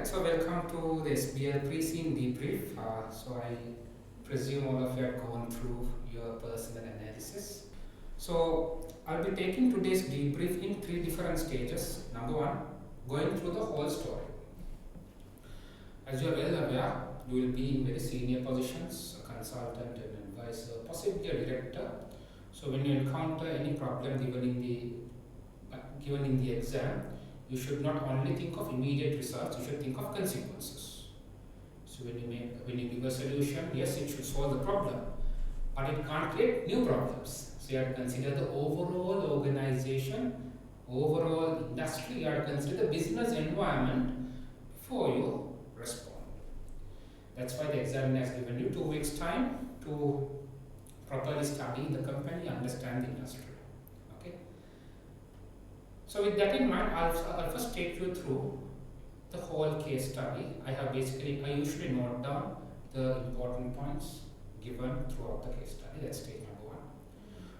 Right, so welcome to the SBL pre-scene debrief. I presume all of you have gone through your personal analysis. So I'll be taking today's debrief in three different stages. Number one, going through the whole story. As you are well aware, you will be in very senior positions, a consultant, an advisor, possibly a director. So when you encounter any problem given in the exam, you should not only think of immediate results, you should think of consequences. So when you give a solution, yes, it should solve the problem, but it can't create new problems. So you have to consider the overall organization, overall industry, you have to consider the business environment before you respond. That's why the examiner has given you 2 weeks time to properly study the company, understand the industry. So with that in mind, I'll first take you through the whole case study. I usually note down the important points given throughout the case study. That's stage number one.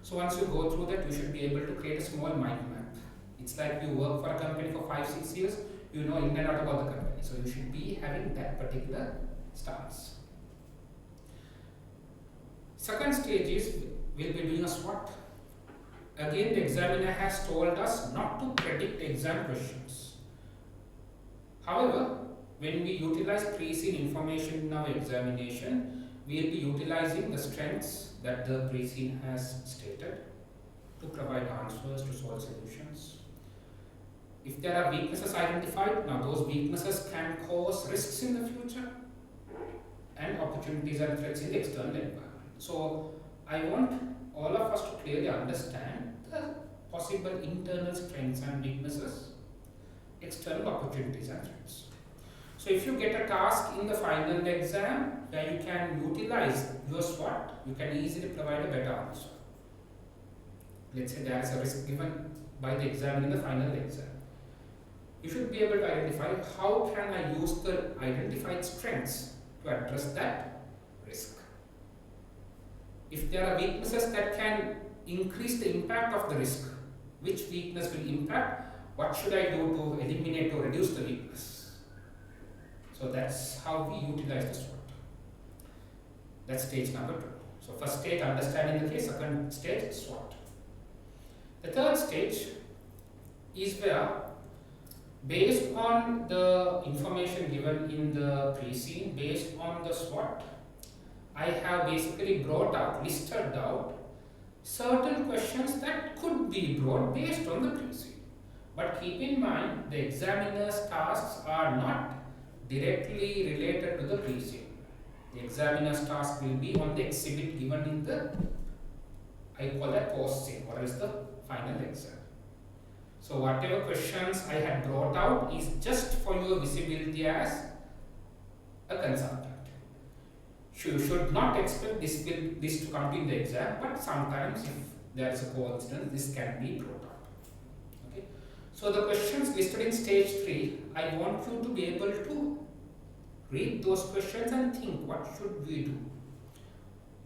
So once you go through that, you should be able to create a small mind map. It's like you work for a company for 5-6 years, you know in and out about the company. So you should be having that particular stance. Second stage is we'll be doing a SWOT. Again, the examiner has told us not to predict exam questions. However, when we utilize pre-scene information in our examination, we will be utilizing the strengths that the pre-scene has stated to provide answers, to solve solutions. If there are weaknesses identified, now those weaknesses can cause risks in the future and opportunities and threats in the external environment. So I want all of us to clearly understand the possible internal strengths and weaknesses, external opportunities and threats. So if you get a task in the final exam where you can utilize your SWOT, you can easily provide a better answer. Let's say there is a risk given by the examiner in the final exam. You should be able to identify how can I use the identified strengths to address that risk. If there are weaknesses that can increase the impact of the risk, which weakness will impact, what should I do to eliminate or reduce the weakness? So that's how we utilize the SWOT. That's stage number 2. So first stage, understanding the case. Second stage, SWOT. The third stage is where, based on the information given in the pre-scene, based on the SWOT, I have basically listed out certain questions that could be brought based on the pre-scene. But keep in mind, the examiner's tasks are not directly related to the pre-scene. The examiner's task will be on the exhibit given in the, I call that post-scene, or else the final exam. So whatever questions I had brought out is just for your visibility as a consultant. You should not expect this to come in the exam, but sometimes if there is a coincidence, this can be brought up. Okay. So the questions listed in stage 3, I want you to be able to read those questions and think, what should we do?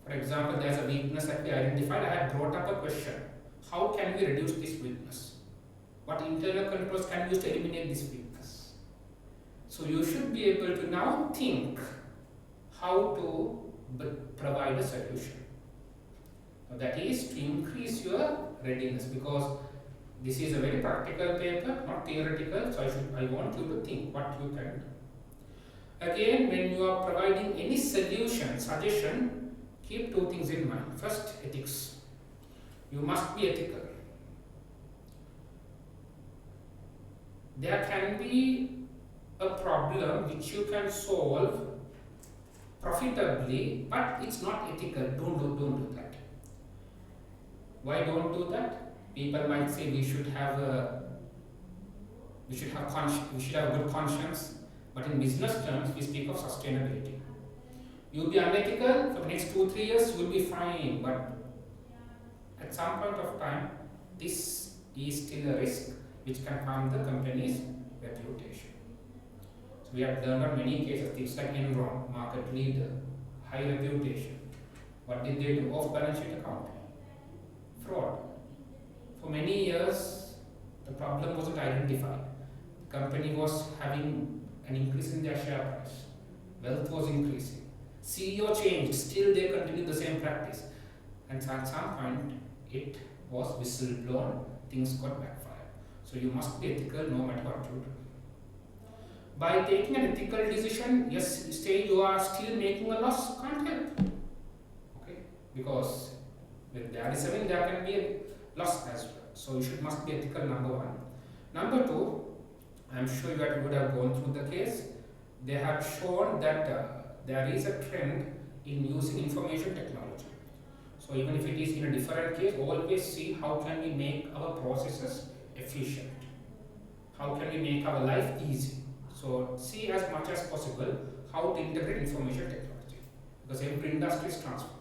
For example, there is a weakness that we identified. I have brought up a question. How can we reduce this weakness? What internal controls can we use to eliminate this weakness? So you should be able to now think how to provide a solution. That is to increase your readiness, because this is a very practical paper, not theoretical. So I want you to think what you can do. Again, when you are providing any suggestion, keep 2 things in mind. First, ethics. You must be ethical. There can be a problem which you can solve profitably, but it's not ethical. Don't do that. Why don't do that? People might say we should have a good conscience, but in business terms we speak of sustainability. You'll be unethical for the next 2-3 years, you'll be fine, but at some point of time, this is still a risk which can harm the company's reputation. So we have learned on many cases, things like Enron, market leader, high reputation. What did they do? Off-balance sheet accounting. Fraud. For many years, the problem wasn't identified. The company was having an increase in their share price. Wealth was increasing. CEO changed, still they continued the same practice. And at some point, it was whistleblown, things got backfired. So you must be ethical no matter what you do. By taking an ethical decision, yes, say you are still making a loss, can't help. Okay? Because when there is selling, there can be a loss as well. So you must be ethical, number one. Number two, I'm sure you would have gone through the case. They have shown that there is a trend in using information technology. So even if it is in a different case, always see how can we make our processes efficient. How can we make our life easy. So see as much as possible how to integrate information technology. Because every industry is transforming.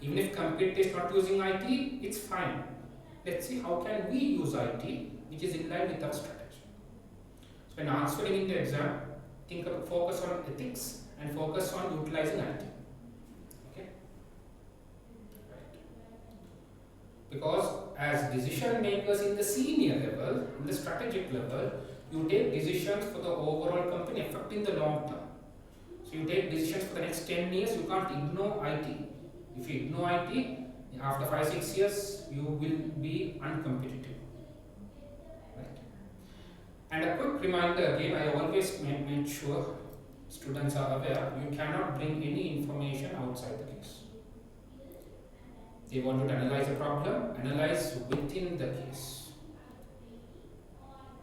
Even if competitor is not using IT, it's fine. Let's see how can we use IT which is in line with our strategy. So when answering in the exam, focus on ethics and focus on utilizing IT. Okay? Right. Because as decision makers in the senior level, in the strategic level, you take decisions for the overall company effect in the long term. So you take decisions for the next 10 years, you can't ignore IT. If you ignore IT, after 5-6 years, you will be uncompetitive. Right? And a quick reminder again, I always make sure students are aware, you cannot bring any information outside the case. They want you to analyze a problem, analyze within the case.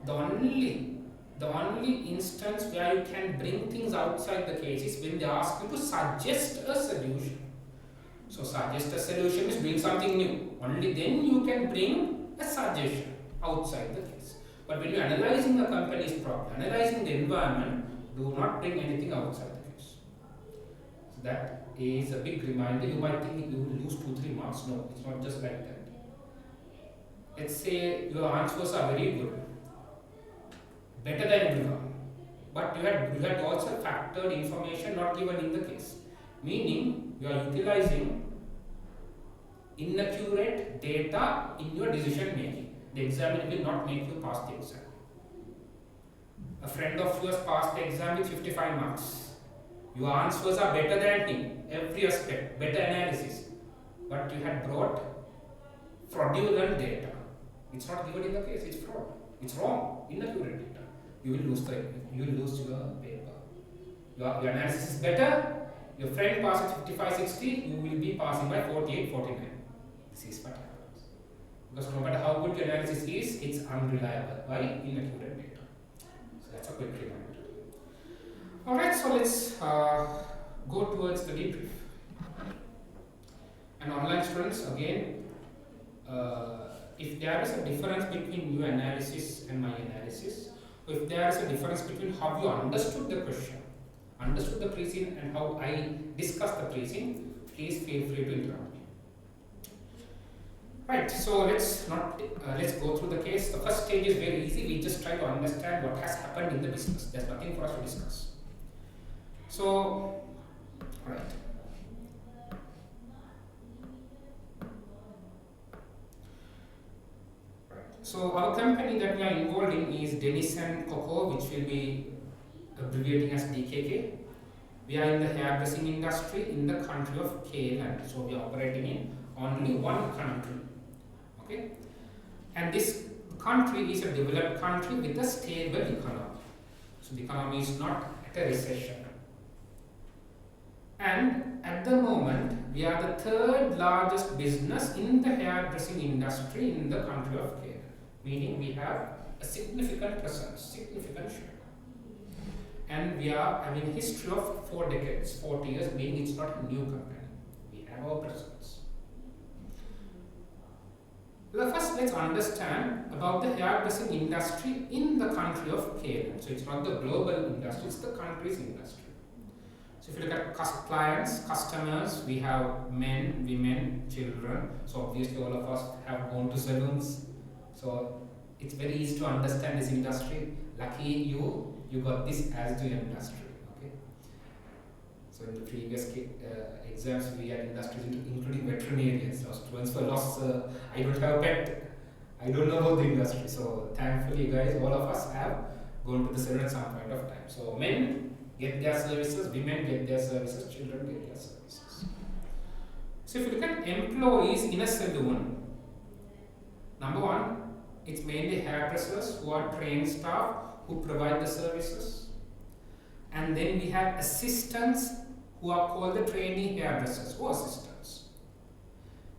The only instance where you can bring things outside the case is when they ask you to suggest a solution. So suggest a solution is bring something new. Only then you can bring a suggestion outside the case. But when you are analyzing the company's problem, analyzing the environment, do not bring anything outside the case. So that is a big reminder. You might think you will lose 2-3 marks. No, it's not just like that. Let's say your answers are very good, better than everyone, but you had also factored information not given in the case. Meaning you are utilizing inaccurate data in your decision making. The examiner will not make you pass the exam. A friend of yours passed the exam with 55 marks. Your answers are better than him, every aspect, better analysis. But you had brought fraudulent data. It's not given in the case, it's fraud. It's wrong, inaccurate data. You will lose your paper. Your analysis is better. Your friend passes 55-60, you will be passing by 48-49. This is what happens. Because no matter how good your analysis is, it's unreliable. Why? Inaccurate data. So that's a quick reminder. Alright, so let's go towards the debrief. And online students, again, if there is a difference between your analysis and my analysis, or if there is a difference between how you understood the question, understood the preaching and how I discussed the preaching, please feel free to interrupt me. Right, so let's go through the case. The first stage is very easy. We just try to understand what has happened in the business. There's nothing for us to discuss. So, right. So our company that we are involved in is Denis KoKo, which will be abbreviating as DKK. We are in the hairdressing industry in the country of Kayland. So we are operating in only one country. Okay? And this country is a developed country with a stable economy. So the economy is not at a recession. And at the moment, we are the third largest business in the hairdressing industry in the country of Kayland. Meaning we have a significant presence, significant share. And we are having a history of 4 decades, 40 years, meaning it's not a new company. We have our presence. Well, first, let's understand about the hairdressing industry in the country of Kayland. So it's not the global industry, it's the country's industry. So if you look at clients, customers, we have men, women, children. So obviously all of us have gone to salons. So it's very easy to understand this industry. Lucky you got this as the industry. Okay. So in the previous exams we had industries including veterinarians. So students were lost. I don't have a pet. I don't know about the industry. So thankfully, guys, all of us have going to the salon at some point of time. So men get their services, women get their services, children get their services. So if you look at employees in a salon, number one, it's mainly hairdressers who are trained staff who provide the services. And then we have assistants who are called the trainee hairdressers or assistants.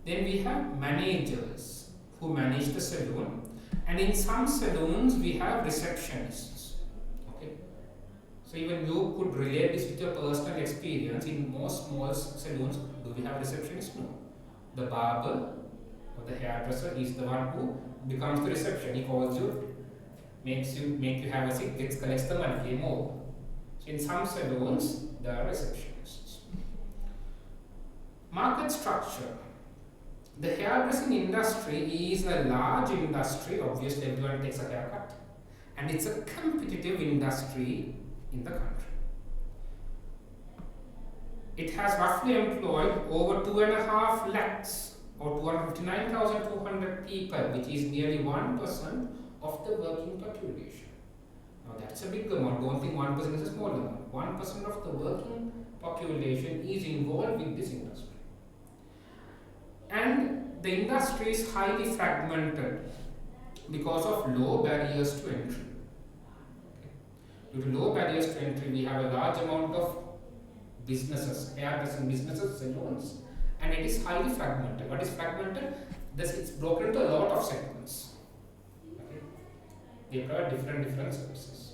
Then we have managers who manage the salon. And in some salons we have receptionists. Okay. So even you could relate this with your personal experience. In most small salons, do we have receptionists? No. The barber or the hairdresser is the one who becomes the reception. He calls you, make you have a seat, collects the money, game over. So in some salons, there are receptionists. Market structure. The hairdressing industry is a large industry. Obviously, everyone takes a haircut, and it's a competitive industry in the country. It has roughly employed over 2.5 lakhs or 259,200 people, which is nearly 1% of the working population. Now that's a big amount. Don't think 1% is a small amount. 1% of the working population is involved with this industry. And the industry is highly fragmented because of low barriers to entry. Okay. Due to low barriers to entry, we have a large amount of businesses, hairdressing businesses, salons, and it is highly fragmented. What is fragmented? It's broken into a lot of segments. Okay. They provide different services.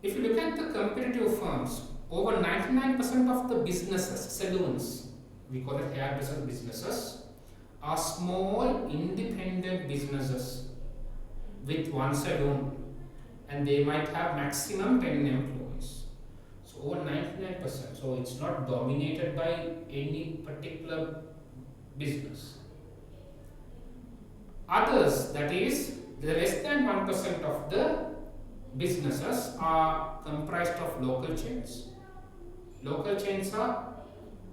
If you look at the competitive firms, over 99% of the businesses, salons, we call it hairdresser businesses, are small independent businesses with one salon, and they might have maximum 10 employees. So over 99%. So it's not dominated by any particular business. Others, that is, the less than 1% of the businesses are comprised of local chains. Local chains are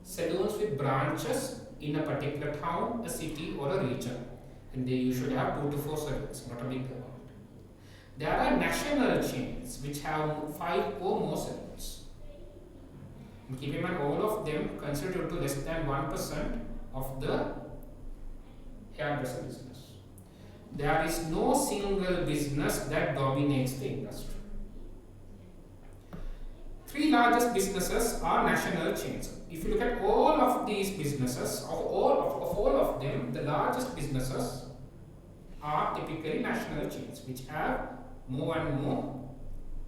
salons with branches in a particular town, a city, or a region, and they usually have 2 to 4 salons, not a big amount. There are national chains which have 5 or more salons. And keep in mind, all of them consider to less than 1% of the hairdresser business. There is no single business that dominates the industry. 3 largest businesses are national chains. If you look at all of these businesses, of all of them, the largest businesses are typically national chains, which have more and more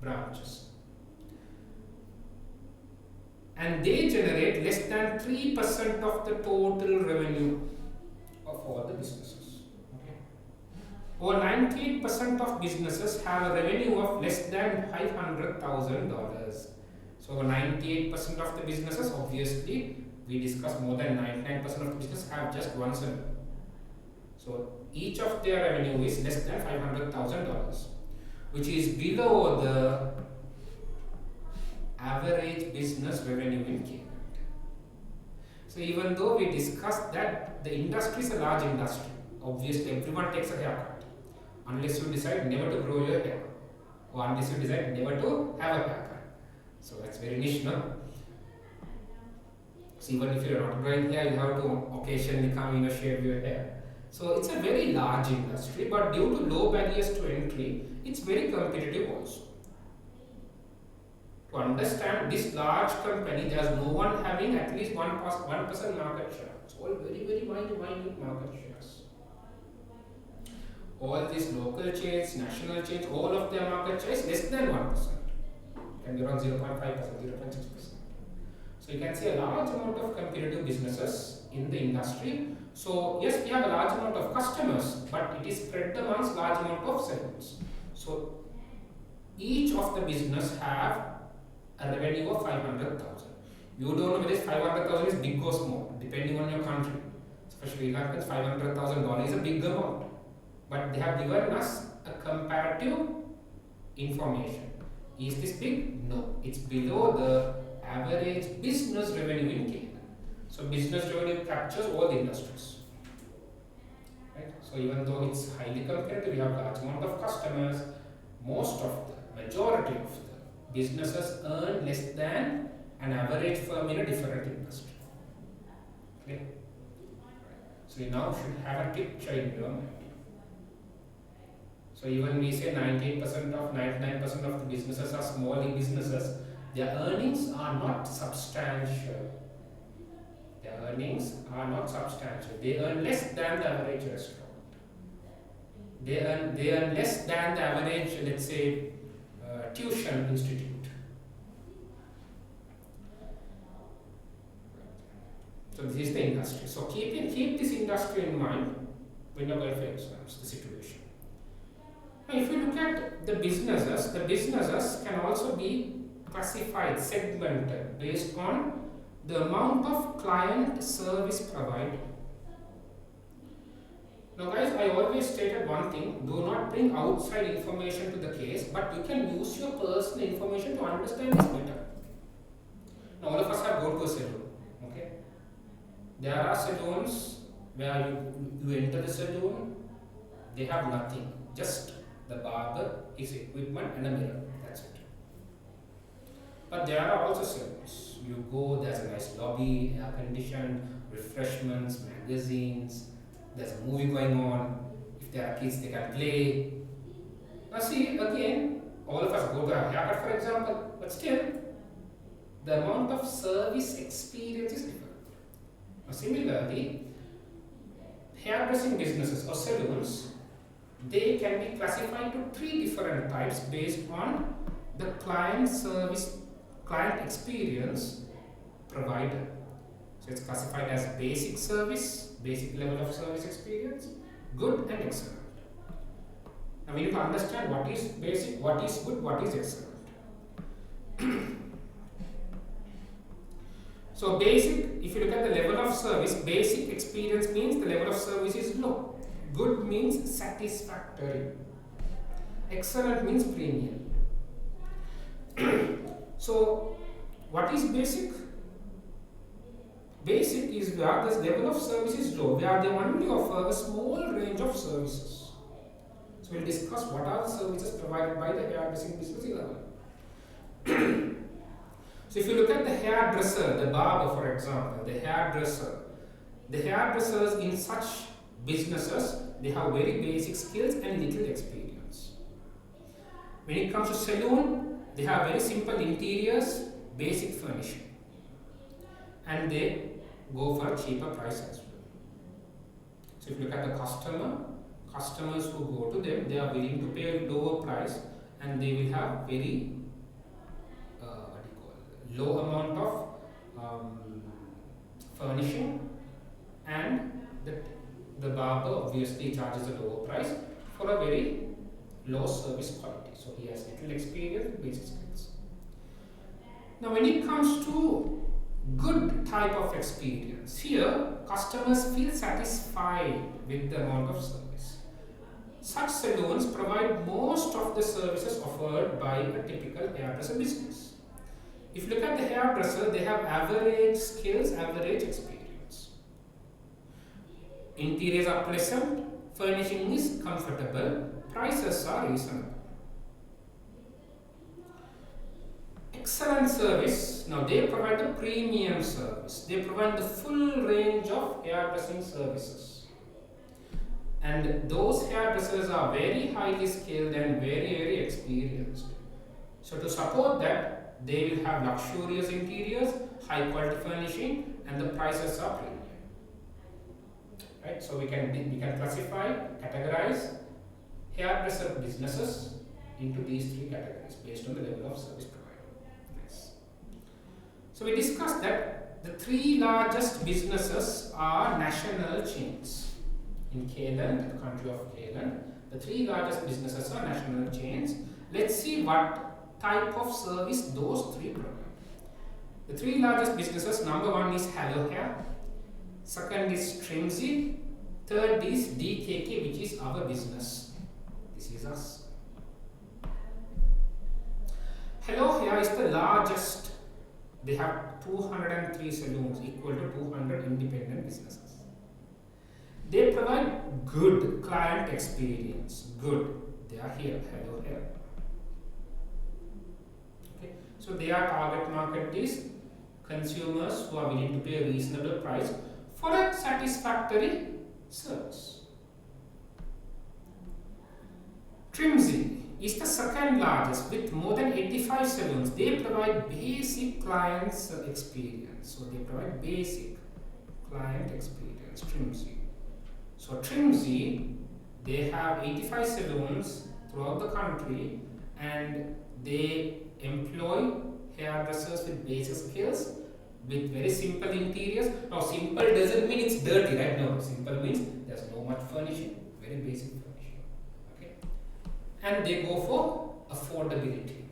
branches. And they generate less than 3% of the total revenue of all the businesses. Okay. Over 98% of businesses have a revenue of less than $500,000. So 98% of the businesses, obviously, we discussed more than 99% of the businesses have just one salon. So each of their revenue is less than $500,000, which is below the average business revenue in Kayland. So even though we discussed that the industry is a large industry, obviously everyone takes a haircut, unless you decide never to grow your hair, or unless you decide never to have a haircut. So that's very niche, no? So even if you're not growing hair, you have to occasionally come, shave your hair. So it's a very large industry, but due to low barriers to entry, it's very competitive also. To understand this large company, there's no one having at least 1% market share. It's all very minute market shares. All these local chains, national chains, all of their market share is less than 1%. Can be around 0.5%, 0.6%. So you can see a large amount of competitive businesses in the industry. So yes, we have a large amount of customers, but it is spread amongst large amount of salons. So each of the business have a revenue of 500,000. You don't know whether 500,000 is big or small, depending on your country. For Sri Lankans, $500,000 is a big amount, but they have given us a comparative information. Is this big? No. It's below the average business revenue in Kayland. So business revenue captures all the industries. Right? So even though it's highly competitive, we have large amount of customers, most of the majority of the businesses earn less than an average firm in a different industry. Okay? So you now should have a picture in your mind. So even we say 99% of the businesses are small businesses, their earnings are not substantial. Their earnings are not substantial. They earn less than the average restaurant. They earn less than the average, let's say, tuition institute. So this is the industry. So keep this industry in mind when you're going for exams, the situation. Now if you look at the businesses can also be classified, segmented based on the amount of client service provided. Now guys, I always stated one thing, do not bring outside information to the case, but you can use your personal information to understand this better. Now all of us have gone to a salon, okay? There are salons where you enter the salon, they have nothing, just the barber, his equipment and a mirror, that's it. But there are also salons, you go, there's a nice lobby, air conditioned, refreshments, magazines, there's a movie going on, if there are kids they can play. Now see, again, all of us go to a haircut for example, but still, the amount of service experience is different. Now similarly, hairdressing businesses or salons, they can be classified to 3 different types based on the client experience provided. So it's classified as basic service, basic level of service experience, good and excellent. Now we need to understand what is basic, what is good, what is excellent. So basic, if you look at the level of service, basic experience means the level of service is low. Good means satisfactory. Excellent means premium. So what is basic? Basic is where the level of service is low, where they only offer a small range of services. So we'll discuss what are the services provided by the hairdressing business in a while. So if you look at the hairdresser, the barber for example, the hairdressers in such businesses, they have very basic skills and little experience. When it comes to salon, they have very simple interiors, basic furnishing, and they go for a cheaper price as well. So if you look at the customers who go to them, they are willing to pay a lower price and they will have very low amount of furnishing, and the barber obviously charges a lower price for a very low service quality. So he has little experience, basic skills. Now when it comes to good type of experience, here customers feel satisfied with the amount of service. Such salons provide most of the services offered by a typical hairdresser business. If you look at the hairdresser, they have average skills, average experience. Interiors are pleasant, furnishing is comfortable, prices are reasonable. Excellent service, now they provide a premium service. They provide the full range of hairdressing services. And those hairdressers are very highly skilled and very experienced. So to support that, they will have luxurious interiors, high quality furnishing, and the prices are premium. Right? So we can classify, categorize hairdresser businesses into these 3 categories based on the level of service provided. Nice. So we discussed that the 3 largest businesses are national chains. In Kayland, the country of Kayland, the 3 largest businesses are national chains. Let's see what type of service those 3 provide. The 3 largest businesses, number 1 is Hello Hair, second is Trimzy, third is DKK, which is our business. This is us. Hello Hair is the largest. They have 203 salons, equal to 200 independent businesses. They provide good client experience. Good. They are here, Hello Hair. So their target market is consumers who are willing to pay a reasonable price for a satisfactory service. Trimzy is the second largest with more than 85 salons. They provide basic clients experience. So they provide basic client experience, Trimzy. So Trimzy, they have 85 salons throughout the country and they employ hairdressers with basic skills with very simple interiors. Now simple doesn't mean it's dirty, right? No, simple means there's no much furnishing, very basic furnishing. Okay, and they go for affordability.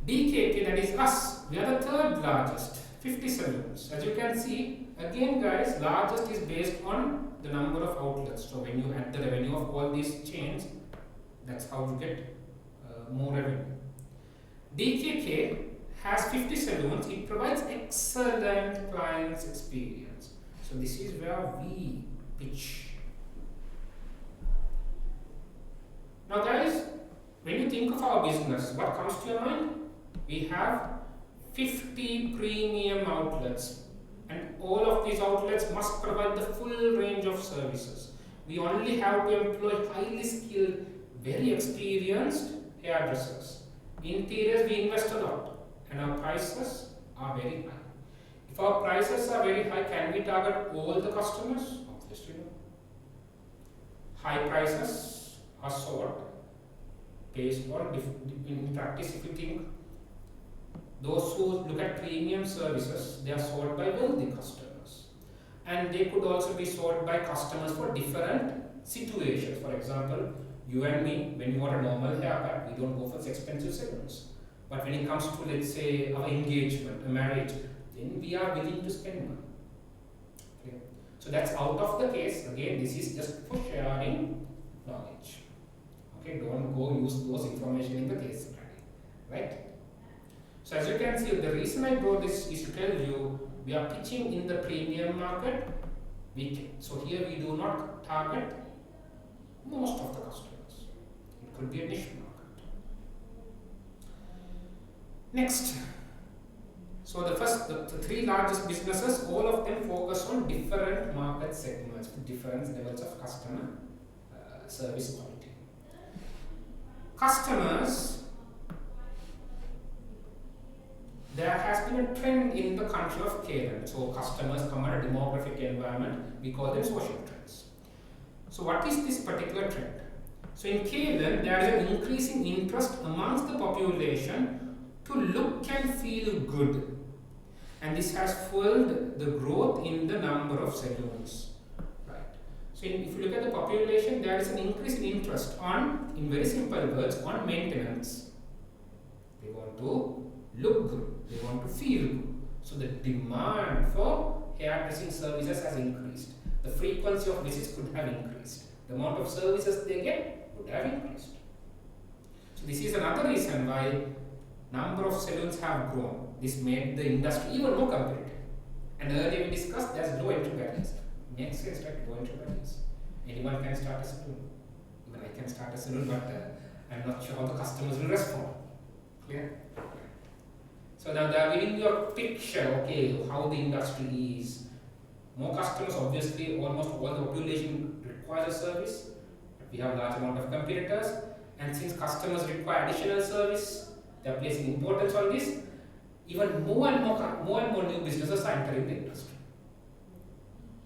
DKK, that is us, we are the third largest, 50 salons. As you can see, again guys, largest is based on the number of outlets. So when you add the revenue of all these chains, that's how you get more revenue. DKK has 50 salons. It provides excellent clients experience. So this is where we pitch. Now guys, when you think of our business, what comes to your mind? We have 50 premium outlets and all of these outlets must provide the full range of services. We only have to employ highly skilled, very experienced hairdressers. Interiors, we invest a lot and our prices are very high. If our prices are very high, can we target all the customers? Obviously no. High prices are sought based on, in practice, if you think, those who look at premium services, they are sought by wealthy customers. And they could also be sought by customers for different situations. For example, you and me, when you want a normal haircut, we don't go for expensive salons. But when it comes to, let's say, our engagement, a marriage, then we are willing to spend money. Okay. So that's out of the case. Again, this is just for sharing knowledge. Okay, don't go use those information in the case study, right? So as you can see, the reason I brought this is to tell you we are pitching in the premium market. So here we do not target most of the customers. It could be a niche market. Next, so the three largest businesses, all of them focus on different market segments with different levels of customer service quality. Customers, there has been a trend in the country of Kayland. So customers come at a demographic environment, we call them social trends. So what is this particular trend? So in Kayland, there is an increasing interest amongst the population to look and feel good. And this has fueled the growth in the number of salons. Right. So if you look at the population, there is an increase in interest on, in very simple words, on maintenance. They want to look good, they want to feel good. So the demand for hairdressing services has increased. The frequency of visits could have increased. The amount of services they get would have increased. So this is another reason why number of salons have grown. This made the industry even more competitive. And earlier we discussed there's low entry barriers. Makes sense, right? Low entry barriers. Anyone can start a salon. Even I can start a salon, but I'm not sure how the customers will respond. Clear? So now they are giving you a picture, okay, how the industry is. More customers, obviously, almost all the population requires a service. But we have a large amount of competitors. And since customers require additional service, they are placing importance on this. Even more and more new businesses are entering the industry.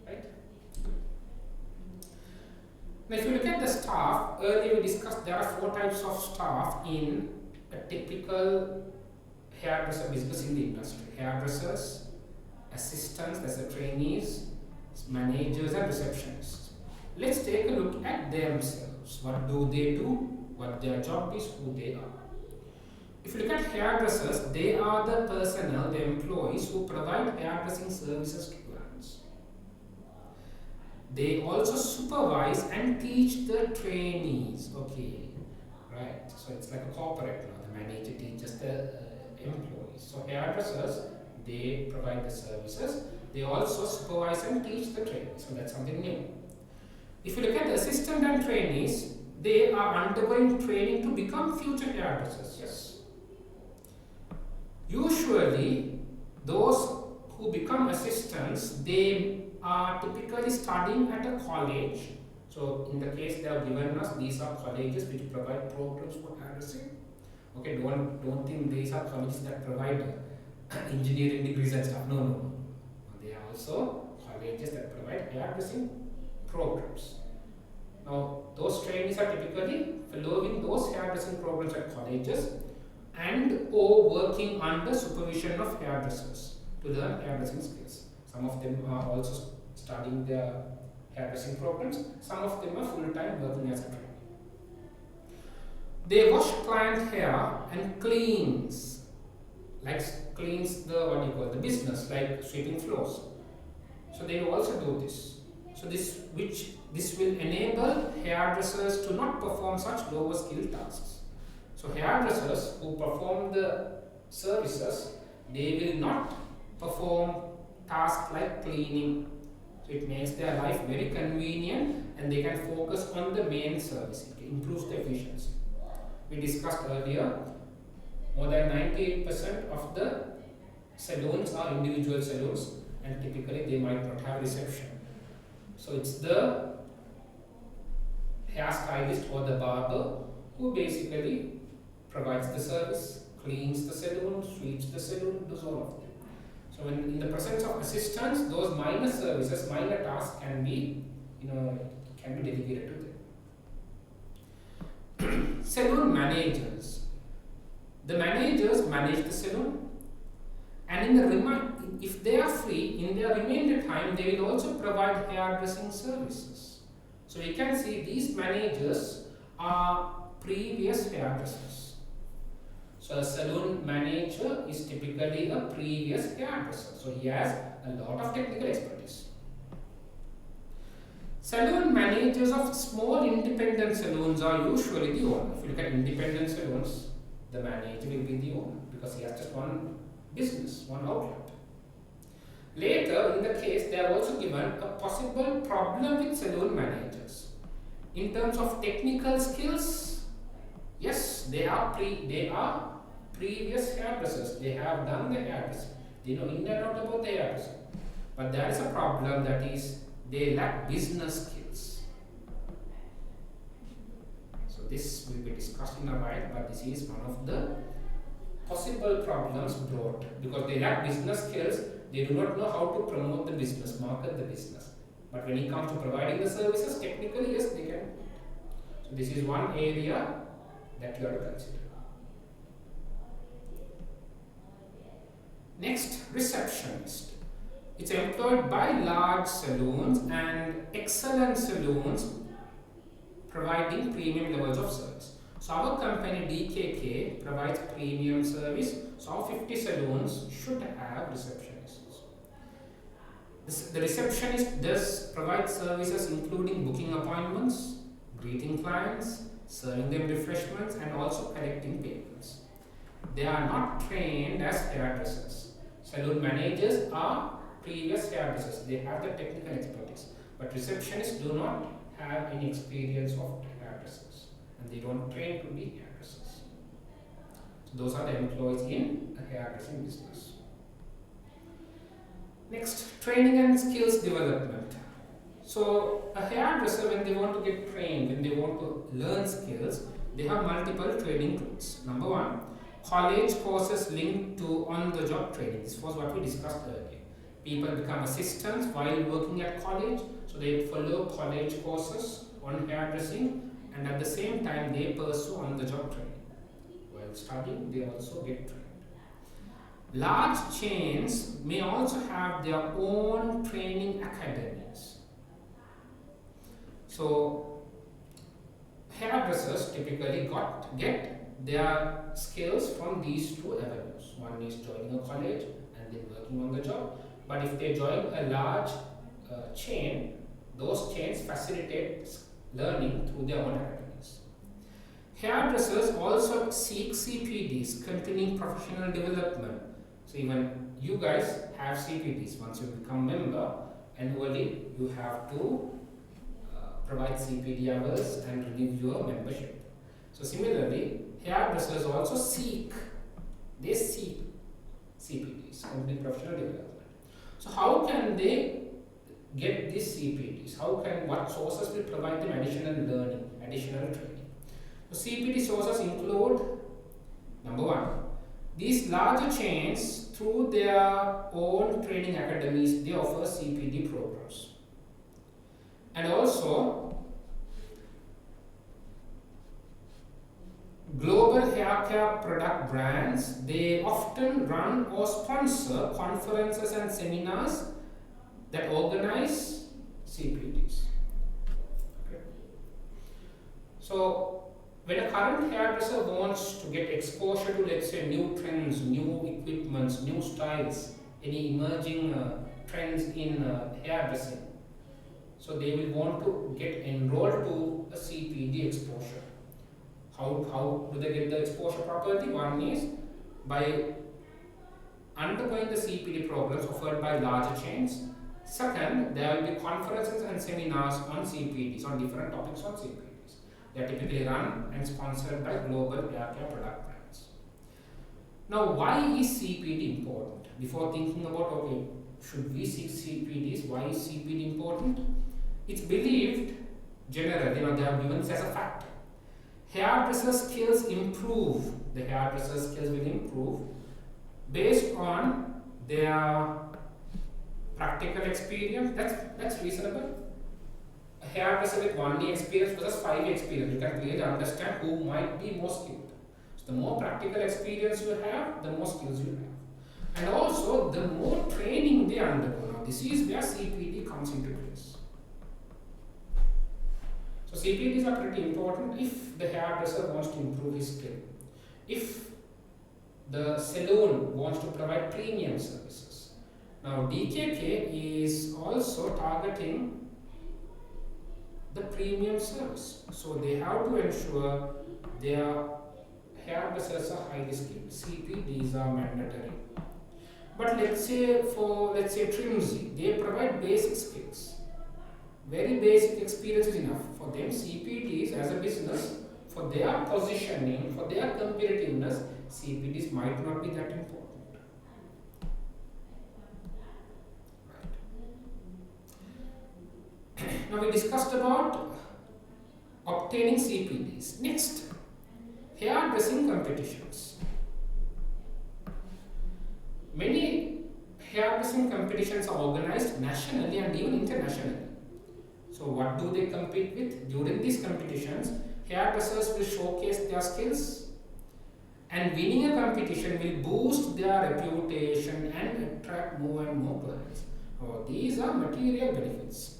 Right? Now, if you look at the staff, earlier we discussed there are 4 types of staff in a typical hairdresser business in the industry. Hairdressers, assistants, that's the trainees, managers and receptionists. Let's take a look at themselves. What do they do? What their job is, who they are. If you look at hairdressers, they are the personnel, the employees who provide hairdressing services to clients. They also supervise and teach the trainees. Okay, right. So it's like a corporate now. The manager teaches the employees. So hairdressers, they provide the services. They also supervise and teach the trainees. So that's something new. If you look at the assistant and trainees, they are undergoing training to become future hairdressers. Yes. Usually, those who become assistants, they are typically studying at a college. So, in the case they have given us, these are colleges which provide programs for hairdressing. Okay, don't think these are colleges that provide engineering degrees and stuff. No, no, no. They are also colleges that provide hairdressing programs. Now, those trainees are typically following those hairdressing programs at colleges and or working under supervision of hairdressers to learn hairdressing skills. Some of them are also studying their hairdressing programs. Some of them are full-time working as a trainee. They wash client hair and cleans the business, like sweeping floors. So they will also do this. So this will enable hairdressers to not perform such lower skill tasks. So hairdressers who perform the services, they will not perform tasks like cleaning. So it makes their life very convenient and they can focus on the main service. It improves the efficiency. We discussed earlier, more than 98% of the salons are individual salons and typically they might not have reception. So it's the hairstylist or the barber who basically provides the service, cleans the salon, sweeps the salon, does all of them. So when in the presence of assistants, those minor services, minor tasks can be delegated to them. Salon managers. The managers manage the salon, and if they are free, in their remainder time, they will also provide hairdressing services. So you can see these managers are previous hairdressers. So a salon manager is typically a previous hairdresser. So he has a lot of technical expertise. Salon managers of small independent salons are usually the owner. If you look at independent salons, the manager will be the owner because he has just one business, one outlet. Later in the case, they are also given a possible problem with salon managers. In terms of technical skills, yes, they are previous hairdressers. They have done the hairdressing. They know in and out about the hairdressing. But there is a problem, that is, they lack business skills. So this will be discussed in a while, but this is one of the possible problems brought because they lack business skills. They do not know how to promote the business, market the business. But when it comes to providing the services, technically, yes, they can. So this is one area that you have to consider. Next, receptionist. It's employed by large salons and excellent salons providing premium levels of service. So our company DKK provides premium service. So our 50 salons should have receptionists. The receptionist does provide services including booking appointments, greeting clients, serving them refreshments, and also collecting payments. They are not trained as hairdressers. Salon managers are previous hairdressers. They have the technical expertise. But receptionists do not have any experience of hairdressers. And they don't train to be hairdressers. So those are the employees in a hairdressing business. Next, training and skills development. So a hairdresser, when they want to get trained, when they want to learn skills, they have multiple training routes. Number one, college courses linked to on-the-job training. This was what we discussed earlier. People become assistants while working at college, so they follow college courses on hairdressing, and at the same time they pursue on-the-job training. While studying, they also get trained. Large chains may also have their own training academies. So hairdressers typically get their skills from these two avenues. One is joining a college and then working on the job. But if they join a large chain, those chains facilitate learning through their own academies. Hairdressers also seek CPDs, continuing professional development. So even you guys have CPDs. Once you become member, annually you have to provide CPD hours and renew your membership. So similarly, hairdressers also seek CPDs, complete professional development. So how can they get these CPDs? What sources will provide them additional learning, additional training? So CPD sources include, number one, these larger chains through their own training academies, they offer CPD programs. And also, global hair care product brands, they often run or sponsor conferences and seminars that organize CPDs. Okay. So, when a current hairdresser wants to get exposure to, let's say, new trends, new equipments, new styles, any emerging trends in hairdressing, so they will want to get enrolled to a CPD exposure. How do they get the exposure properly? One is by undergoing the CPD programs offered by larger chains. Second, there will be conferences and seminars on CPDs, on different topics on CPDs. They are typically run and sponsored by global hair care product brands. Now, why is CPD important? Before thinking about, okay, should we seek CPDs? Why is CPD important? It's believed, generally, they are given as a fact. Hairdresser skills improve, the hairdresser skills will improve based on their practical experience. That's reasonable. A hairdresser with 1 year experience versus 5 year experience, you can clearly understand who might be more skilled. So the more practical experience you have, the more skills you have. And also, the more training they undergo. Now, this is where CPD comes into place. So CPDs are pretty important if the hairdresser wants to improve his skill. If the salon wants to provide premium services. Now, DKK is also targeting the premium service. So they have to ensure their hairdressers are highly skilled. CPDs are mandatory. But let's say Trimsy, they provide basic skills. Very basic experience is enough. For them, CPDs as a business, for their positioning, for their competitiveness, CPDs might not be that important. Right. Now we discussed about obtaining CPDs. Next, hairdressing competitions. Many hairdressing competitions are organized nationally and even internationally. So what do they compete with? During these competitions, hairdressers will showcase their skills, and winning a competition will boost their reputation and attract more and more clients. Oh, these are material benefits.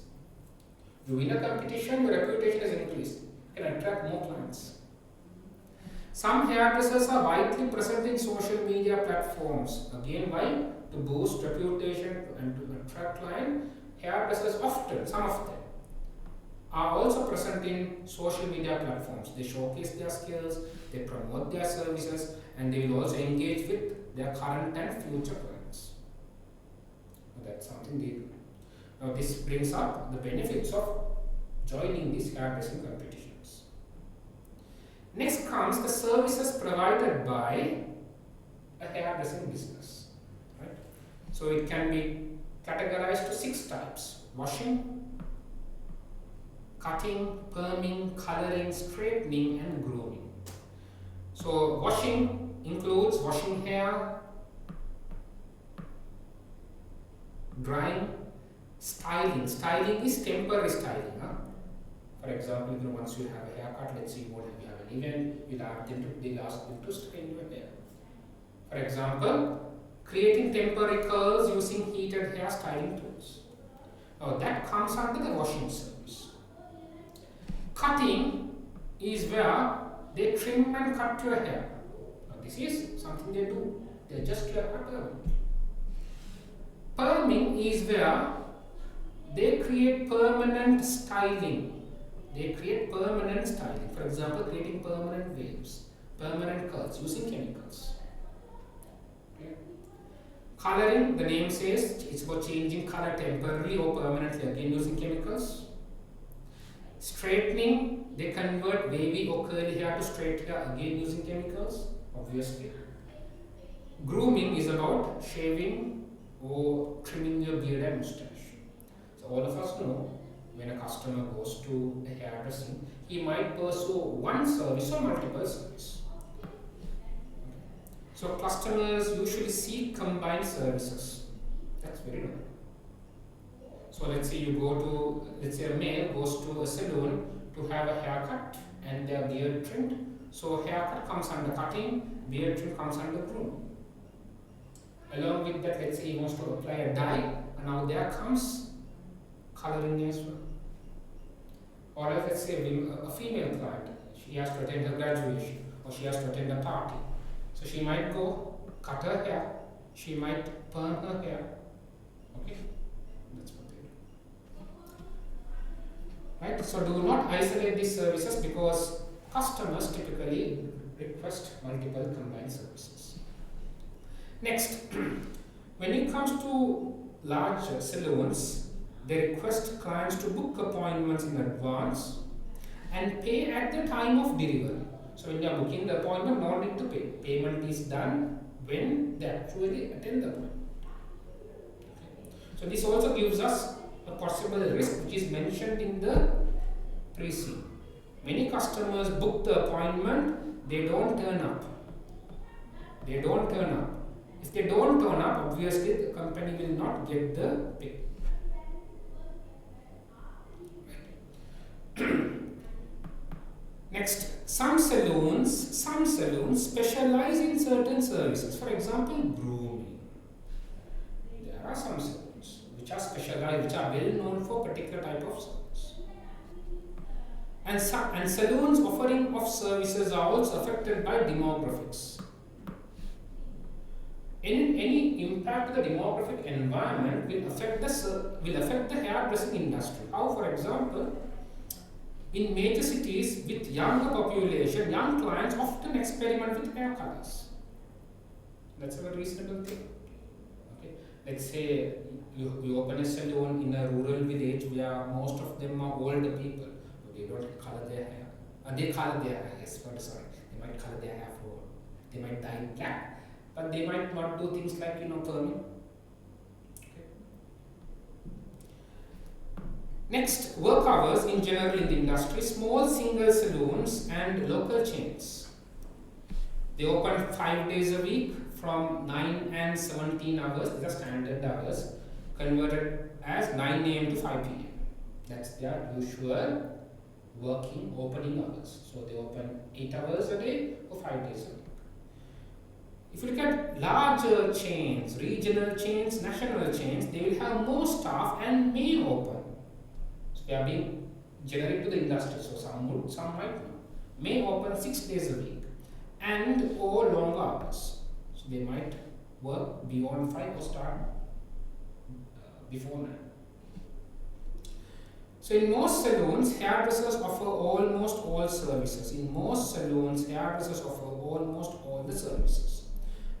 You win a competition, your reputation is increased. You can attract more clients. Some hairdressers are widely present in social media platforms. Again, why? To boost reputation and to attract clients. Hairdressers often, some of them, are also present in social media platforms. They showcase their skills, they promote their services, and they will also engage with their current and future clients. That's something they do. Now this brings up the benefits of joining these hairdressing competitions. Next comes the services provided by a hairdressing business. Right? So it can be categorized to 6 types: washing, cutting, perming, coloring, straightening, and grooming. So washing includes washing hair, drying, styling. Styling is temporary styling. For example, once you have a haircut, let's say you have an event, they'll ask them to straighten your hair. For example, creating temporary curls using heated hair styling tools. Now that comes under the washing service. Cutting is where they trim and cut your hair. Now this is something they do. They adjust your hair permanently. Perming is where they create permanent styling. They create permanent styling. For example, creating permanent waves, permanent curls using chemicals. Okay. Coloring, the name says, it's about changing color temporarily or permanently, again using chemicals. Straightening, they convert wavy or curly hair to straight hair again using chemicals, obviously. Grooming is about shaving or trimming your beard and mustache. So all of us know when a customer goes to a hairdressing, he might pursue one service or multiple services. So customers usually seek combined services. That's very normal. So let's say let's say a male goes to a salon to have a haircut and their beard trimmed. So haircut comes under cutting, beard trim comes under grooming. Along with that, let's say he wants to apply a dye, and now there comes coloring as well. Or else let's say a female client, she has to attend her graduation or she has to attend a party. So she might go cut her hair, she might perm her hair. Okay, that's what they do. Right? So do not isolate these services because customers typically request multiple combined services. Next, when it comes to large salons, they request clients to book appointments in advance and pay at the time of delivery. So when you are booking the appointment, no need to pay. Payment is done when they actually attend the appointment. So this also gives us a possible risk which is mentioned in the pre-scene. Many customers book the appointment, they don't turn up. They don't turn up. If they don't turn up, obviously the company will not get the pay. Next, some salons specialize in certain services. For example, grooming. There are some salons which are specialized, which are well known for particular type of service. And salons offering of services are also affected by demographics. Any impact to the demographic environment will affect the hairdressing industry. How, for example, in major cities with younger population, young clients often experiment with hair colors. That's a very reasonable thing. Okay. Let's say you open a salon in a rural village where most of them are older people. They don't color their hair. They color their hair, yes, sorry. They might color their hair they might dye in black, but they might not do things like, perming. Next, work hours in general in the industry, small single salons and local chains. They open 5 days a week from 9 and 17 hours, these are standard hours, converted as 9 a.m. to 5 p.m. That's their usual working opening hours. So they open 8 hours a day or 5 days a week. If you look at larger chains, regional chains, national chains, they will have more staff and may open. They are being generic to the industry, so some might not. May open 6 days a week and or longer hours. So they might work beyond 5 or start before 9. So in most salons, hairdressers offer almost all services. In most salons, hairdressers offer almost all the services.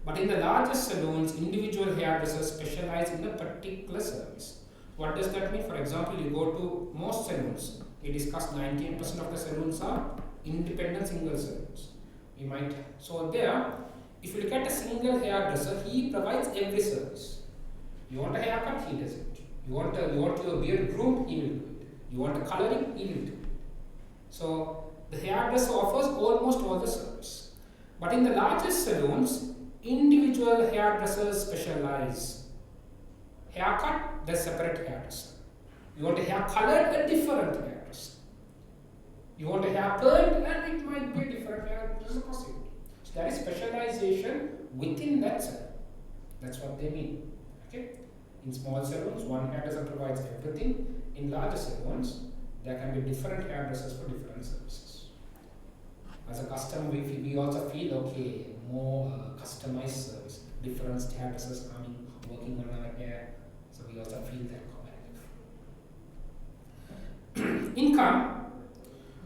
But in the largest salons, individual hairdressers specialize in a particular service. What does that mean? For example, you go to most salons. We discussed 98% of the salons are independent single salons. So there, if you look at a single hairdresser, he provides every service. You want a haircut, he does it. You want your beard groomed, he will do it. You want a coloring, he will do it. So the hairdresser offers almost all the service. But in the largest salons, individual hairdressers specialize. Haircut, there's separate hairdresser. You want a hair colored, a different hairdresser. You want a hair curled, and it might be a different hairdresser possibility. So there is specialization within that salon. That's what they mean. Okay. In small salons, one hairdresser provides everything. In larger salons, there can be different hairdressers for different services. As a customer, we also feel okay, more customized service. Different hairdressers coming, working on our hair. So we also feel that competitive. Income.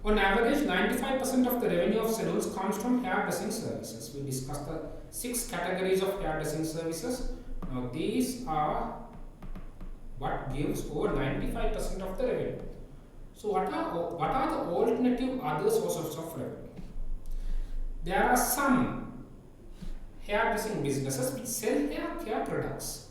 On average, 95% of the revenue of salons comes from hairdressing services. We discussed the 6 categories of hairdressing services. Now these are what gives over 95% of the revenue. So what are the alternative other sources of revenue? There are some hairdressing businesses which sell hair care products.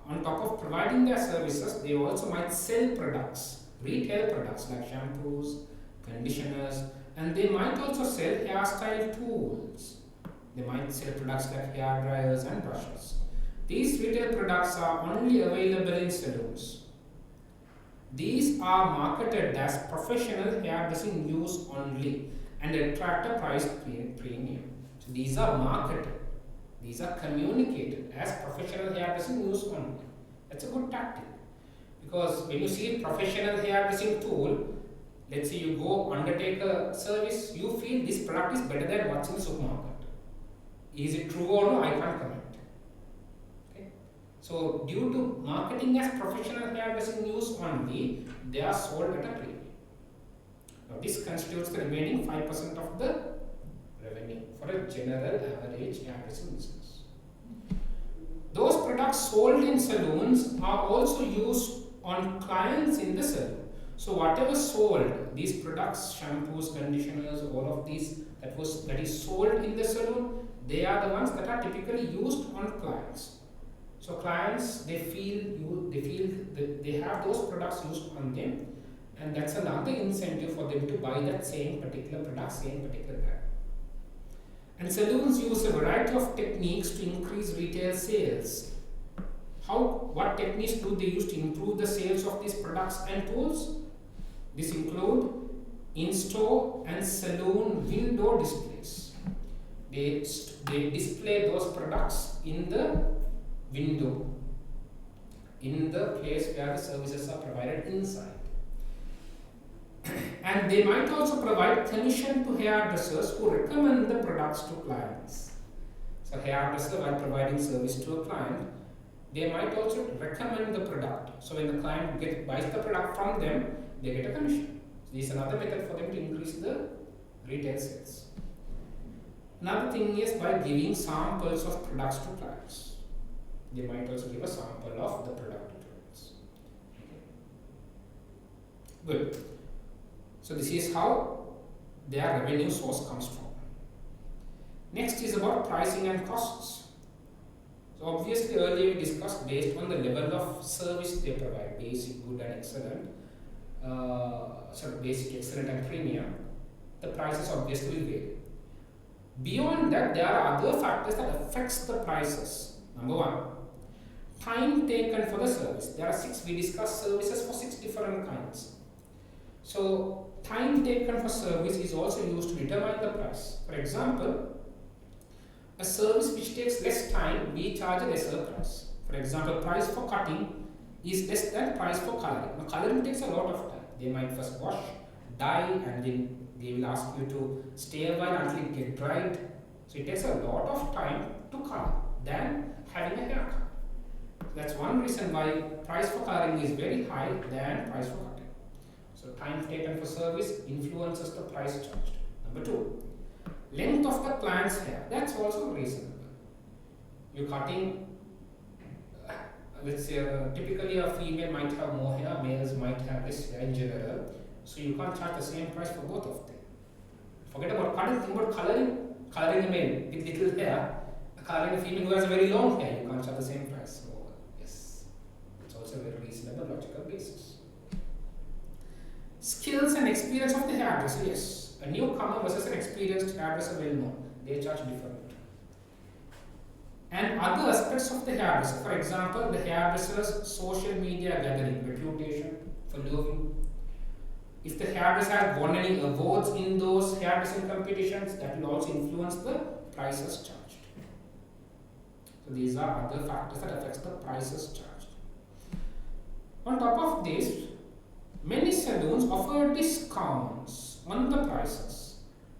On top of providing their services, they also might sell products, retail products like shampoos, conditioners, and they might also sell hairstyle tools. They might sell products like hair dryers and brushes. These retail products are only available in salons. These are marketed as professional hairdressing use only and attract a price premium. So these are marketed. These are communicated as professional hairdressing use only. That's a good tactic. Because when you see a professional hairdressing tool, let's say you go undertake a service, you feel this product is better than what's in the supermarket. Is it true or no? I can't comment. Okay. So due to marketing as professional hairdressing use only, they are sold at a premium. Now this constitutes the remaining 5% of the revenue for a general average hairdressing business. Those products sold in salons are also used on clients in the salon. So whatever sold, these products, shampoos, conditioners, all of these that is sold in the salon, they are the ones that are typically used on clients. So clients, they feel that they have those products used on them, and that's another incentive for them to buy that same particular product, same particular brand. And salons use a variety of techniques to increase retail sales. What techniques do they use to improve the sales of these products and tools? This include in-store and salon window displays. They display those products in the window, in the place where the services are provided inside. And they might also provide commission to hairdressers who recommend the products to clients. So hairdresser, while providing service to a client, they might also recommend the product. So when the client buys the product from them, they get a commission. So this is another method for them to increase the retail sales. Another thing is by giving samples of products to clients. They might also give a sample of the product to clients. Good. So this is how their revenue source comes from. Next is about pricing and costs. So obviously earlier we discussed based on the level of service they provide, basic, good and excellent, basic, excellent and premium, the prices obviously will vary. Beyond that, there are other factors that affects the prices. Number one, time taken for the service. There are we discussed services for 6 different kinds. So time taken for service is also used to determine the price. For example, a service which takes less time, we charge a lesser price. For example, price for cutting is less than price for coloring. Now coloring takes a lot of time. They might first wash, dye, and then they will ask you to stay a while until it gets dried. So it takes a lot of time to color than having a haircut. That's one reason why price for coloring is very high than price for cutting. So time taken for service influences the price charged. Number two, length of the client's hair. That's also reasonable. You're cutting, let's say typically a female might have more hair, males might have less hair in general. So you can't charge the same price for both of them. Forget about cutting, think about coloring. Coloring a male with little hair, coloring a female who has a very long hair, you can't charge the same price. So yes, it's also a very reasonable logical basis. Skills and experience of the hairdresser, yes. A newcomer versus an experienced hairdresser, well known. They charge different. And other aspects of the hairdresser, for example, the hairdresser's social media gathering, reputation, following. If the hairdresser has won any awards in those hairdressing competitions, that will also influence the prices charged. So these are other factors that affect the prices charged. On top of this, many salons offer discounts on the prices.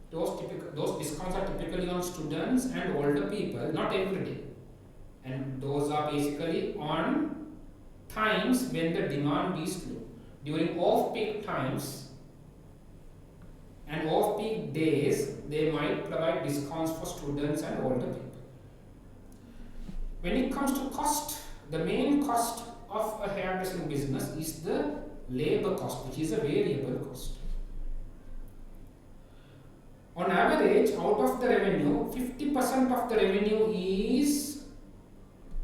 Those discounts are typically on students and older people, not every day. And those are basically on times when the demand is low. During off-peak times and off-peak days, they might provide discounts for students and older people. When it comes to cost, the main cost of a hairdressing business is the labor cost, which is a variable cost. On average, out of the revenue, 50% of the revenue is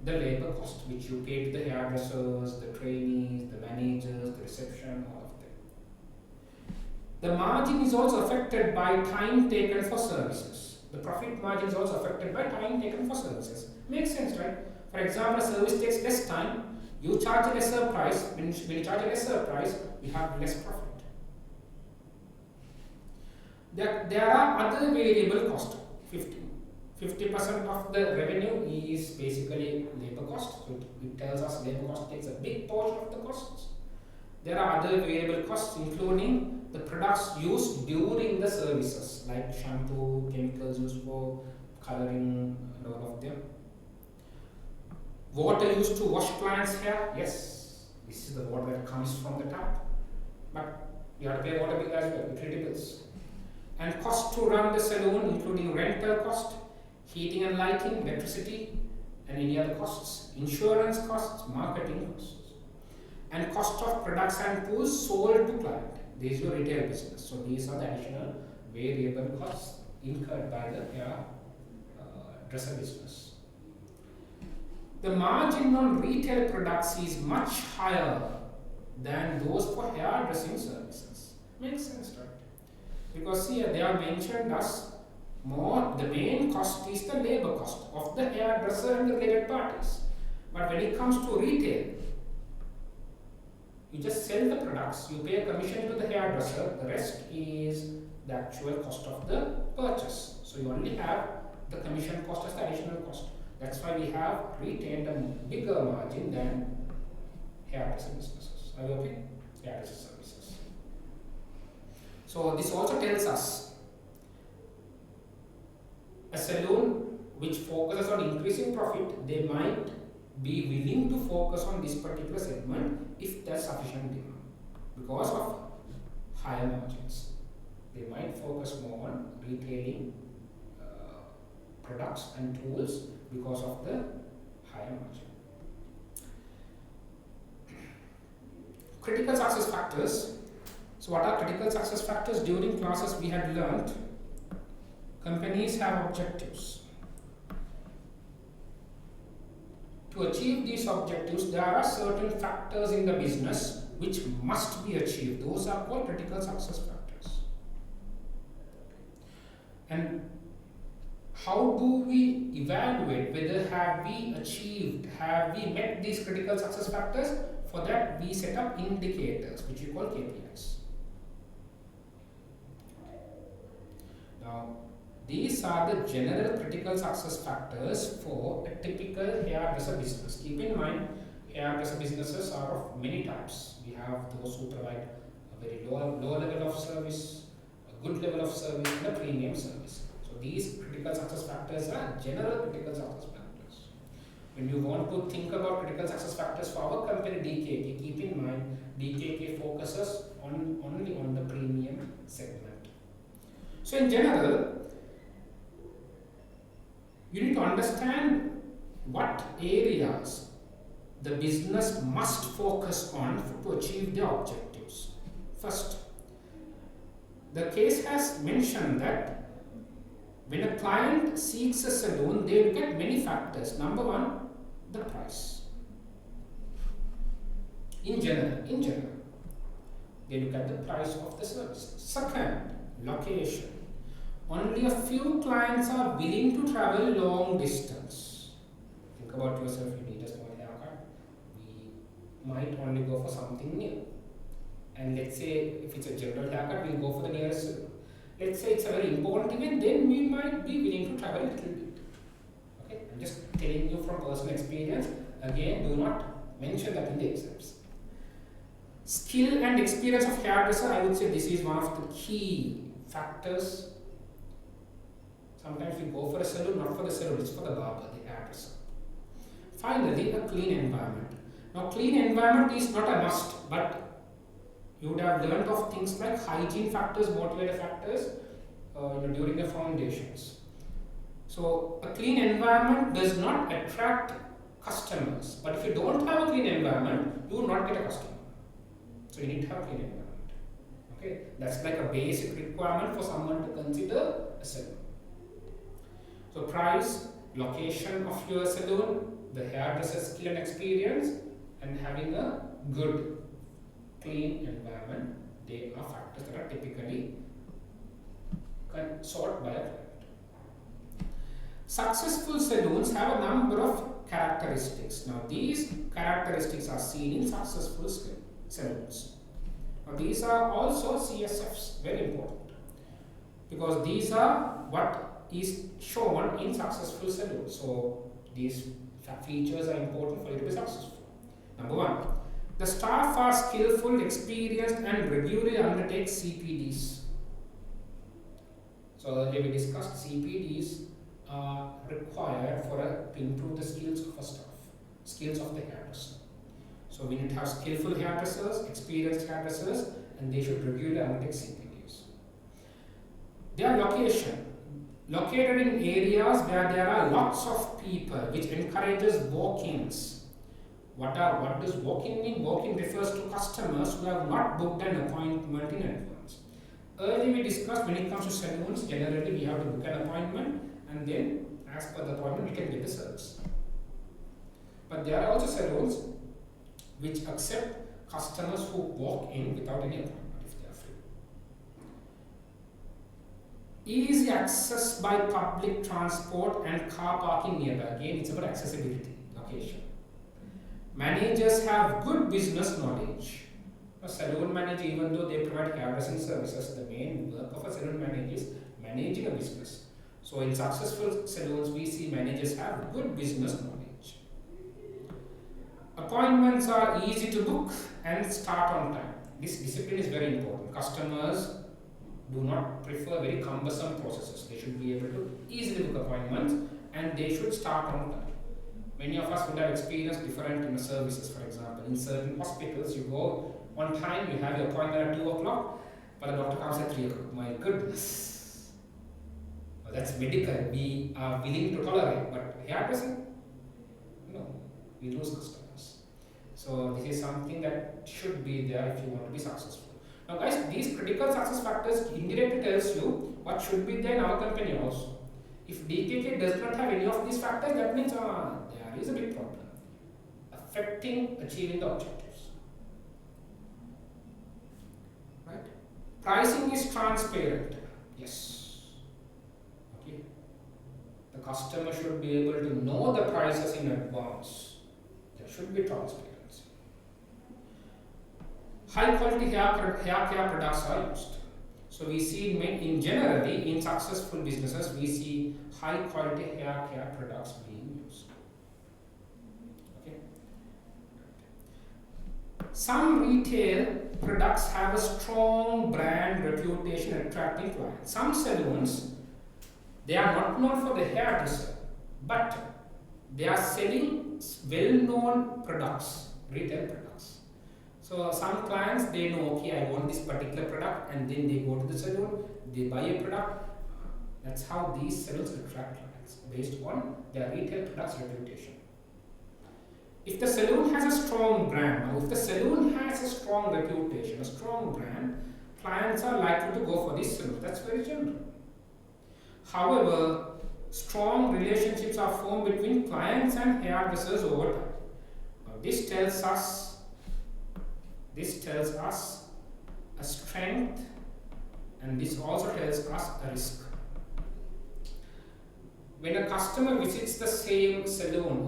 the labor cost, which you pay to the hairdressers, the trainees, the managers, the reception, all of them. The margin is also affected by time taken for services. The profit margin is also affected by time taken for services. Makes sense, right? For example, a service takes less time, you charge a lesser price. When you charge a lesser price, you have less profit. There are other variable costs. 50% of the revenue is basically labor cost. So it tells us labor cost takes a big portion of the costs. There are other variable costs, including the products used during the services, like shampoo, chemicals used for coloring, and all of them. Water used to wash clients' hair. Yes, this is the water that comes from the tap. But you have to pay water bill as well, utility bills. And cost to run the salon, including rental cost, heating and lighting, electricity, and any other costs, insurance costs, marketing costs, and cost of products and tools sold to client. This is your retail business. So these are the additional variable costs incurred by the hairdresser business. The margin on retail products is much higher than those for hairdressing services. Makes sense, right? Because here they are mentioned as the main cost is the labor cost of the hairdresser and the related parties. But when it comes to retail, you just sell the products, you pay a commission to the hairdresser, the rest is the actual cost of the purchase. So you only have the commission cost as the additional cost. That's why we have retained a bigger margin than hairdresser businesses. Are you okay? Hairdresser services. So this also tells us a salon which focuses on increasing profit, they might be willing to focus on this particular segment if there's sufficient demand because of higher margins. They might focus more on retailing products and tools because of the higher margin. Critical success factors. So what are critical success factors? During classes we had learned companies have objectives. To achieve these objectives, there are certain factors in the business which must be achieved. Those are called critical success factors. And how do we evaluate whether have we met these critical success factors? For that, we set up indicators, which we call KPIs. Now, these are the general critical success factors for a typical hairdresser business. Keep in mind, hairdresser businesses are of many types. We have those who provide a very low level of service, a good level of service, and a premium service. So these critical success factors are general critical success factors. When you want to think about critical success factors for our company DKK, keep in mind DKK focuses only on the premium segment. So in general, you need to understand what areas the business must focus on to achieve their objectives. First, the case has mentioned that when a client seeks a salon, they look at many factors. Number one, the price. In general, they look at the price of the service. Second, location. Only a few clients are willing to travel long distance. Think about yourself, you need a small haircut. We might only go for something new. And let's say if it's a general haircut, we'll go for the nearest salon. Let's say it's a very important event, then we might be willing to travel a little bit. Okay, I'm just telling you from personal experience. Again, do not mention that in the exams. Skill and experience of hairdresser, I would say this is one of the key factors. Sometimes we go for a salon, not for the salon, it's for the barber, the hairdresser. Finally, a clean environment. Now, clean environment is not a must, but you would have learned of things like hygiene factors, motivator factors during the foundations. So, a clean environment does not attract customers, but if you don't have a clean environment, you will not get a customer. So you need to have clean environment. Okay, that's like a basic requirement for someone to consider a salon. So price, location of your salon, the hairdresser skill and experience, and having a good clean environment, they are factors that are typically sought by a client. Successful salons have a number of characteristics. Now these characteristics are seen in successful salons. Now these are also CSFs, very important, because these are what is shown in successful salons. So these features are important for you to be successful. Number one, the staff are skillful, experienced, and regularly undertake CPDs. So earlier we discussed CPDs are required to improve the skills of a staff, skills of the hairdresser. So we need to have skillful hairdressers, experienced hairdressers, and they should regularly undertake CPDs. Their location, located in areas where there are lots of people, which encourages walk-ins. What does walk-in mean? Walk-in refers to customers who have not booked an appointment in advance. Earlier we discussed when it comes to salons, generally we have to book an appointment, and then as per the appointment we can get the service. But there are also salons which accept customers who walk in without any appointment if they are free. Easy access by public transport and car parking nearby. Again, it's about accessibility, location. Managers have good business knowledge. A salon manager, even though they provide hairdressing services, the main work of a salon manager is managing a business. So in successful salons, we see managers have good business knowledge. Appointments are easy to book and start on time. This discipline is very important. Customers do not prefer very cumbersome processes. They should be able to easily book appointments, and they should start on time. Many of us would have experienced different services. For example, in certain hospitals, you go on time, you have your appointment at 2 o'clock, but the doctor comes at 3 o'clock. My goodness. Well, that's medical. We are willing to tolerate, but hairdressing, no, we lose customers. So this is something that should be there if you want to be successful. Now guys, these critical success factors indirectly tells you what should be there in our company also. If DKK does not have any of these factors, that means there is a big problem affecting achieving the objectives. Right? Pricing is transparent. Yes. Okay. The customer should be able to know the prices in advance. There should be transparency. High quality hair care products are used. So we see generally in successful businesses, we see high quality hair care products being used. Okay. Some retail products have a strong brand reputation attracting clients. Some salons, they are not known for the hairdresser, but they are selling well-known products, retail products. So some clients, they know, okay, I want this particular product, and then they go to the salon, they buy a product. That's how these salons attract clients, based on their retail products reputation. If the salon has a strong brand, now if the salon has a strong reputation, a strong brand, clients are likely to go for this salon. That's very general. However, strong relationships are formed between clients and hairdressers over time. Now, this tells us a strength, and this also tells us a risk. When a customer visits the same salon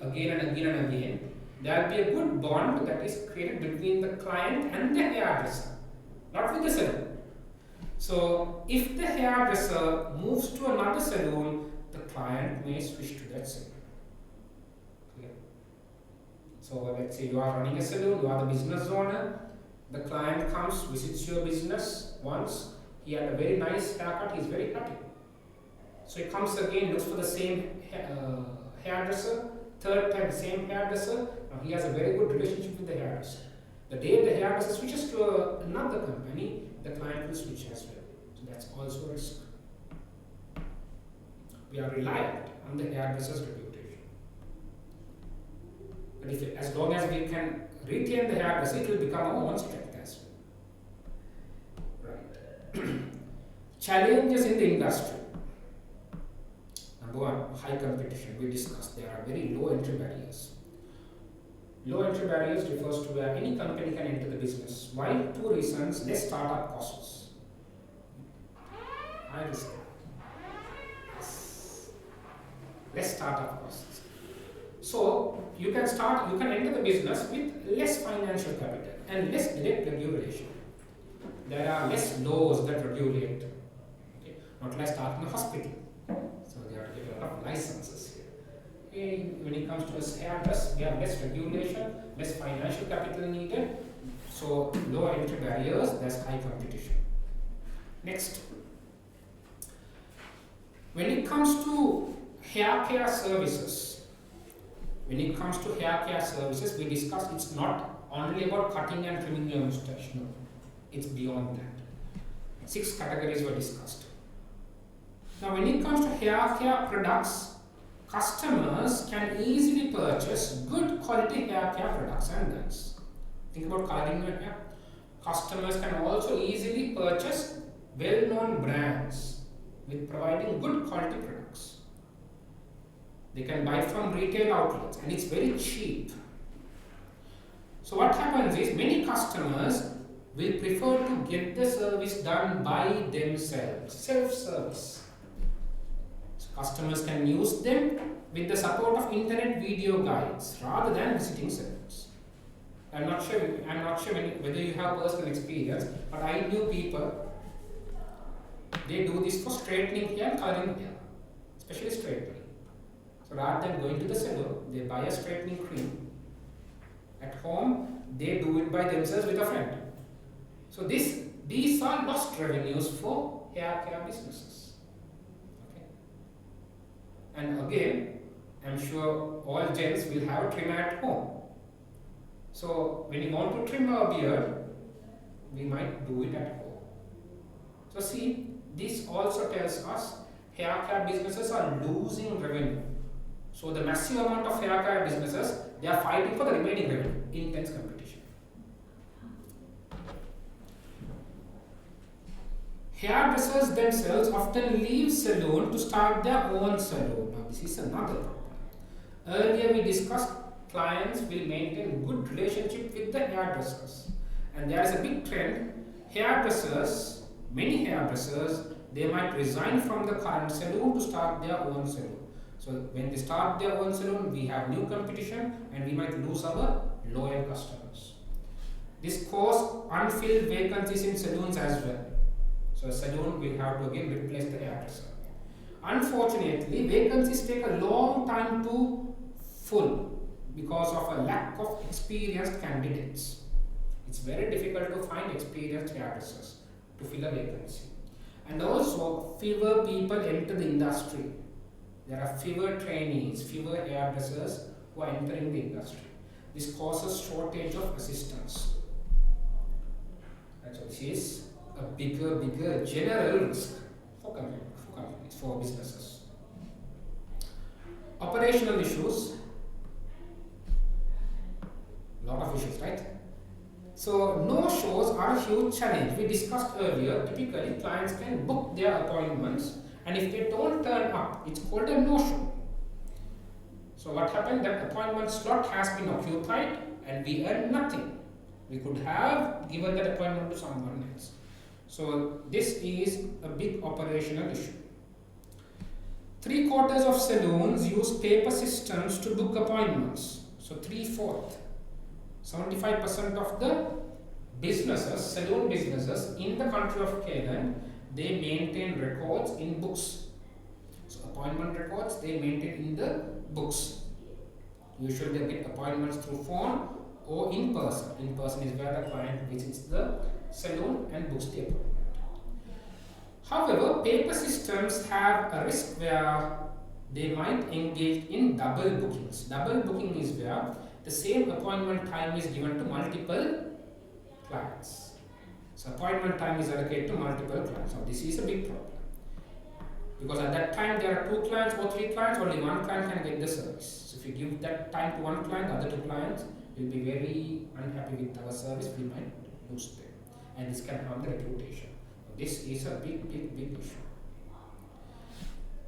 again and again and again, there will be a good bond that is created between the client and the hairdresser, not with the salon. So if the hairdresser moves to another salon, the client may switch to that salon. So let's say you are running a salon, you are the business owner, the client comes, visits your business once, he had a very nice haircut, he is very happy. So he comes again, looks for the same hairdresser, third time same hairdresser, now he has a very good relationship with the hairdresser. The day the hairdresser switches to another company, the client will switch as well. So that's also a risk. We are reliant on the hairdresser's reputation. But as long as we can retain the hairdresser, it will become our own strength as well. Right. Challenges in the industry. Number one, high competition. We discussed there are very low entry barriers. Low entry barriers refers to where any company can enter the business. Why? Two reasons: less startup costs. High risk. Less startup costs. So you can enter the business with less financial capital and less direct regulation. There are less laws that regulate. Okay? Not like starting a hospital. So they have to get a lot of licenses here. When it comes to a hairdress, we have less regulation, less financial capital needed. So low entry barriers, there's high competition. Next, when it comes to hair care services, we discussed it's not only about cutting and trimming your mustache. No, it's beyond that. 6 categories were discussed. Now, when it comes to hair care products, customers can easily purchase good quality hair care products and brands. Think about coloring your hair. Customers can also easily purchase well-known brands with providing good quality products. They can buy from retail outlets and it's very cheap. So what happens is many customers will prefer to get the service done by themselves, self-service. So customers can use them with the support of internet video guides rather than visiting salons. I'm not sure whether you have personal experience, but I knew people, they do this for straightening hair and coloring hair, especially straightening. So rather than going to the salon, they buy a straightening cream. At home, they do it by themselves with a friend. So these are lost revenues for hair care businesses. Okay. And again, I'm sure all gents will have a trimmer at home. So when you want to trim our beard, we might do it at home. So see, this also tells us hair care businesses are losing revenue. So the massive amount of hair care businesses, they are fighting for the remaining revenue. Intense competition. Hairdressers themselves often leave salon to start their own salon. Now this is another problem. Earlier we discussed clients will maintain good relationship with the hairdressers. And there is a big trend. Many hairdressers, they might resign from the current salon to start their own salon. So when they start their own salon, we have new competition and we might lose our loyal customers. This causes unfilled vacancies in salons as well. So a salon will have to again replace the hairdresser. Unfortunately, vacancies take a long time to fill because of a lack of experienced candidates. It's very difficult to find experienced hairdressers to fill a vacancy. And also, fewer people enter the industry. There are fewer trainees, fewer hairdressers who are entering the industry. This causes shortage of assistants. And so this is a bigger general risk for companies, for businesses. Operational issues. A lot of issues, right? So no-shows are a huge challenge. We discussed earlier, typically clients can book their appointments and if they don't turn up, it's called a no-show. So what happened? That appointment slot has been occupied and we earn nothing. We could have given that appointment to someone else. So this is a big operational issue. 3/4 of salons use paper systems to book appointments. So 3/4. 75% of the businesses, salon businesses in the country of Kayland, they maintain records in books. So appointment records, they maintain in the books. Usually they get appointments through phone or in person. In person is where the client visits the salon and books the appointment. However, paper systems have a risk where they might engage in double bookings. Double booking is where the same appointment time is given to multiple clients. So appointment time is allocated to multiple clients. Now this is a big problem. Because at that time there are 2 clients or 3 clients, only one client can get the service. So if you give that time to one client, the other 2 clients, will be very unhappy with our service, we might lose them. And this can harm the reputation. This is a big issue.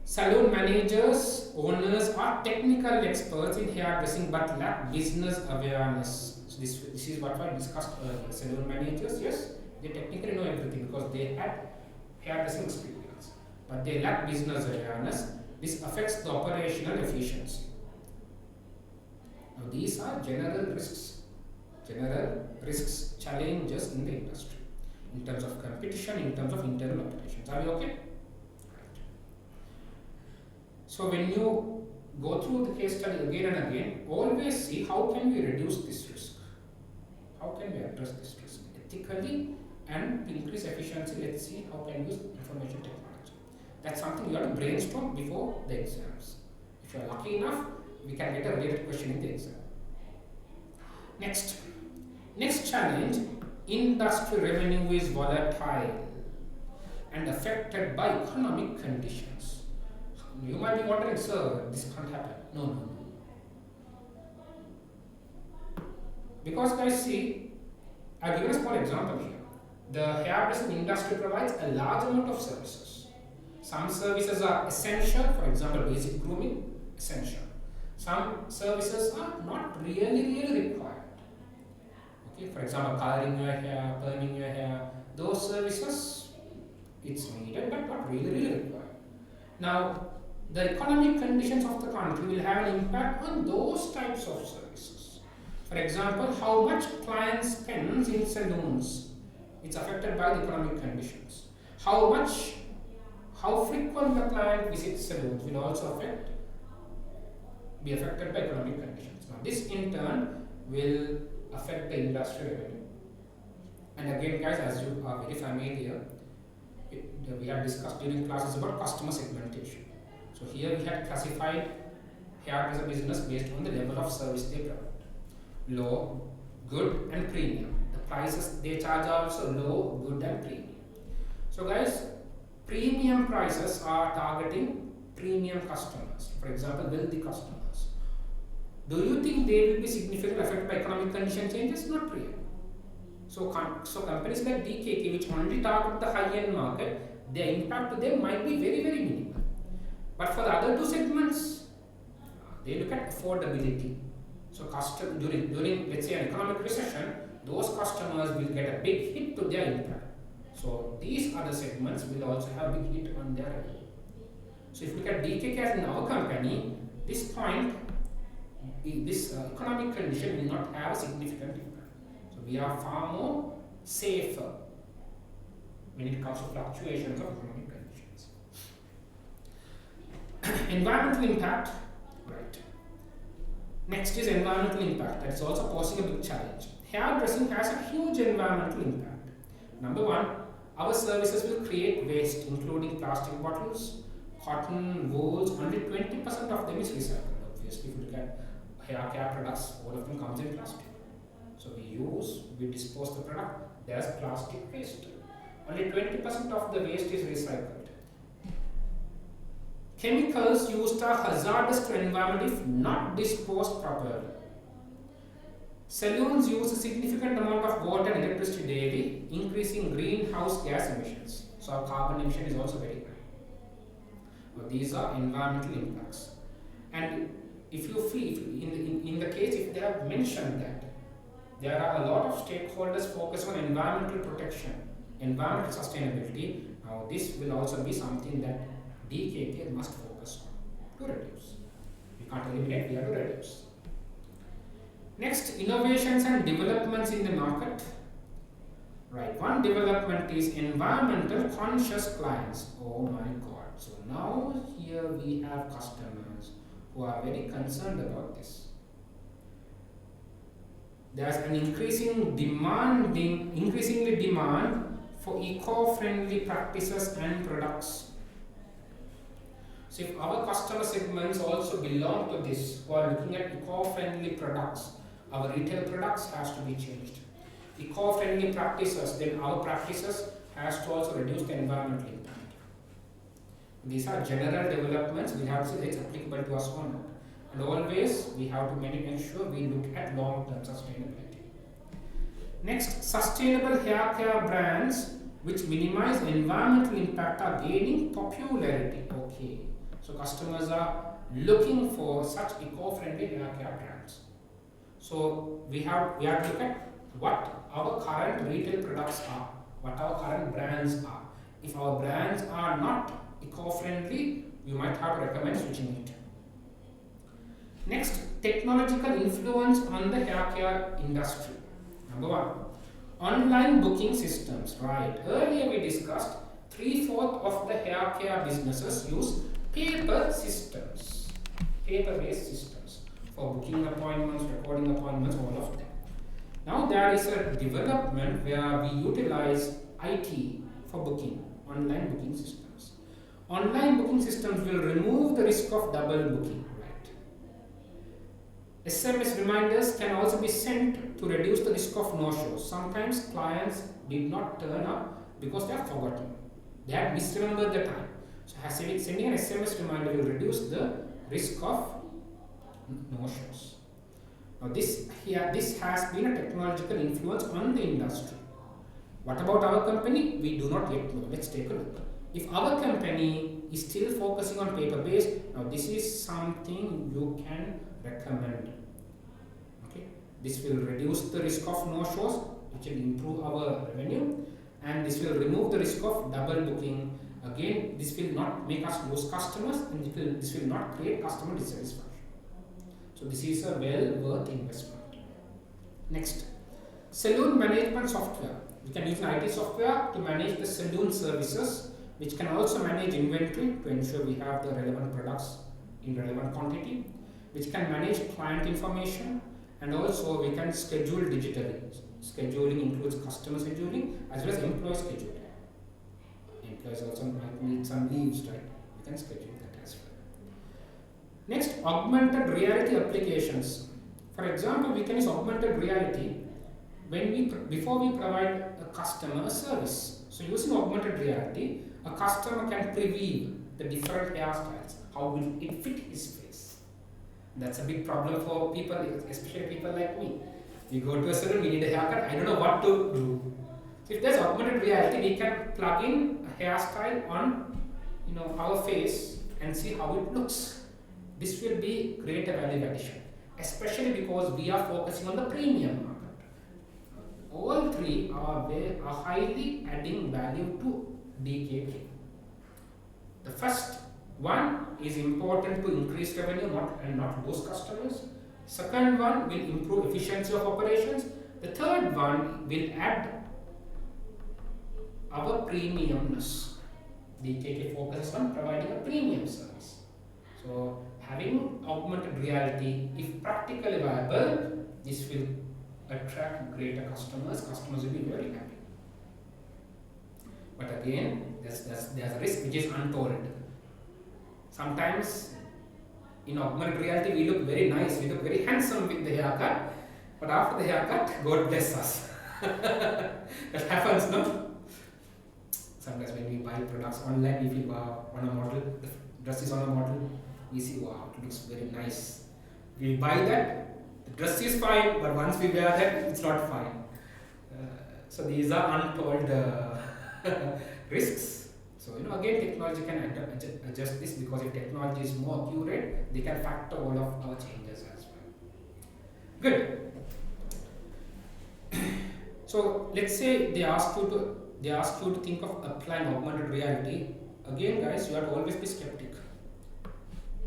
Salon managers, owners are technical experts in hairdressing but lack business awareness. So this is what I discussed earlier. Salon managers, yes, they technically know everything because they had hairdressing experience, but they lack business awareness. This affects the operational efficiency. Now these are general risks, challenges in the industry, in terms of competition, in terms of internal operations. Are we okay? Right. So when you go through the case study again and again, always see how can we reduce this risk? How can we address this risk ethically and to increase efficiency? Let's see how can we use information technology. That's something you have to brainstorm before the exams. If you are lucky enough, we can get a related question in the exam. Next challenge, industry revenue is volatile and affected by economic conditions. You might be wondering, sir, this can't happen. No. Because guys, see, I've given a small example here. The hairdressing industry provides a large amount of services. Some services are essential, for example, basic grooming, essential. Some services are not really required. Okay, for example, coloring your hair, perming your hair, those services, it's needed but not really required. Now, the economic conditions of the country will have an impact on those types of services. For example, how much client spends in salons, it's affected by the economic conditions. How frequent the client visits salons will also be affected by economic conditions. Now, this in turn will affect the industry revenue. And again, guys, as you are very familiar, we have discussed during classes about customer segmentation. So here we have classified hairdresser business based on the level of service they provide. Low, good and premium. The prices they charge are also low, good and premium. So guys, premium prices are targeting premium customers. For example, wealthy customers. Do you think they will be significantly affected by economic condition changes? Not really. So companies like DKK, which only target the high-end market, their impact to them might be very minimal. But for the other two segments, they look at affordability. So during let's say an economic recession, those customers will get a big hit to their impact. So these other segments will also have a big hit on their revenue. So if you look at DKK as in our company, this economic condition will not have a significant impact. So we are far more safer when it comes to fluctuations of economic conditions. Environmental impact, right. Next is environmental impact. That is also posing a big challenge. Hairdressing has a huge environmental impact. Number one, our services will create waste, including plastic bottles, cotton, wools. Only 20% of them is recycled. Obviously, if you look at hair care products, all of them comes in plastic. So we dispose the product, there's plastic waste. Only 20% of the waste is recycled. Chemicals used are hazardous to environment if not disposed properly. Salons use a significant amount of water and electricity daily, increasing greenhouse gas emissions. So our carbon emission is also very high. Well, these are environmental impacts. And if you feel, in the case, if they have mentioned that there are a lot of stakeholders focused on environmental protection, environmental sustainability, now this will also be something that DKK must focus on to reduce. We can't eliminate, we have to reduce. Next, innovations and developments in the market. Right, one development is environmental conscious clients. Oh my God. So now here we have customers who are very concerned about this. There's an increasingly demand for eco-friendly practices and products. So if our customer segments also belong to this, who are looking at eco-friendly products, our retail products has to be changed. Eco-friendly practices, then our practices has to also reduce the environmental impact. These are general developments. We have to say it's applicable to us or not. And always we have to make sure we look at long-term sustainability. Next, sustainable hair care brands which minimize environmental impact are gaining popularity. Okay, so customers are looking for such eco-friendly hair care brands. So we have to look at what our current retail products are, what our current brands are. If our brands are not eco-friendly, we might have to recommend switching it. Next, technological influence on the hair care industry. Number one, online booking systems. Right. Earlier we discussed 3/4 of the hair care businesses use paper systems, paper-based systems for booking appointments, recording appointments, all of them. Now there is a development where we utilize IT for booking, online booking systems. Online booking systems will remove the risk of double booking. SMS reminders can also be sent to reduce the risk of no-shows. Sometimes clients did not turn up because they have forgotten. They had misremembered the time. So sending an SMS reminder will reduce the risk of no-shows. Now this has been a technological influence on the industry. What about our company? We do not yet know. Let's take a look. If our company is still focusing on paper-based, now this is something you can recommend. Okay, this will reduce the risk of no-shows, which will improve our revenue, and this will remove the risk of double booking. Again, this will not make us lose customers, and this will not create customer dissatisfaction. So this is a well worth investment. Next, salon management software. We can use an IT software to manage the salon services, which can also manage inventory to ensure we have the relevant products in relevant quantity, which can manage client information, and also we can schedule digitally. Scheduling includes customer scheduling as well as employee scheduling. Employees also might need some leaves, right? We can schedule that as well. Next, augmented reality applications. For example, we can use augmented reality before we provide a customer a service. So using augmented reality, a customer can preview the different hairstyles. How will it fit his face? That's a big problem for people, especially people like me. We go to a salon, we need a haircut, I don't know what to do. So if there's augmented reality, we can plug in a hairstyle on our face and see how it looks. This will be greater value addition, especially because we are focusing on the premium market. All three are highly adding value to DKK. The first one is important to increase revenue and not lose customers. Second one will improve efficiency of operations. The third one will add our premiumness. DKK focuses on providing a premium service. So having augmented reality, if practically viable, this will attract greater customers. Customers will be very happy. But again, there's a risk which is untold. Sometimes in augmented reality we look very nice, we look very handsome with the haircut, but after the haircut, God bless us. That happens, no? Sometimes when we buy products online, we feel wow, on a model, the dress is on a model, we see wow, it looks very nice. We buy that, the dress is fine, but once we wear that, it's not fine. So these are untold risks. So again, technology can adjust this, because if technology is more accurate, they can factor all of our changes as well. Good. So let's say they ask you to think of applying augmented reality. Again, guys, you have to always be skeptic.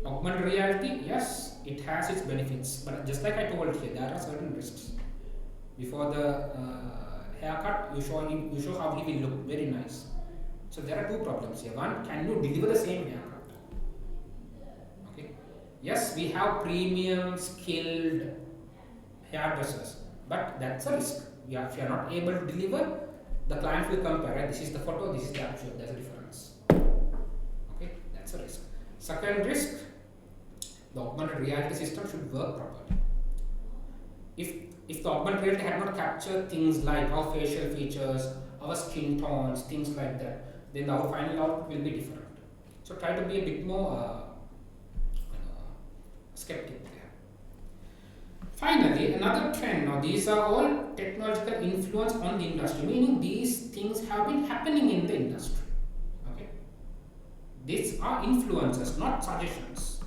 Augmented reality, yes, it has its benefits, but just like I told here, there are certain risks. Before the haircut, you show how he will look, very nice. So there are two problems here. One, can you deliver the same haircut? Okay. Yes, we have premium skilled hairdressers, but that's a risk. If you are not able to deliver, the client will compare, right? This is the photo, this is the actual, there's a difference. Okay, that's a risk. Second risk, the augmented reality system should work properly. If the augmented reality had not captured things like our facial features, our skin tones, things like that, then our final output will be different. So try to be a bit more skeptic. another trend. Now these are all technological influence on the industry, meaning these things have been happening in the industry. Okay, these are influences, not suggestions.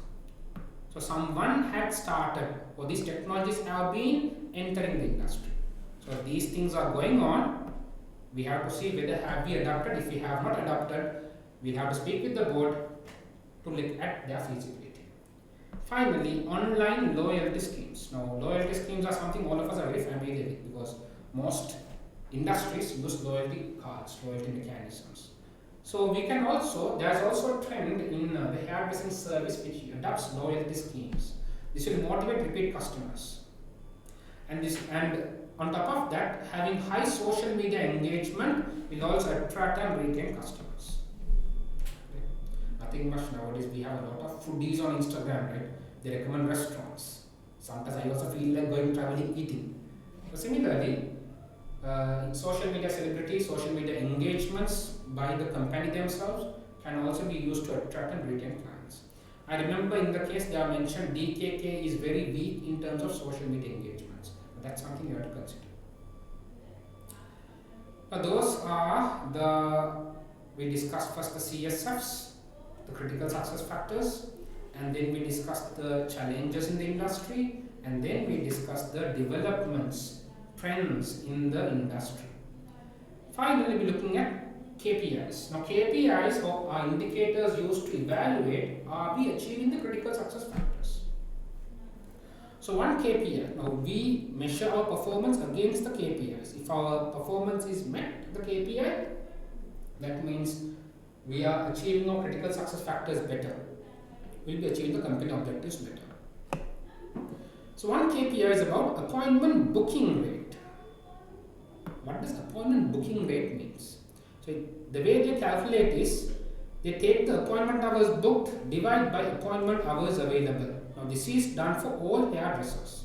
So someone had started, or these technologies have been entering the industry. So these things are going on. We have to see whether have we adopted. If we have not adopted, we have to speak with the board to look at their feasibility. Finally, online loyalty schemes. Now, loyalty schemes are something all of us are very familiar with because most industries use loyalty cards, loyalty mechanisms. So we can also, there's also a trend in the hairdressing service which adopts loyalty schemes. This will motivate repeat customers. And on top of that, having high social media engagement will also attract and retain customers. Nothing much nowadays. We have a lot of foodies on Instagram, right? They recommend restaurants. Sometimes I also feel like going traveling, eating. So similarly, in social media celebrities, social media engagements by the company themselves can also be used to attract and retain clients. I remember in the case they are mentioned DKK is very weak in terms of social media engagements. That's something you have to consider. Now those are we discussed first the CSFs, the critical success factors, and then we discussed the challenges in the industry, and then we discussed the developments, trends in the industry. Finally, we're looking at KPIs. Now KPIs are indicators used to evaluate are we achieving the critical success factors. So one KPI, now we measure our performance against the KPIs. If our performance is met, the KPI, that means we are achieving our critical success factors better. We'll be achieving the company objectives better. So one KPI is about appointment booking rate. What does appointment booking rate means? So the way they calculate is, they take the appointment hours booked, divide by appointment hours available. Now this is done for all hairdressers.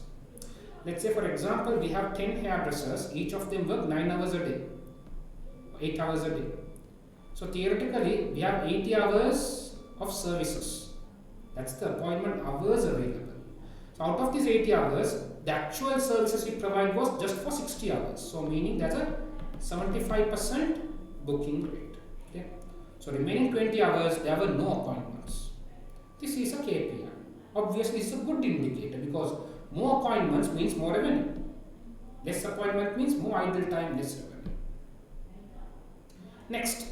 Let's say for example, we have 10 hairdressers, each of them work 9 hours a day, 8 hours a day. So theoretically, we have 80 hours of services. That's the appointment hours available. So out of these 80 hours, the actual services we provide was just for 60 hours. So meaning that's a 75% booking rate. Okay? So remaining 20 hours, there were no appointments. This is a KPI. Obviously, it's a good indicator because more appointments means more revenue. Less appointment means more idle time, less revenue. Next,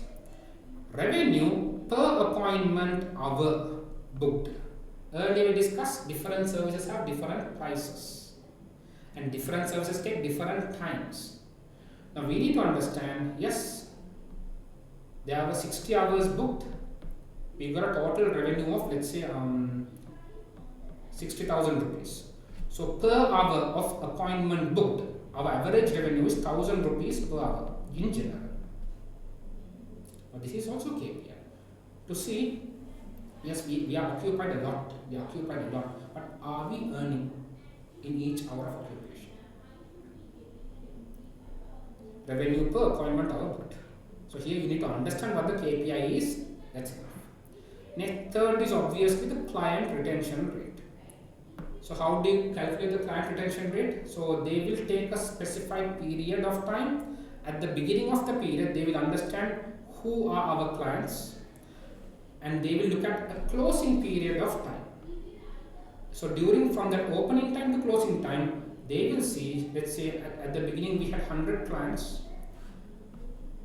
revenue per appointment hour booked. Earlier we discussed different services have different prices and different services take different times. Now we need to understand, yes, there were 60 hours booked. We got a total revenue of let's say 60,000 rupees. So per hour of appointment booked, our average revenue is 1,000 rupees per hour in general. Now this is also KPI. To see, yes, we are occupied a lot, but are we earning in each hour of occupation? Revenue per appointment hour booked. So here you need to understand what the KPI is, that's enough. Next, third is obviously the client retention rate. So how do you calculate the client retention rate? So they will take a specified period of time. At the beginning of the period, they will understand who are our clients and they will look at a closing period of time. So from that opening time to closing time, they will see, let's say at the beginning we had 100 clients.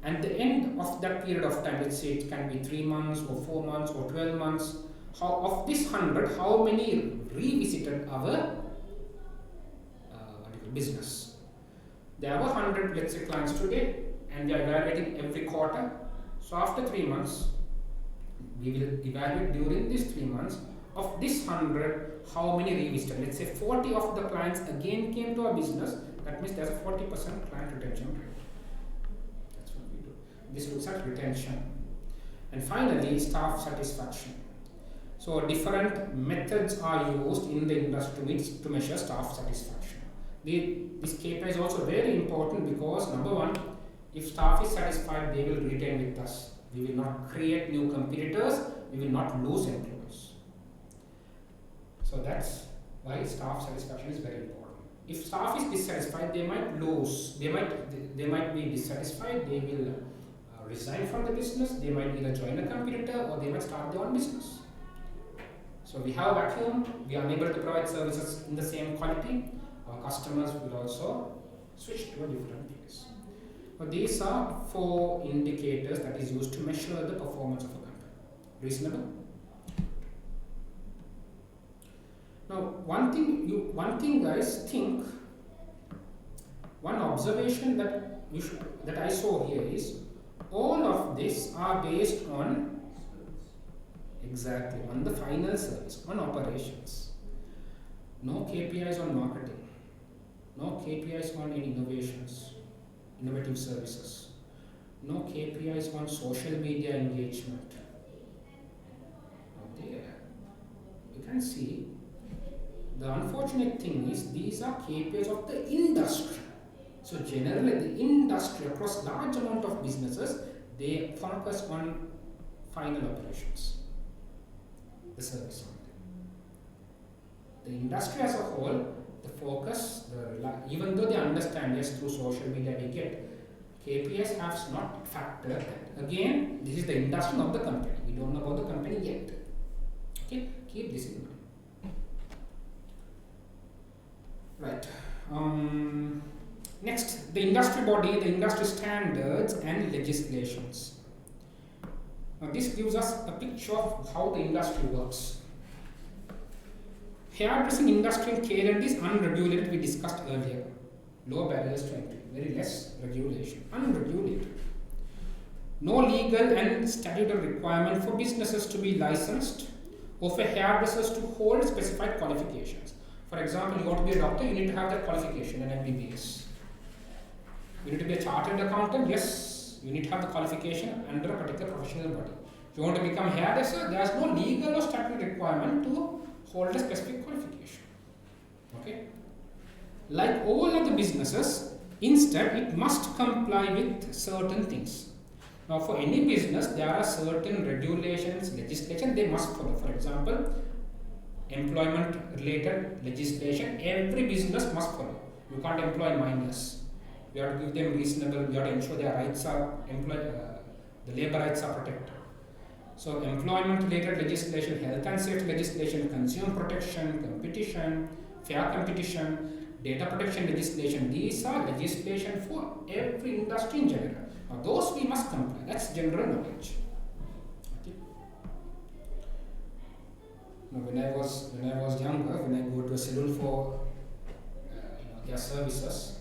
At the end of that period of time, let's say it can be 3 months or 4 months or 12 months, of this 100, how many revisited our business? There were 100, let's say, clients today, and we are evaluating every quarter. So after 3 months, we will evaluate during these 3 months of this 100, how many revisited. Let's say 40 of the clients again came to our business. That means there's a 40% client retention rate. That's what we do. This looks at retention. And finally, staff satisfaction. So different methods are used in the industry to measure staff satisfaction. This KPI is also very important because number one, if staff is satisfied, they will retain with us. We will not create new competitors. We will not lose employees. So that's why staff satisfaction is very important. If staff is dissatisfied, they might lose. They might be dissatisfied. They will resign from the business. They might either join a competitor or they might start their own business. So we have a vacuum. We are unable to provide services in the same quality. Our customers will also switch to a different place. But these are 4 indicators that is used to measure the performance of a company. Reasonable? Now, one thing, guys, think. One observation that I saw here is all of this are based on on the final service, on operations. No KPIs on marketing. No KPIs on any innovative services. No KPIs on social media engagement. Now there, you can see the unfortunate thing is these are KPIs of the industry. So generally the industry across large amount of businesses, they focus on final operations, the service only. The industry as a whole, the focus, even though they understand, yes, through social media we get, KPIs have not factored that. Again, this is the industry of the company. We don't know about the company yet. Okay, keep this in mind. Right. Next, the industry body, the industry standards and legislations. Now, this gives us a picture of how the industry works. Hairdressing industry in Kayland is unregulated, we discussed earlier. Low barriers to entry, very less regulation, unregulated. No legal and statutory requirement for businesses to be licensed or for hairdressers to hold specified qualifications. For example, you want to be a doctor, you need to have that qualification, an MBBS. You need to be a chartered accountant, yes, you need to have the qualification under a particular professional body. If you want to become a hairdresser, there is no legal or statutory requirement to hold a specific qualification. Okay? Like all other businesses, instead it must comply with certain things. Now for any business, there are certain regulations, legislation they must follow. For example, employment related legislation, every business must follow. You can't employ minors. You have to give them reasonable, you have to ensure their rights are, the labor rights are protected. So employment related legislation, health and safety legislation, consumer protection, competition, fair competition, data protection legislation, these are legislation for every industry in general. Now those we must comply, that's general knowledge. Okay. Now when I was younger, when I go to a salon for their services,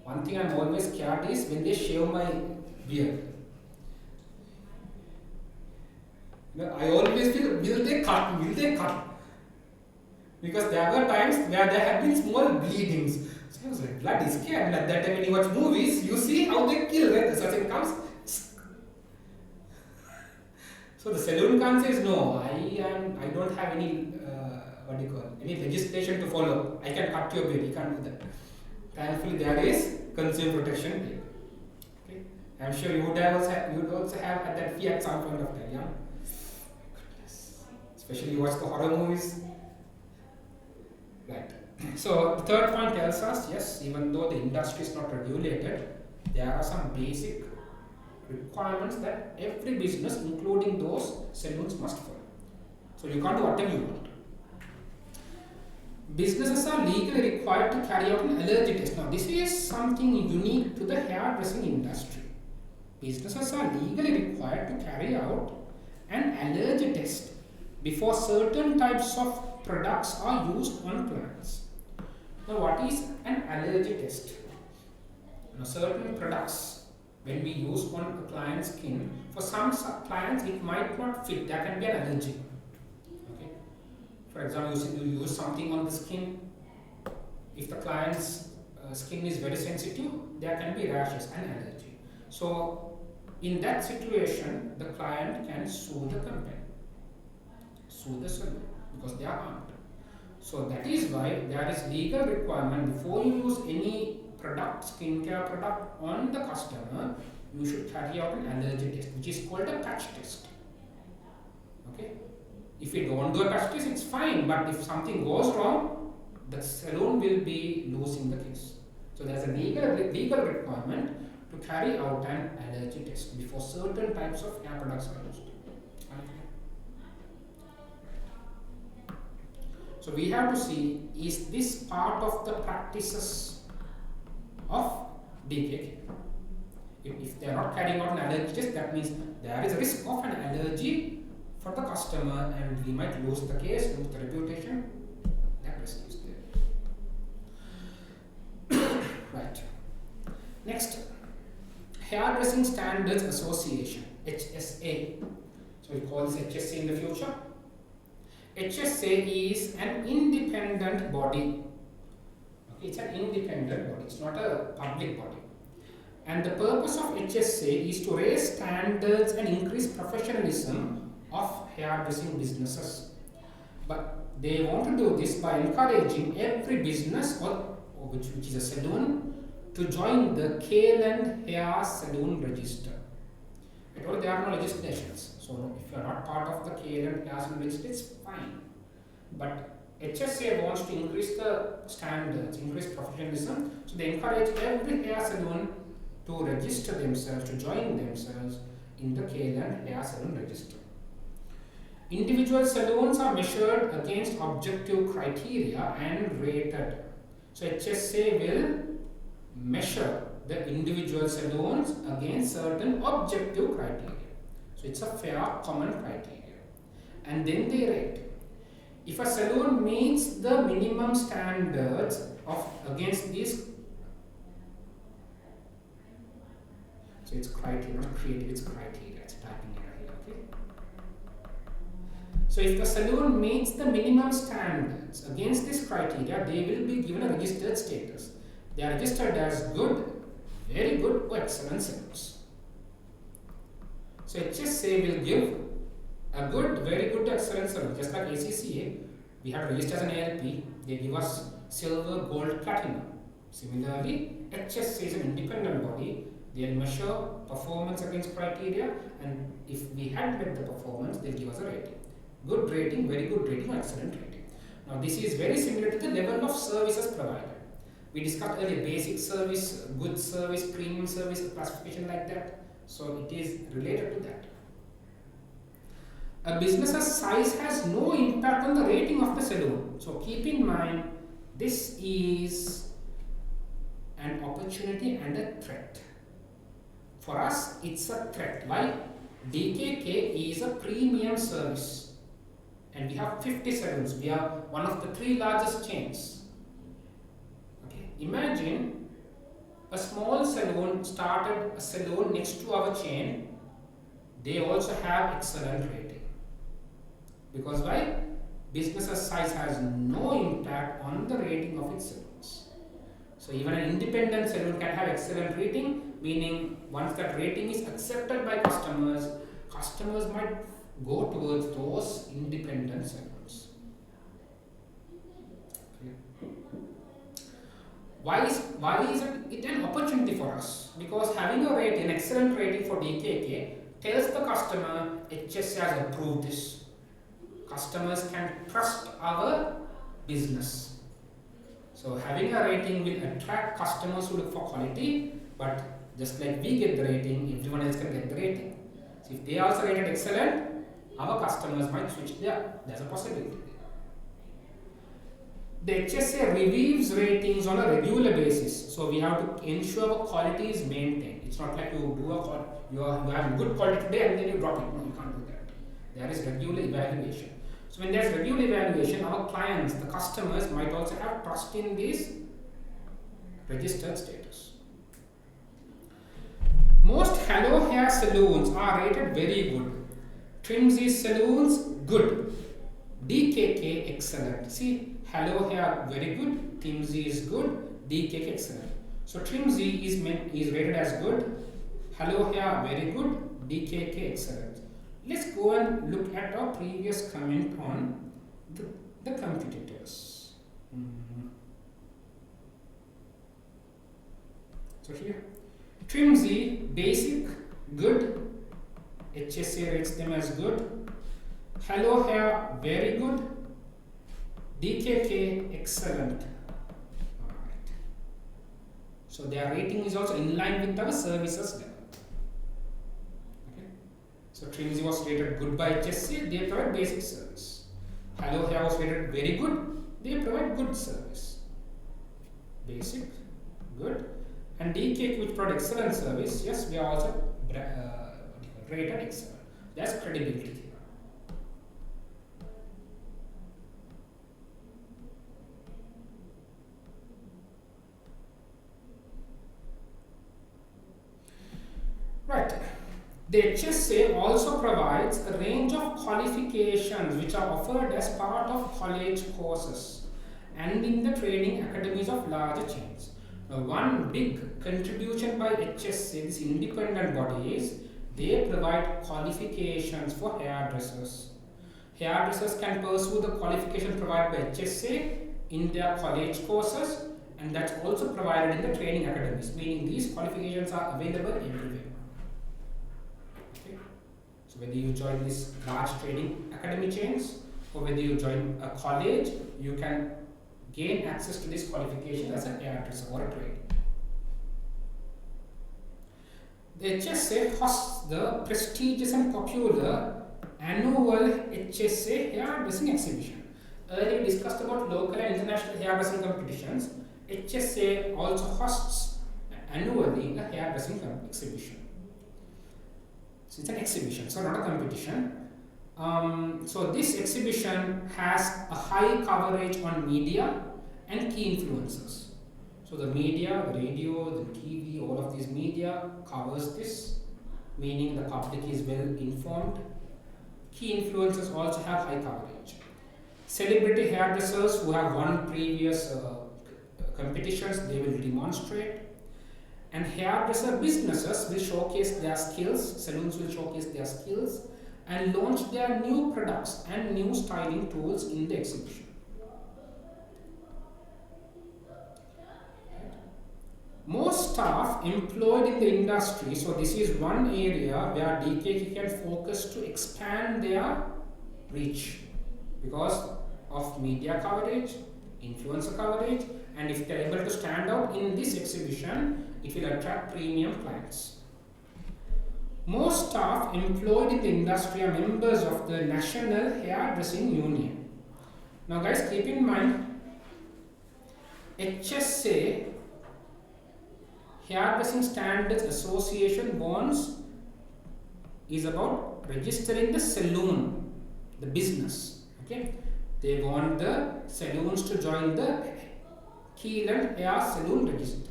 one thing I'm always scared is when they shave my beard. I always feel, will they cut? Will they cut? Because there were times where there have been small bleedings. So I was like, bloody scared. And at that time when you watch movies, you see how they kill, right? The surgeon comes. So the salon can says, no, I don't have any, any legislation to follow. I can cut your beard, you can't do that. Thankfully there is consumer protection here. Okay? I'm sure you would also have had that fee at some point of time, yeah? Especially you watch the horror movies. Right. So the third point tells us, yes, even though the industry is not regulated, there are some basic requirements that every business, including those salons, must follow. So you can't do whatever you want. Businesses are legally required to carry out an allergy test. Now this is something unique to the hairdressing industry. Businesses are legally required to carry out an allergy test before certain types of products are used on clients. Now what is an allergy test? Now certain products, when we use on a client's skin, for some clients it might not fit, there can be an allergy. Okay. For example, you use something on the skin, if the client's skin is very sensitive, there can be rashes and allergy. So in that situation, the client can sue the company, sue the salon, because they are harmed. So that is why there is legal requirement before you use any product, skincare product on the customer, you should carry out an allergy test, which is called a patch test. Okay. If you don't do a patch test, it's fine, but if something goes wrong, the salon will be losing the case. So there's a legal requirement to carry out an allergy test before certain types of hair products are used. So we have to see, is this part of the practices of DKK? If they are not carrying out an allergy test, that means there is a risk of an allergy for the customer and he might lose the case, lose the reputation. That risk is there. Right. Next, Hairdressing Standards Association, HSA. So we call this HSA in the future. HSA is an independent body. Okay, it's an independent body, it's not a public body. And the purpose of HSA is to raise standards and increase professionalism of hairdressing businesses. But they want to do this by encouraging every business which is a salon to join the Kayland Hair Salon Register. Because there are no legislations. So if you are not part of the Kayland Hair Salon Register, it's fine. But HSA wants to increase the standards, increase professionalism. So they encourage every hair salon to register themselves, to join themselves in the Kayland Hair Salon Register. Individual salons are measured against objective criteria and rated. So HSA will measure the individual salons against certain objective criteria. So it's a fair common criteria. And then they rate. If a salon meets the minimum standards of against these, so it's criteria, not creative, it's criteria, it's typing error here, okay? So if the salon meets the minimum standards against this criteria, they will be given a registered status. They are registered as good, very good or excellent salons. So HSA will give a good, very good, excellent salon. Just like ACCA, we have registered as an ALP, they give us silver, gold, platinum. Similarly, HSA is an independent body. They will measure performance against criteria, and if we had met the performance, they'll give us a rating. Good rating, very good rating, or excellent rating. Now this is very similar to the level of services provided. We discussed earlier basic service, good service, premium service, classification like that. So it is related to that. A business's size has no impact on the rating of the salon. So keep in mind, this is an opportunity and a threat. For us, it's a threat. Why? DKK is a premium service. And we have 50 salons. We are one of the 3 largest chains. Okay. Imagine a small salon started a salon next to our chain. They also have excellent rating. Because why? Business's size has no impact on the rating of its salons. So even an independent salon can have excellent rating, meaning once that rating is accepted by customers, customers might go towards those independent salons. Okay. Why is it an opportunity for us? Because having a rating, an excellent rating for DKK tells the customer HSA has approved this. Customers can trust our business. So having a rating will attract customers who look for quality, but just like we get the rating, everyone else can get the rating. So if they also rated excellent, our customers might switch there. There's a possibility. The HSA reviews ratings on a regular basis. So we have to ensure the quality is maintained. It's not like you have good quality today and then you drop it. No, you can't do that. There is regular evaluation. So when there's regular evaluation, our clients, the customers might also have trust in this registered status. Most Hello Hair salons are rated very good. Trimsy salons, good. DKK, excellent. See, Hello Hair, very good. Trimsy is good. DKK, excellent. So Trimsy is rated as good. Hello Hair, very good. DKK, excellent. Let's go and look at our previous comment on the competitors. So here, Trimsy, basic, good. HSA rates them as good. Hello Hair, very good. DKK, excellent. Alright. So their rating is also in line with our services level. Okay. So Trimsy was rated good by HSA, they provide basic service. Hello Hair was rated very good, they provide good service. Basic, good. And DKK, which provide excellent service, yes, we are also rated excellent. That's credibility here. Right. The HSA also provides a range of qualifications which are offered as part of college courses and in the training academies of larger chains. Now, one big contribution by HSA, this independent body, is they provide qualifications for hairdressers. Hairdressers can pursue the qualification provided by HSA in their college courses, and that's also provided in the training academies, meaning these qualifications are available everywhere. Okay. So whether you join these large training academy chains or whether you join a college, you can gain access to this qualification as a hairdresser or a trade. The HSA hosts the prestigious and popular annual HSA hairdressing exhibition. Earlier we discussed about local and international hairdressing competitions. HSA also hosts annually a hairdressing exhibition. So it's an exhibition, so not a competition. So this exhibition has a high coverage on media and key influencers. So the media, the radio, the TV, all of these media covers this, meaning the public is well informed. Key influencers also have high coverage. Celebrity hairdressers who have won previous competitions, they will demonstrate. And hairdresser businesses will showcase their skills, salons will showcase their skills and launch their new products and new styling tools in the exhibition. Most staff employed in the industry, so this is one area where DKK can focus to expand their reach because of media coverage, influencer coverage, and if they are able to stand out in this exhibition, it will attract premium clients. Most staff employed in the industry are members of the National Hairdressing Union. Now guys, keep in mind, HSA, Hairdressing Standards Association bonds is about registering the salon, the business. Okay, they want the salons to join the Kayland Hair Salon Register.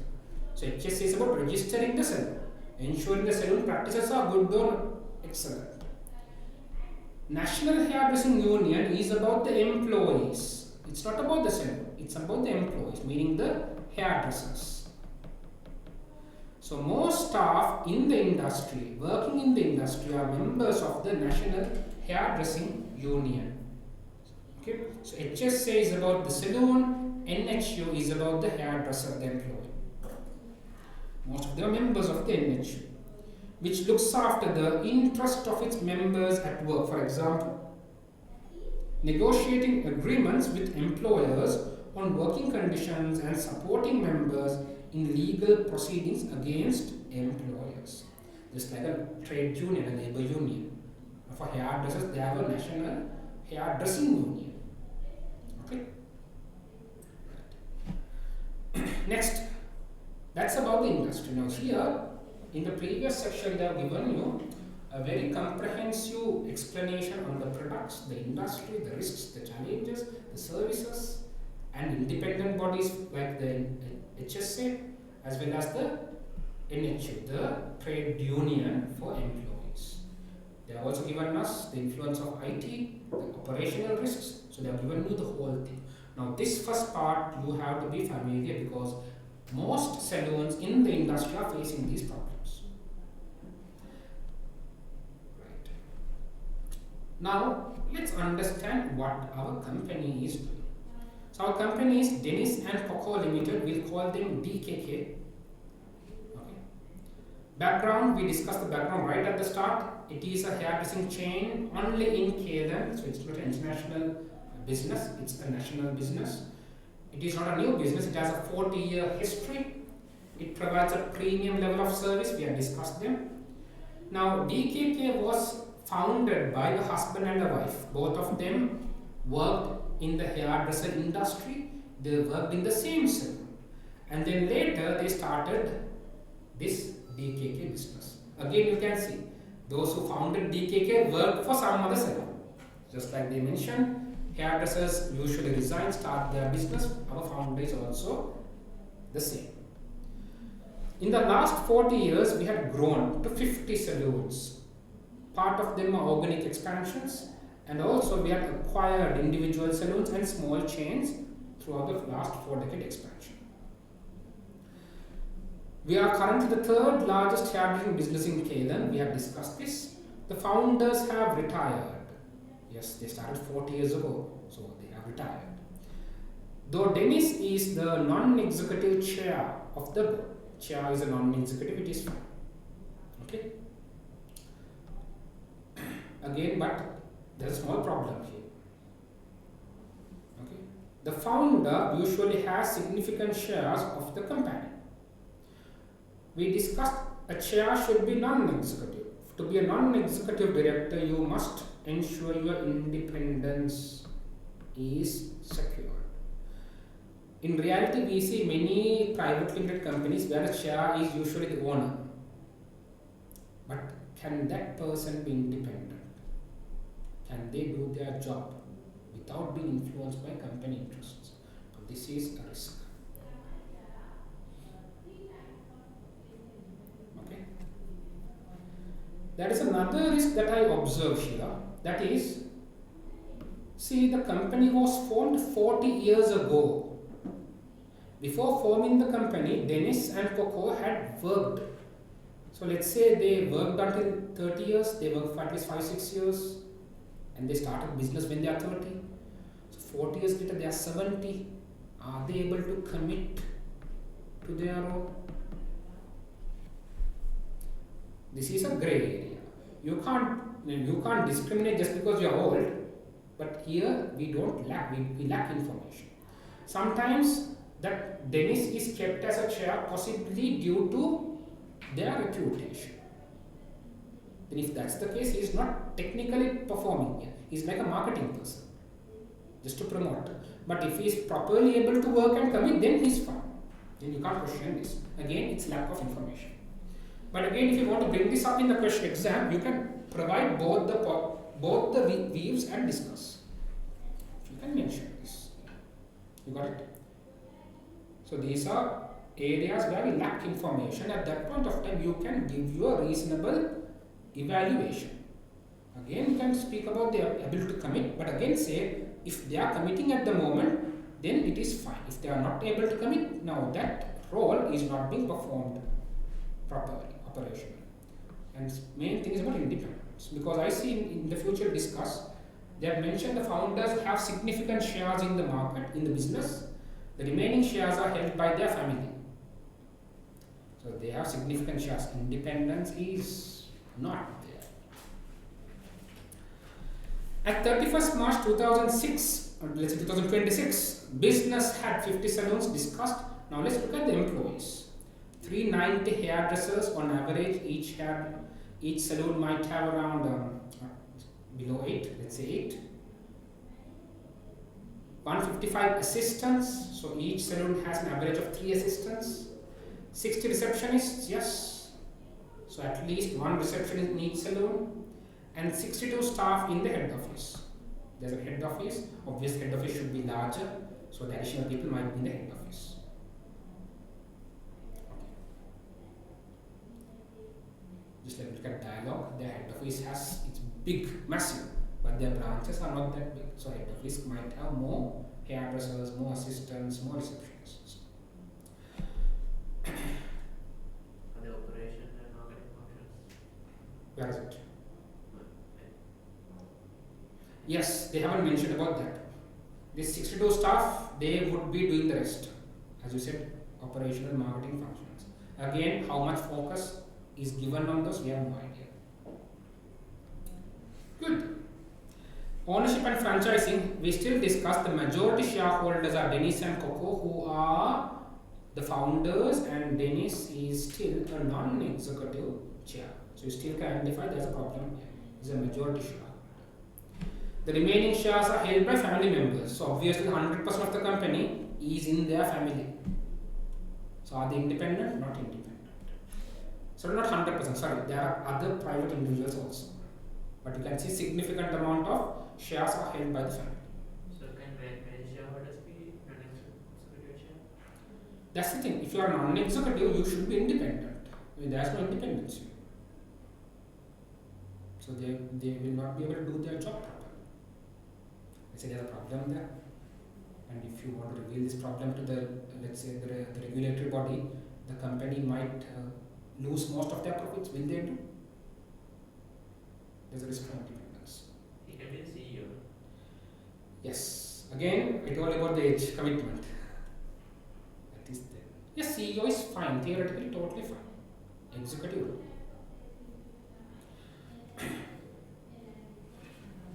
So HSA is about registering the salon, ensuring the salon practices are good or excellent. National Hairdressing Union is about the employees. It's not about the salon. It's about the employees, meaning the hairdressers. So most staff in the industry, working in the industry, are members of the National Hairdressing Union. Okay, so HSA is about the salon, NHU is about the hairdresser, the employee. Most of them are members of the NHU, which looks after the interest of its members at work. For example, negotiating agreements with employers on working conditions and supporting members in legal proceedings against employers. Just like a trade union, a labor union. For hairdressers, they have a National Hairdressing Union. Okay. Next, that's about the industry. Now here, in the previous section, they have given you a very comprehensive explanation on the products, the industry, the risks, the challenges, the services, and independent bodies like the HSA as well as the NHU, the trade union for employees. They have also given us the influence of IT, the operational risks, so they have given you the whole thing. Now this first part you have to be familiar because most salons in the industry are facing these problems. Right. Now let's understand what our company is doing. So our company is Denis and KoKo Limited. We'll call them DKK. Okay. Background, we discussed the background right at the start. It is a hairdressing chain only in Kayland, so it's not an international business. It's a national business. It is not a new business. It has a 40-year history. It provides a premium level of service. We have discussed them. Now, DKK was founded by a husband and a wife. Both of them worked in the hairdresser industry. They worked in the same salon. And then later, they started this DKK business. Again, you can see, those who founded DKK worked for some other salon. Just like they mentioned, hairdressers usually resign, start their business. Our founder is also the same. In the last 40 years, we had grown to 50 salons. Part of them are organic expansions, and also we have acquired individual salons and small chains throughout the last 4-decade expansion. We are currently the 3rd largest hairdressing business in Kayland. We have discussed this. The founders have retired. Yes, they started 40 years ago, so they have retired. Though Denis is the non-executive chair of the board. Chair is a non-executive, it is fine. Okay. Again, but there's a small problem here. Okay. The founder usually has significant shares of the company. We discussed a chair should be non-executive. To be a non-executive director, you must ensure your independence is secure. In reality, we see many private limited companies where the chair is usually the owner. But can that person be independent? Can they do their job without being influenced by company interests? So this is a risk. Okay. There is another risk that I observe here. That is, see, the company was formed 40 years ago. Before forming the company, Denis and KoKo had worked. So let's say they worked until 30 years, they worked for at least 5-6 years, and they started business when they are 30. So 40 years later, they are 70. Are they able to commit to their role? This is a grey area. You can't discriminate just because you are old, but here we lack information. Sometimes that Denis is kept as a chair possibly due to their reputation. Then if that's the case, he is not technically performing here. He is like a marketing person, just to promote. But if he is properly able to work and commit, then he is fine. Then you can't question this. Again, it's lack of information. But again, if you want to bring this up in the question exam, you can provide both the views and discuss. You can mention this. You got it? So these are areas where we lack information. At that point of time, you can give you a reasonable evaluation. Again, you can speak about their ability to commit, but again say, if they are committing at the moment, then it is fine. If they are not able to commit, now that role is not being performed properly, operationally. And main thing is about independence, because I see in the future discuss, they have mentioned the founders have significant shares in the market, in the business. The remaining shares are held by their family. So they have significant shares. Independence is not there. At 31st March 2006, or let's say 2026, business had 50 salons discussed. Now let's look at the employees. 390 hairdressers on average. Each salon might have around below 8, let's say 8. 155 assistants, so each salon has an average of 3 assistants. 60 receptionists, yes, so at least 1 receptionist in each salon. And 62 staff in the head office. There's a head office, obviously head office should be larger, so the additional people might be in the head office. Just like look at Dialogue, their head office it's big, massive, but their branches are not that big. So head office might have more hairdressers, more assistants, more receptionists. Are the operation and marketing functions? Where is it? Yes, they haven't mentioned about that. This 62 staff, they would be doing the rest. As you said, operational marketing functions. Again, how much focus is given on those, we have no idea. Good. Ownership and franchising, we still discuss the majority shareholders are Denis and KoKo, who are the founders, and Denis is still a non-executive chair. So you still can identify there's a problem here. He's a majority shareholder. The remaining shares are held by family members. So obviously 100% of the company is in their family. So are they independent? Not independent. So not 100%, sorry, there are other private individuals also. But you can see significant amount of shares are held by the family. So can many shareholders be non-executive chair? That's the thing. If you are non-executive, you should be independent. I mean, there's no independence. So they will not be able to do their job properly. Let's say there's a problem there, and if you want to reveal this problem to the, let's say, the regulatory body, the company might lose most of their profits. Will they do? There's a risk for independence. He can be the CEO. Yes. Again, I told about the age commitment. That is there. Yes, CEO is fine, theoretically totally fine. Executive.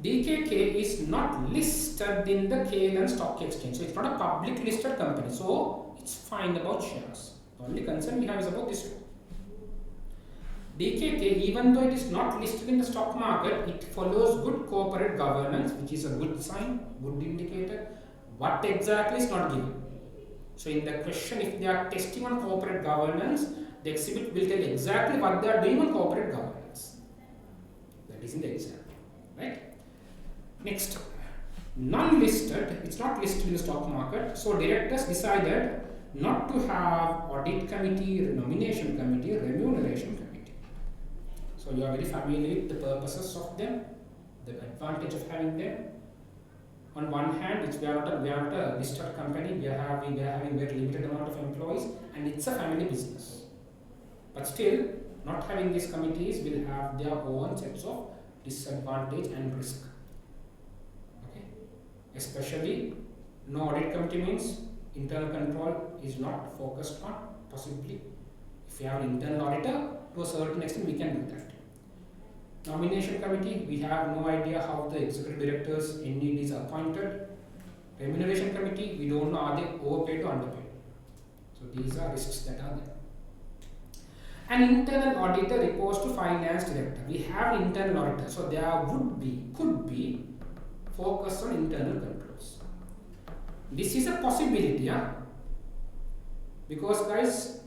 DKK is not listed in the Kayland stock exchange, so it's not a public listed company, so it's fine about shares. The only concern we have is about this one. DKK, even though it is not listed in the stock market, it follows good corporate governance, which is a good sign, good indicator. What exactly is not given. So in the question, if they are testing on corporate governance, the exhibit will tell exactly what they are doing on corporate governance. That is in the example, right? Next, non-listed, it's not listed in the stock market, so directors decided not to have audit committee, nomination committee, remuneration committee. So you are very familiar with the purposes of them, the advantage of having them. On one hand, we are not a listed company, we are having very limited amount of employees, and it's a family business. But still, not having these committees will have their own sets of disadvantage and risk. Okay, especially no audit committee means internal control is not focused on. Possibly, if you have an internal auditor, to a certain extent we can do that. Nomination committee, we have no idea how the executive directors NEDs are appointed. Remuneration committee, we don't know are they overpaid or underpaid. So these are risks that are there. An internal auditor reports to finance director. We have internal auditor, so there could be focus on internal controls. This is a possibility, yeah? Because guys,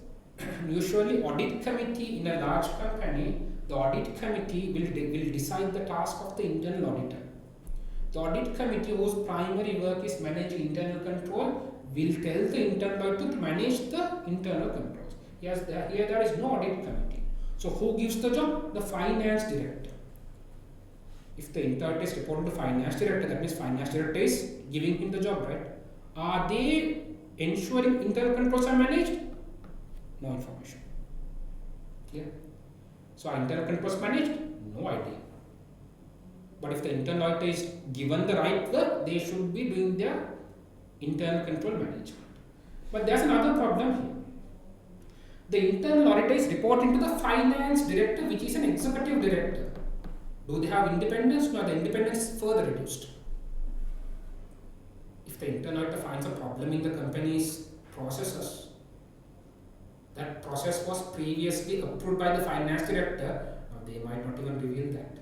usually audit committee in a large company, the audit committee will decide the task of the internal auditor. The audit committee, whose primary work is managing internal control, will tell the internal auditor to manage the internal controls. Here there is no audit committee. So who gives the job? The finance director. If the internal auditor is reporting to finance director, that means finance director is giving him the job, right? Are they ensuring internal controls are managed? No information. Clear? So are internal controls managed? No idea. But if the internal auditor is given the right work, they should be doing their internal control management. But there's another problem here. The internal auditor is reporting to the finance director, which is an executive director. Do they have independence? No, the independence is further reduced. If the internal auditor finds a problem in the company's processes, that process was previously approved by the finance director, they might not even reveal that.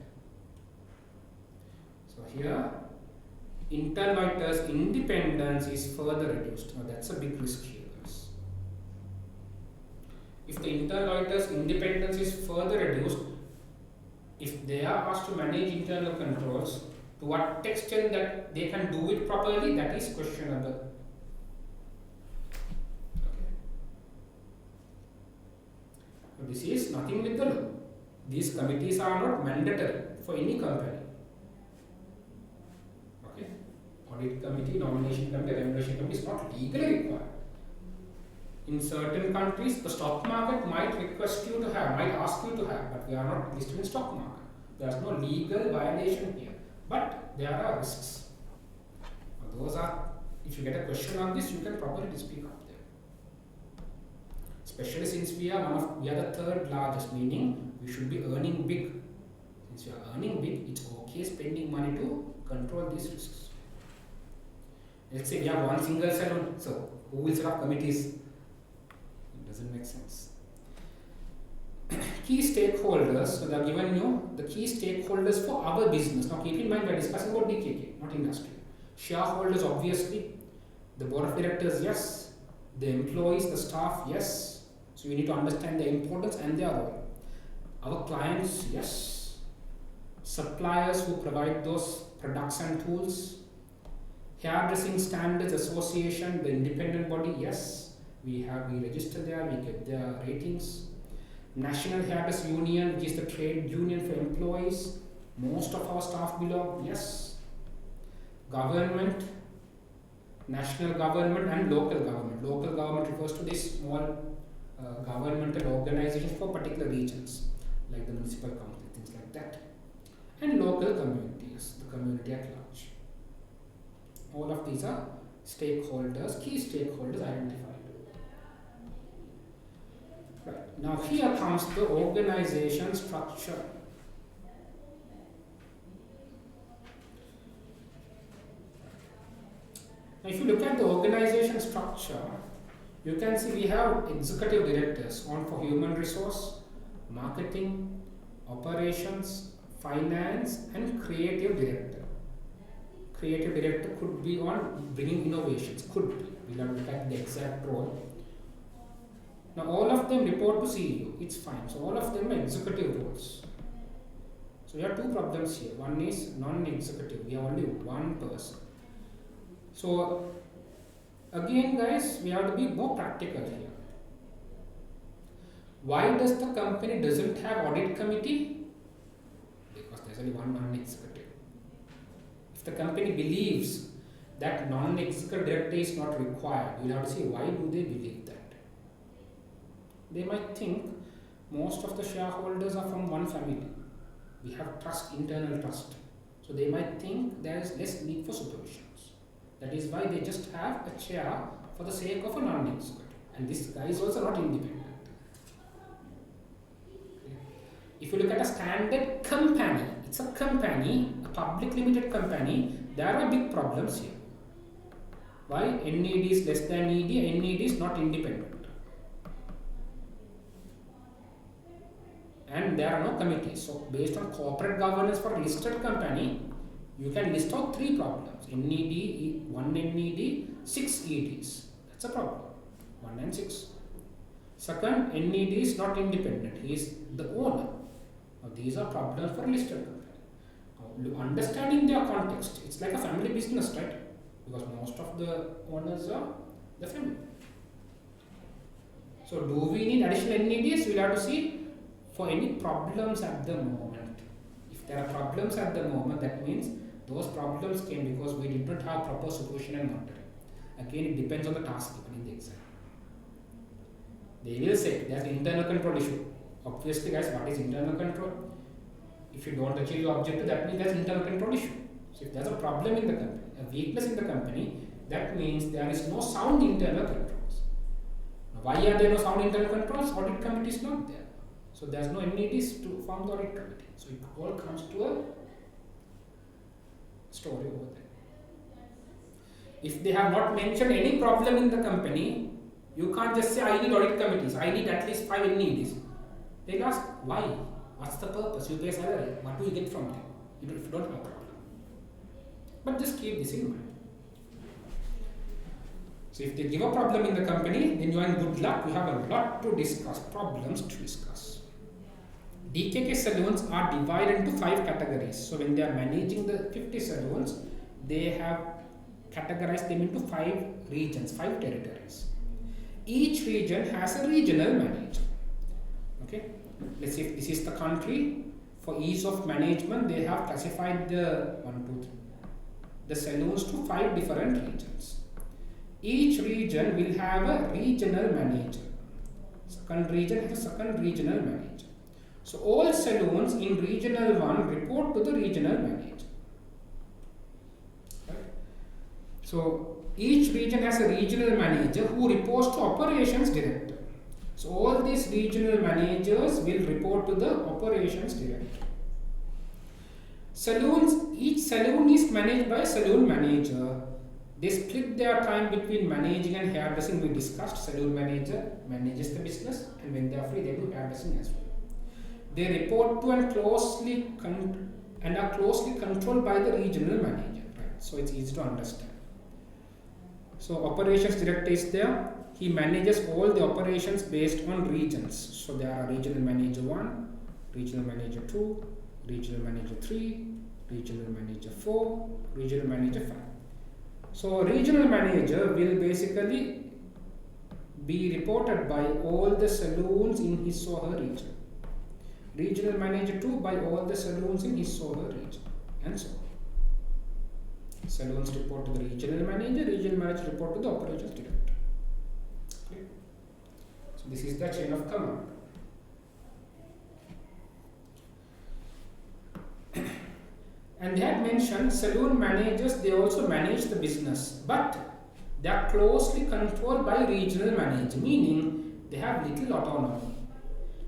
So here, internal auditor's independence is further reduced. Now that's a big risk here, guys. If the internal auditor's independence is further reduced, if they are asked to manage internal controls, to what extent that they can do it properly, that is questionable. This is nothing with the law. These committees are not mandatory for any company. Okay? Audit committee, nomination committee, remuneration committee is not legally required. In certain countries, the stock market might request you to have, might ask you to have, but we are not listed in stock market. There is no legal violation here, but there are risks. Those are, if you get a question on this, you can probably speak up there. Especially since we are the third largest, meaning we should be earning big. Since we are earning big, it's okay spending money to control these risks. Let's say we have one single salon, so who will set up committees? It doesn't make sense. Key stakeholders, so they are given you the key stakeholders for our business. Now keep in mind we are discussing about DKK, not industry. Shareholders obviously, the board of directors yes, the employees, the staff yes. So you need to understand their importance and their role. Our clients yes, suppliers who provide those products and tools, hairdressing standards association, the independent body yes, we register there, we get their ratings. National Hairdressers Union, which is the trade union for employees, most of our staff belong, yes. Government, national government and local government. Local government refers to these small governmental organizations for particular regions, like the municipal council, things like that. And local communities, the community at large. All of these are stakeholders, key stakeholders identified. Right. Now here comes the organization structure. Now if you look at the organization structure, you can see we have executive directors on for human resource, marketing, operations, finance and creative director. Creative director could be on bringing innovations, could be. We'll have to look at the exact role. Now all of them report to CEO, it's fine. So all of them are executive roles. So we have two problems here. One is non-executive, we have only one person. So again guys, we have to be more practical here. Why does the company doesn't have audit committee? Because there's only one non-executive. If the company believes that non-executive director is not required, you'll have to say why do they believe that? They might think most of the shareholders are from one family. We have trust, internal trust. So they might think there is less need for supervisions. That is why they just have a chair for the sake of a non-executive. And this guy is also not independent. If you look at a standard company, it's a company, a public limited company, there are big problems here. Why? NED is less than ED, NED is not independent. And there are no committees. So based on corporate governance for a listed company, you can list out three problems. NED, 1 NED, 6 EDs. That's a problem. 1 and 6. Second, NED is not independent. He is the owner. Now these are problems for a listed company. Now, understanding their context, it's like a family business, right? Because most of the owners are the family. So do we need additional NEDs? We'll have to see for any problems at the moment. If there are problems at the moment, that means those problems came because we did not have proper supervision and monitoring. Again, it depends on the task given in the exam. They will say there's an internal control issue. Obviously guys, what is internal control? If you don't achieve your objective, that means there's an internal control issue. So if there's a problem in the company, a weakness in the company, that means there is no sound internal controls. Now, why are there no sound internal controls? Audit committee is not there. So there's no NEDs to form the audit committee. So it all comes to a story over there. If they have not mentioned any problem in the company, you can't just say I need audit committees, I need at least 5 NEDs. They'll ask why? What's the purpose? You pay salary. What do you get from them? If you don't have a problem. But just keep this in mind. So if they give a problem in the company, then you are in good luck. You have a lot to discuss, problems to discuss. DKK salons are divided into 5 categories. So when they are managing the 50 salons, they have categorized them into 5 regions, 5 territories. Each region has a regional manager. Okay, let's say if this is the country. For ease of management, they have classified the the salons to 5 different regions. Each region will have a regional manager. Second region has a second regional manager. So all salons in regional 1 report to the regional manager. Right? So each region has a regional manager who reports to operations director. So all these regional managers will report to the operations director. Saloons, each saloon is managed by a saloon manager. They split their time between managing and hairdressing. We discussed saloon manager manages the business, and when they are free, they do hairdressing as well. They report to and are closely controlled by the regional manager. Right? So it's easy to understand. So operations director is there. He manages all the operations based on regions. So there are regional manager 1, regional manager 2, regional manager 3, regional manager 4, regional manager 5. So regional manager will basically be reported by all the saloons in his or her region. Regional manager 2 by all the saloons in his or her region, and so on. Saloons report to the regional manager report to the operations director. Okay. So this is the chain of command. And they had mentioned saloon managers, they also manage the business, but they are closely controlled by regional manager, meaning they have little autonomy.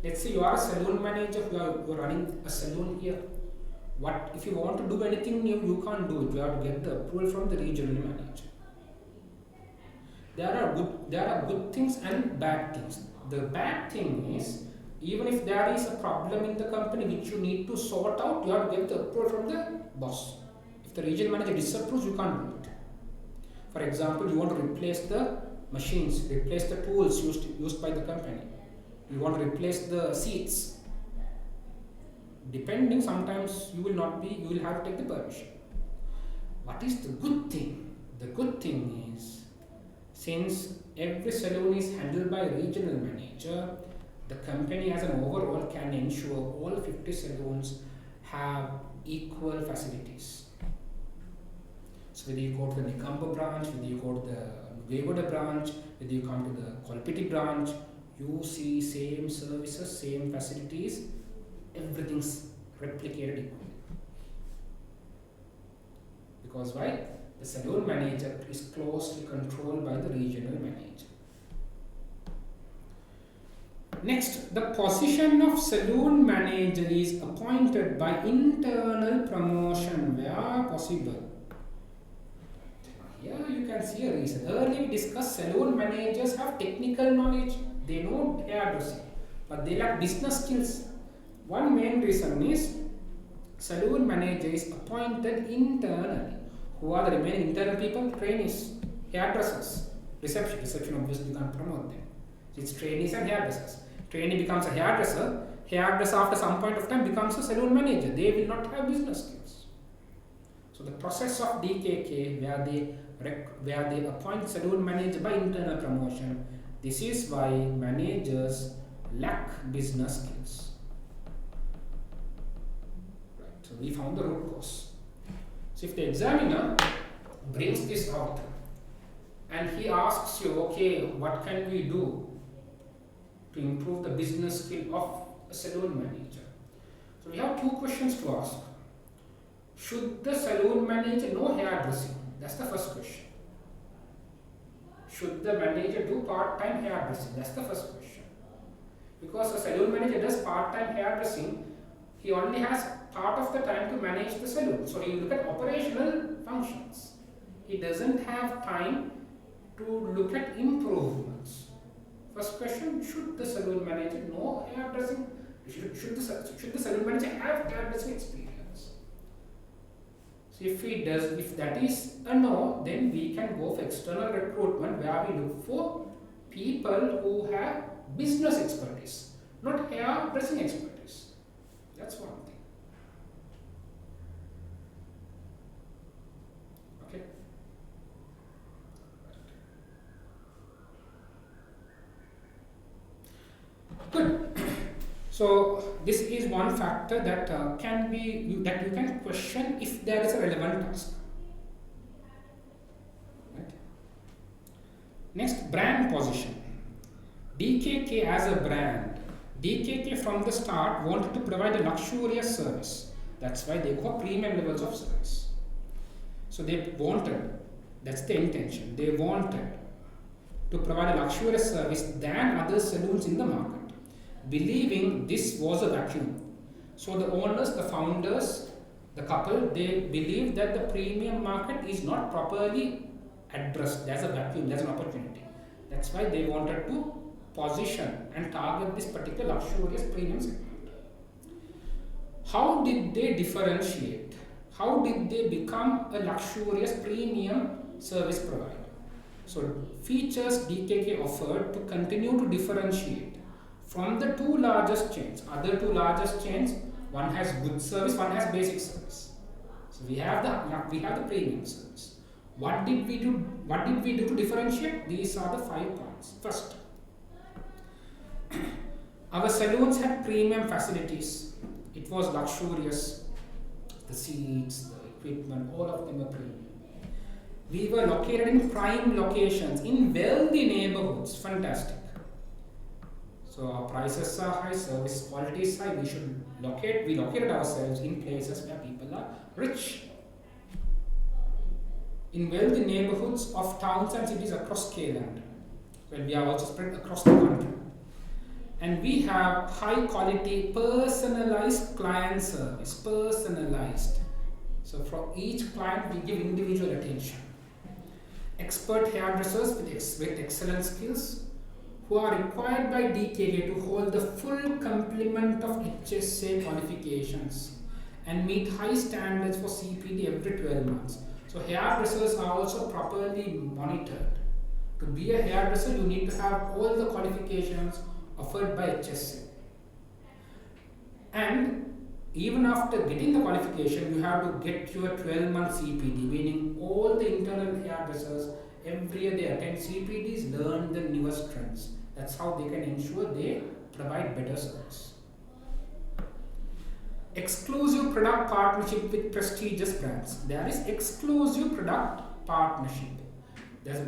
Let's say you are a saloon manager, you are running a saloon here. What if you want to do anything new, you can't do it. You have to get the approval from the regional manager. There are good things and bad things. The bad thing is, even if there is a problem in the company which you need to sort out, you have to get the approval from the boss. If the regional manager disapproves, you can't do it. For example, you want to replace the machines, replace the tools used by the company. You want to replace the seats. Depending, sometimes you will have to take the permission. What is the good thing? The good thing is, since every saloon is handled by a regional manager, the company as an overall can ensure all 50 saloons have equal facilities. So whether you go to the Nikambo branch, whether you go to the Vegoda branch, whether you come to the Kolpiti branch, you see same services, same facilities, everything's replicated equally. Because why? The saloon manager is closely controlled by the regional manager. Next, the position of saloon manager is appointed by internal promotion where possible. Here you can see a reason. Earlier we discussed saloon managers have technical knowledge. They know hairdressing, but they lack business skills. One main reason is saloon manager is appointed internally. Who are the remaining internal people? Trainees, hairdressers, reception obviously you can't promote them. So it's trainees and hairdressers. Trainee becomes a hairdresser. Hairdresser after some point of time becomes a saloon manager. They will not have business skills. So the process of DKK where they appoint saloon manager by internal promotion, this is why managers lack business skills. Right. So we found the root cause. So if the examiner brings this out and he asks you, okay, what can we do to improve the business skill of a saloon manager? So we have two questions to ask. Should the saloon manager know hairdressing? That's the first question. Should the manager do part-time hairdressing? That's the first question. Because a saloon manager does part-time hairdressing, he only has part of the time to manage the saloon. So you look at operational functions. He doesn't have time to look at improvements. First question, should the saloon manager know hairdressing? Should the saloon manager have hairdressing experience? So if that is a no, then we can go for external recruitment where we look for people who have business expertise, not hairdressing expertise. That's one thing. Okay. Good. So this is one factor that you can question if there is a relevant task. Right. Next, brand position. DKK as a brand. DKK from the start wanted to provide a luxurious service. That's why they go premium levels of service. So they wanted, that's the intention, they wanted to provide a luxurious service than other saloons in the market, believing this was a vacuum. So the owners, the founders, The couple, they believe that the premium market is not properly addressed. There's a vacuum, there's an opportunity. That's why they wanted to position and target this particular luxurious premium segment. How did they differentiate? How did they become a luxurious premium service provider? So features DKK offered to continue to differentiate from the two largest chains. Other two largest chains, one has good service, one has basic service. So we have the premium service. What did we do? What did we do to differentiate? These are the 5 points. First, our salons had premium facilities. It was luxurious. The seats, the equipment, all of them were premium. We were located in prime locations, in wealthy neighborhoods. Fantastic. So our prices are high, service quality is high. We located ourselves in places where people are rich. In wealthy neighborhoods of towns and cities across Kayland. Well, we are also spread across the country. And we have high quality personalized client service, personalized. So for each client we give individual attention. Expert hairdressers with excellent skills who are required by DKK to hold the full complement of HSA qualifications and meet high standards for CPD every 12 months. So hairdressers are also properly monitored. To be a hairdresser, you need to have all the qualifications offered by HSA. And even after getting the qualification, you have to get your 12-month CPD, meaning all the internal hairdressers, every year they attend CPDs, learn the newest trends. That's how they can ensure they provide better service. Exclusive product partnership with prestigious brands. There is exclusive product partnership.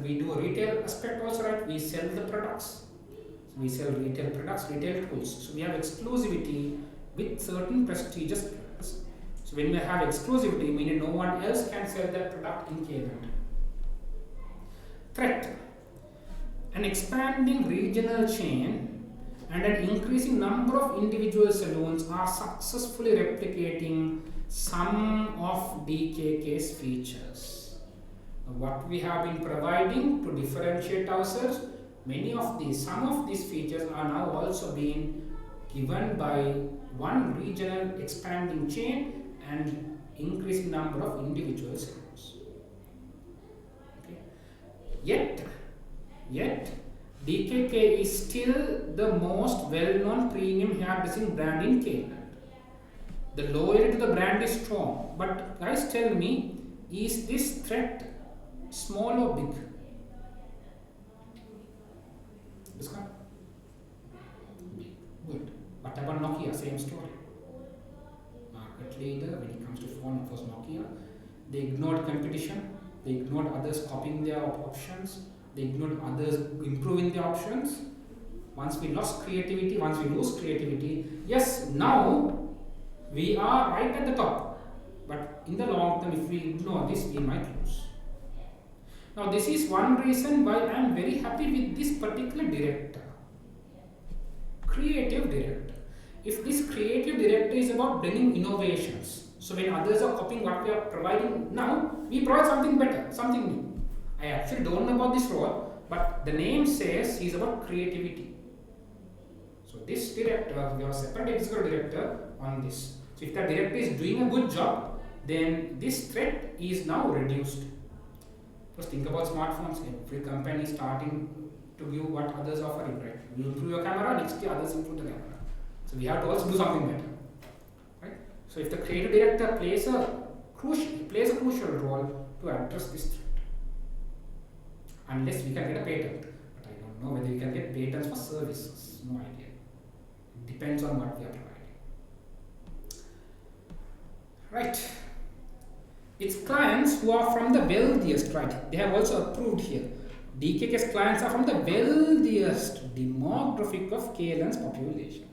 We do a retail aspect also, right? We sell the products. We sell retail products, retail tools. So we have exclusivity with certain prestigious brands. So when we have exclusivity, meaning no one else can sell that product in Kayland. Threat. An expanding regional chain and an increasing number of individual salons are successfully replicating some of DKK's features. What we have been providing to differentiate ourselves, some of these features are now also being given by one regional expanding chain and increasing number of individual salons. Okay. Yet, DKK is still the most well-known premium hairdressing brand in Kayland. The loyalty to the brand is strong, but guys, tell me, is this threat small or big? This one? Good. What about Nokia? Same story. Market leader when it comes to phone, it was Nokia. They ignored competition. They ignored others copying their options. They ignored others improving their options. Once we lose creativity, yes, now we are right at the top. But in the long term, if we ignore this, we might lose. Now, this is one reason why I am very happy with this particular director. Creative director. If this creative director is about bringing innovations, so when others are copying what we are providing now, we provide something better, something new. I actually don't know about this role, but the name says he is about creativity. So this director, we have a separate executive director on this. So if that director is doing a good job, then this threat is now reduced. First think about smartphones. Every company is starting to give what others are offering, right? You improve your camera, next year others improve the camera. So we have to also do something better, right? So if the creative director plays a crucial role to address this threat. Unless we can get a patent, but I don't know whether we can get patents for services. No idea. It depends on what we are providing. Right. Its clients who are from the wealthiest, right? They have also approved here. DKK's clients are from the wealthiest demographic of Kayland's population.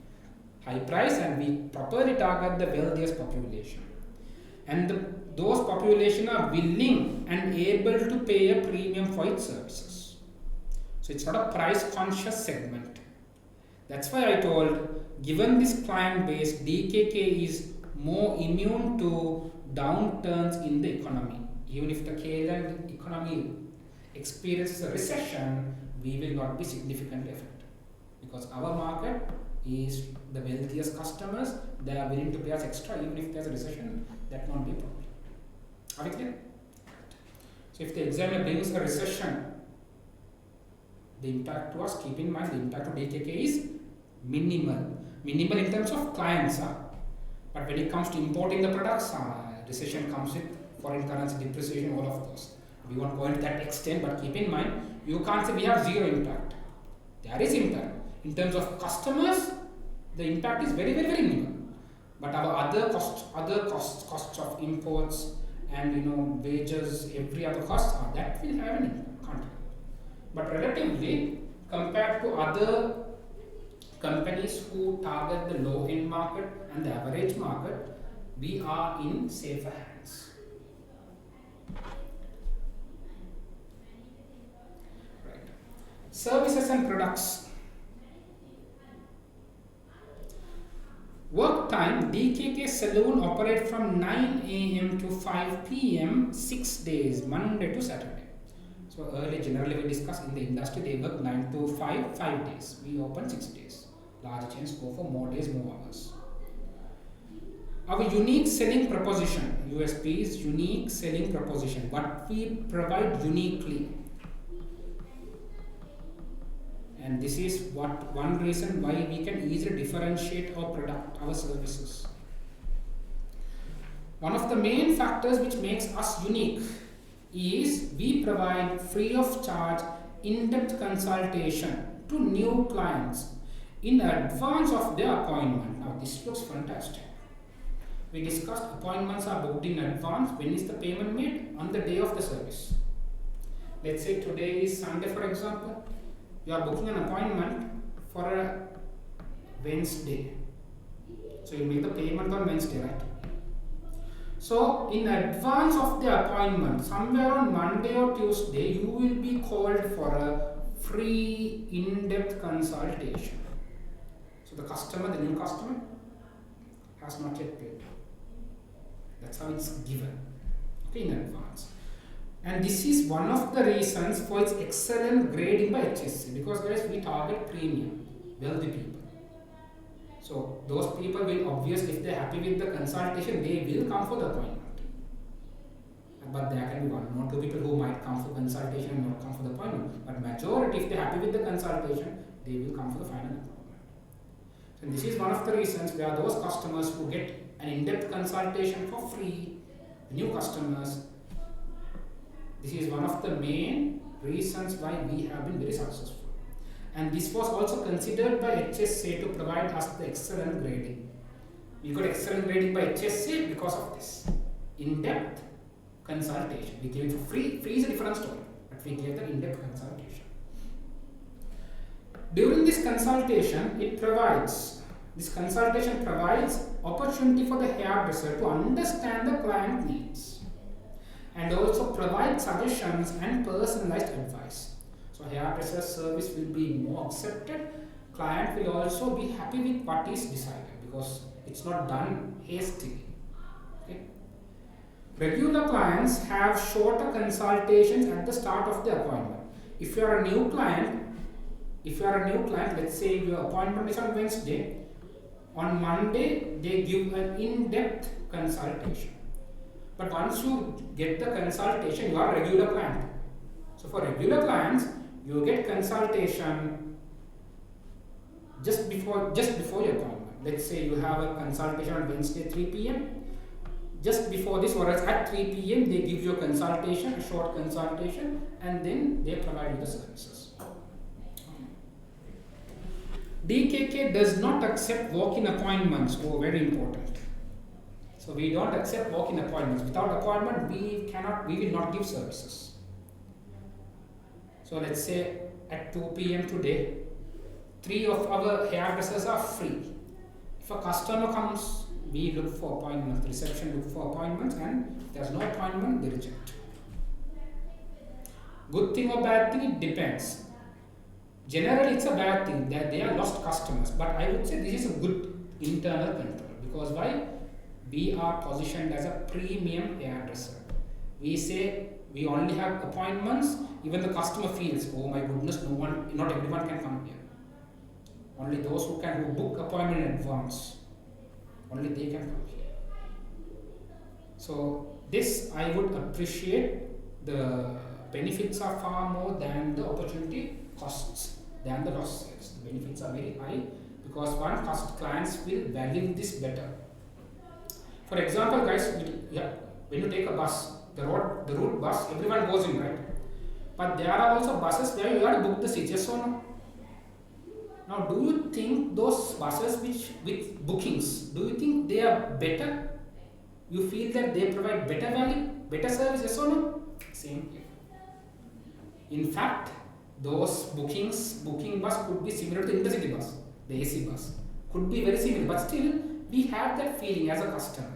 High price, and we properly target the wealthiest population. And those population are willing and able to pay a premium for its services. So it's not a price conscious segment. That's why I told, given this client base, DKK is more immune to downturns in the economy. Even if the Kayland economy experiences a recession, we will not be significantly affected because our market is the wealthiest customers. They are willing to pay us extra even if there's a recession. That won't be a problem. Are we clear? So if the examiner brings a recession, the impact to us, keep in mind the impact to DKK is minimal. Minimal in terms of clients. But when it comes to importing the products, recession comes with foreign currency depreciation, all of those. We won't go into that extent, but keep in mind, you can't say we have zero impact. There is impact. In terms of customers, the impact is very, very, very minimal. But our other costs of imports and wages, every other cost, that will have an impact. Can't. But relatively, compared to other companies who target the low-end market and the average market, we are in safer hands. Right. Services and products. Work time, DKK Saloon operate from 9 AM to 5 PM, 6 days, Monday to Saturday. So earlier generally we discussed in the industry they work 9 to 5, 5 days. We open 6 days. Large chains go for more days, more hours. Our unique selling proposition, USP is unique selling proposition, what we provide uniquely. And this is one reason why we can easily differentiate our product, our services. One of the main factors which makes us unique is we provide free of charge in-depth consultation to new clients in advance of their appointment. Now this looks fantastic. We discussed appointments are booked in advance. When is the payment made? On the day of the service. Let's say today is Sunday, for example. You are booking an appointment for a Wednesday. So you make the payment on Wednesday, right? So in advance of the appointment, somewhere on Monday or Tuesday, you will be called for a free in-depth consultation. So the customer, the new customer, has not yet paid. That's how it's given, okay, in advance. And this is one of the reasons for its excellent grading by HSC, because guys, we target premium, wealthy people. So those people will obviously, if they're happy with the consultation, they will come for the appointment. But there can be one or two people who might come for consultation and not come for the appointment. But majority, if they're happy with the consultation, they will come for the final appointment. So this is one of the reasons where those customers who get an in-depth consultation for free, new customers, this is one of the main reasons why we have been very successful. And this was also considered by HSA to provide us the excellent grading. We got excellent grading by HSA because of this in-depth consultation. We gave it for free. Free is a different story, but we gave the in-depth consultation. During this consultation, this consultation provides opportunity for the hairdresser to understand the client needs and also provide suggestions and personalized advice. So hairdresser service will be more accepted. Client will also be happy with what is decided because it's not done hastily. Okay. Regular clients have shorter consultations at the start of the appointment. If you are a new client, let's say your appointment is on Wednesday, on Monday they give an in-depth consultation. But once you get the consultation, you are a regular client. So for regular clients, you get consultation just before your appointment. Let's say you have a consultation on Wednesday 3 PM. Just before this, or at 3 PM, they give you a consultation, a short consultation, and then they provide you the services. DKK does not accept walk-in appointments. Oh, very important. So we don't accept walk-in appointments. Without appointment, we will not give services. So let's say at 2 PM today, 3 of our hairdressers are free. If a customer comes, we look for appointments. The reception look for appointments, and if there's no appointment, they reject. Good thing or bad thing, it depends. Generally, it's a bad thing that they are lost customers, but I would say this is a good internal control because why? we are positioned as a premium hairdresser. We say we only have appointments, even the customer feels, oh my goodness, not everyone can come here. Only those who book appointment in advance, only they can come here. So this I would appreciate. The benefits are far more than the opportunity costs, than the lost sales. The benefits are very high because clients will value this better. For example, guys, when you take a bus, the route bus, everyone goes in, right? But there are also buses where you have to book the seats, yes or no? Now, do you think those buses with bookings, do you think they are better? You feel that they provide better value, better service, yes or no? Same here. In fact, those booking bus could be similar to intercity bus, the AC bus. Could be very similar, but still we have that feeling as a customer.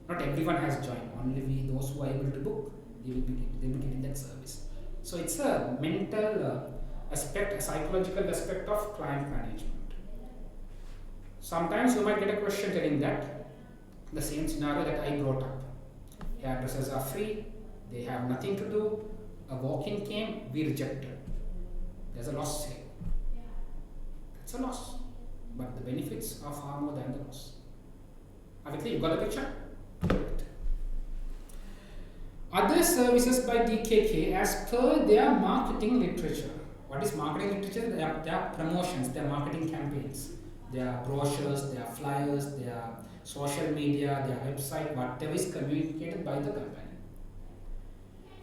Not everyone has joined, only those who are able to book, they will be getting that service. So it's a mental aspect, a psychological aspect of client management. Sometimes you might get a question telling that the same scenario that I brought up. Hairdressers are free, they have nothing to do, a walk-in came, we rejected. There's a loss sale. That's a loss. But the benefits are far more than the loss. Avitli, you got the picture? Other services by DKK as per their marketing literature. What is marketing literature? They are promotions, they are marketing campaigns. They are brochures, they are flyers, they are social media, their website, whatever is communicated by the company.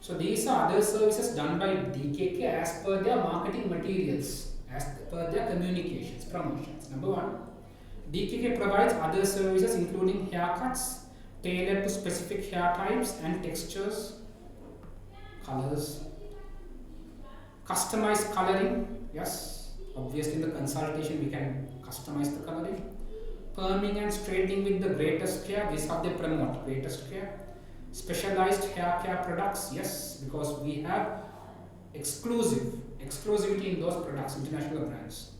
So these are other services done by DKK as per their marketing materials, as per their communications, promotions. Number one, DKK provides other services including haircuts tailored to specific hair types and textures, colors, customized coloring. Yes, obviously in the consultation we can customize the coloring. Perming and straightening with the greatest care. This is how they promote greatest care. Specialized hair care products. Yes, because we have exclusivity in those products, international brands.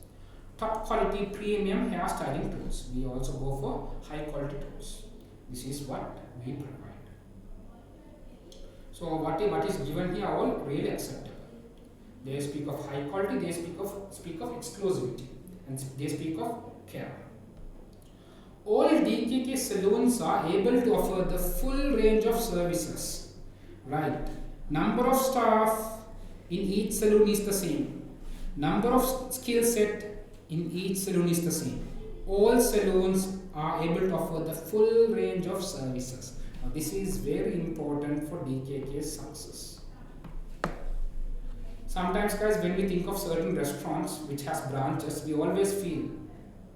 Top quality premium hair styling tools. We also go for high quality tools. This is what we provide. So what is given here all really acceptable. They speak of high quality, they speak of exclusivity, and they speak of care. All DKK salons are able to offer the full range of services. Right. Number of staff in each salon is the same. Number of skill set in each salon is the same. All salons are able to offer the full range of services. Now, this is very important for DKK's success. Sometimes, guys, when we think of certain restaurants which has branches, we always feel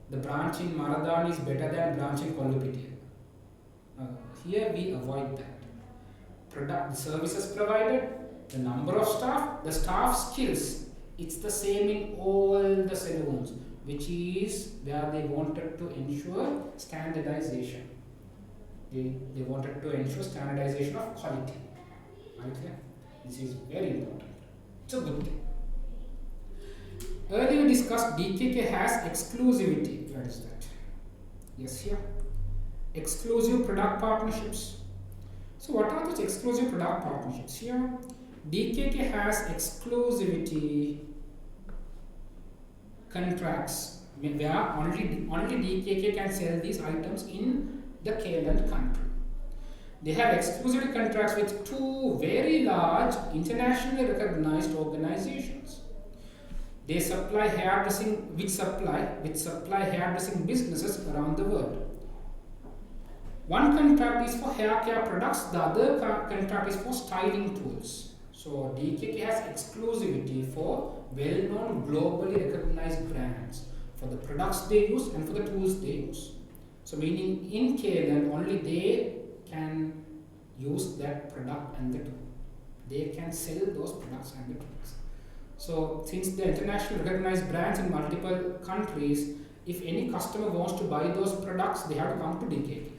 the branch in Maradan is better than branch in Kollupitiya. Here we avoid that. The services provided, the number of staff, the staff skills, it's the same in all the salons, which is where they wanted to ensure standardization. They wanted to ensure standardization of quality. Okay? This is very important. It's a good thing. Earlier we discussed DKK has exclusivity. Where is that? Yes, here. Exclusive product partnerships. So what are those exclusive product partnerships? Here, DKK has exclusivity contracts where only DKK can sell these items in the Kayland country. They have exclusive contracts with two very large internationally recognized organizations. They supply hairdressing, which supply hairdressing businesses around the world. One contract is for hair care products, the other contract is for styling tools. So DKK has exclusivity for well-known globally recognized brands for the products they use and for the tools they use. So meaning in Kayland only they can use that product and the tool. They can sell those products and the tools. So since the internationally recognized brands in multiple countries, if any customer wants to buy those products, they have to come to DKK.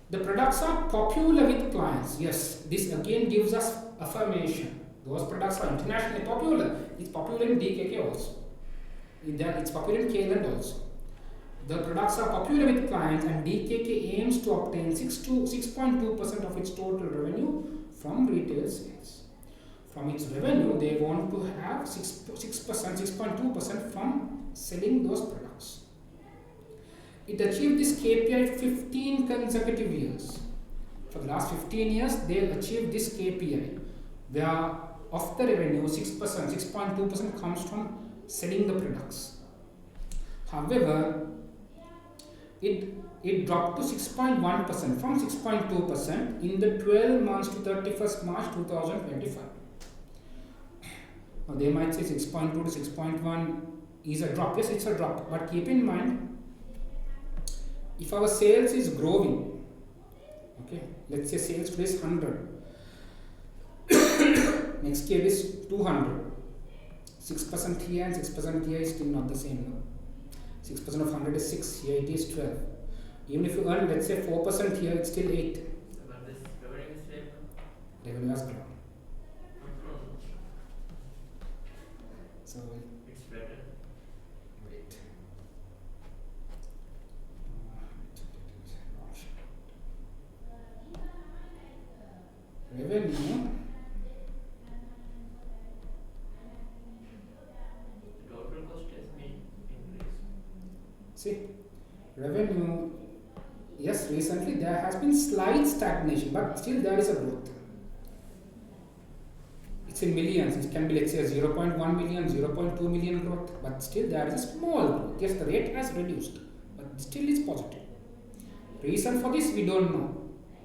The products are popular with clients. Yes, this again gives us affirmation. Those products are internationally popular. It's popular in DKK also. It's popular in Kayland also. The products are popular with clients, and DKK aims to obtain 6.2% of its total revenue from retail sales. From its revenue, they want to have 6.2% from selling those products. It achieved this KPI 15 consecutive years. For the last 15 years, they achieved this KPI, where of the revenue, 6.2% comes from selling the products. However, it dropped to 6.1% from 6.2% in the 12 months to 31st March 2025. Now they might say 6.2 to 6.1 is a drop. Yes, it's a drop. But keep in mind, if our sales is growing, okay, let's say sales today is 100, next year is 200, 6% here and 6% here is still not the same. No? 6% of 100 is 6, here it is 12. Even if you earn, let's say 4% here, it's still 8. But this revenue is stable. Revenue has grown. So It's better. wait. Revenue. Total cost has been increased. See, revenue, yes, recently there has been slight stagnation, but still there is a growth. It's in millions. It can be, let's say, 0.1 million, 0.2 million growth, but still there is a small growth. Yes, the rate has reduced, but still it's positive. Reason for this, we don't know.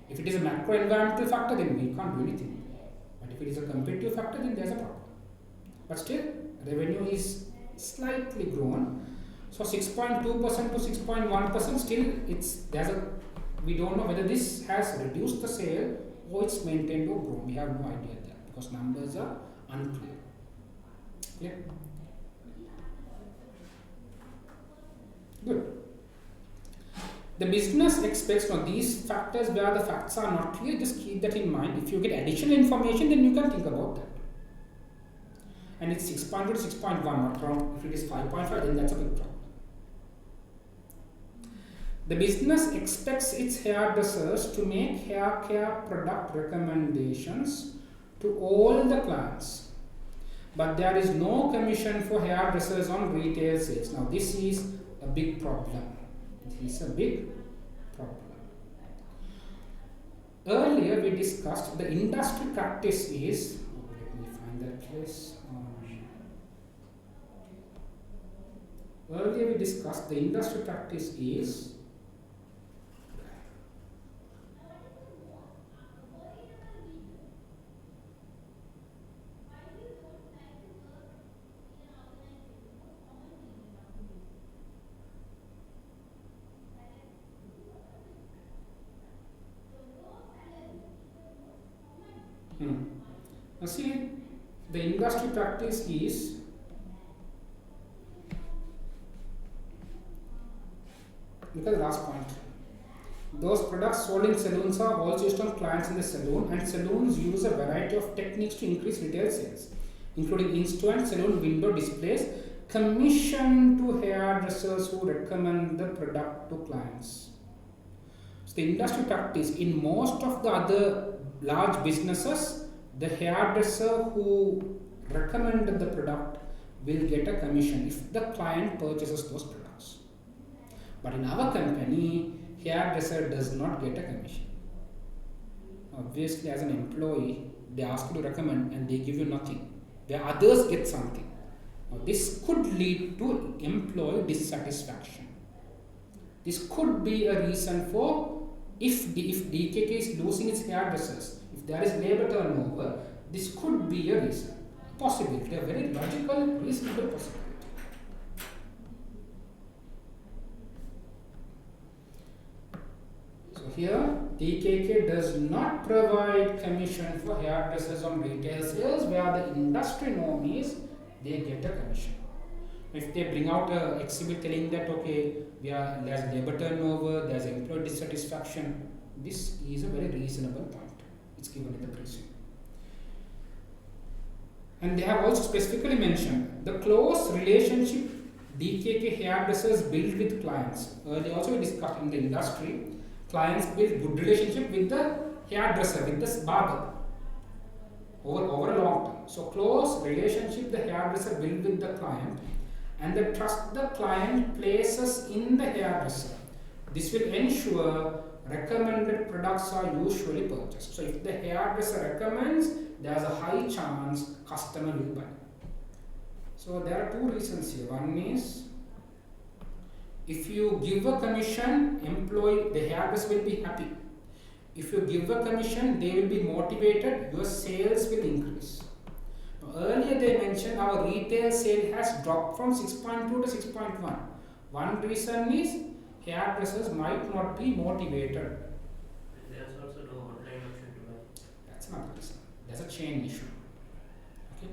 If it is a macro environmental factor, then we can't do anything. But if it is a competitive factor, then there's a problem. But still, revenue is slightly grown. So 6.2% to 6.1%, still we don't know whether this has reduced the sale or it's maintained or grown. We have no idea there because numbers are unclear. Clear? Good. The business expects, now these factors where the facts are not clear, just keep that in mind. If you get additional information, then you can think about that. And it's 6.2 to 6.1, not wrong. If it is 5.5, then that's a big problem. The business expects its hairdressers to make hair care product recommendations to all the clients. But there is no commission for hairdressers on retail sales. Now this is a big problem. This is a big problem. Earlier we discussed the industry practice is, let me find that place. Earlier we discussed the industry practice is now see, the industry practice is look at the last point. Those products sold in saloons are also used on clients in the saloon, and saloons use a variety of techniques to increase retail sales, including in-store and saloon window displays, commission to hairdressers who recommend the product to clients. So the industry practice in most of the other large businesses, the hairdresser who recommended the product will get a commission if the client purchases those products. But in our company, hairdresser does not get a commission. Obviously, as an employee, they ask you to recommend and they give you nothing, where others get something. Now, this could lead to employee dissatisfaction. This could be a reason for if DKK is losing its hairdressers, if there is labor turnover, this could be a reason. Possibility, a very logical, reasonable possibility. So here, DKK does not provide commission for hairdressers on retail sales, where the industry norm is they get a commission. If they bring out an exhibit telling that, okay, there's labor turnover, there's employee dissatisfaction, this is a very reasonable point. It's given in the briefing. And they have also specifically mentioned the close relationship DKK hairdressers build with clients. Earlier also we discussed in the industry, clients build good relationship with the hairdresser, with the barber over a long term. So close relationship the hairdresser build with the client, and the trust the client places in the hairdresser. This will ensure recommended products are usually purchased. So if the hairdresser recommends, there is a high chance customer will buy. So there are two reasons here. One is, if you give a commission, the hairdresser will be happy. If you give a commission, they will be motivated, your sales will increase. Now, earlier they mentioned our retail sale has dropped from 6.2 to 6.1. One reason is hairdressers might not be motivated. There's also no online option to buy. That's another reason. That's a chain issue. Okay.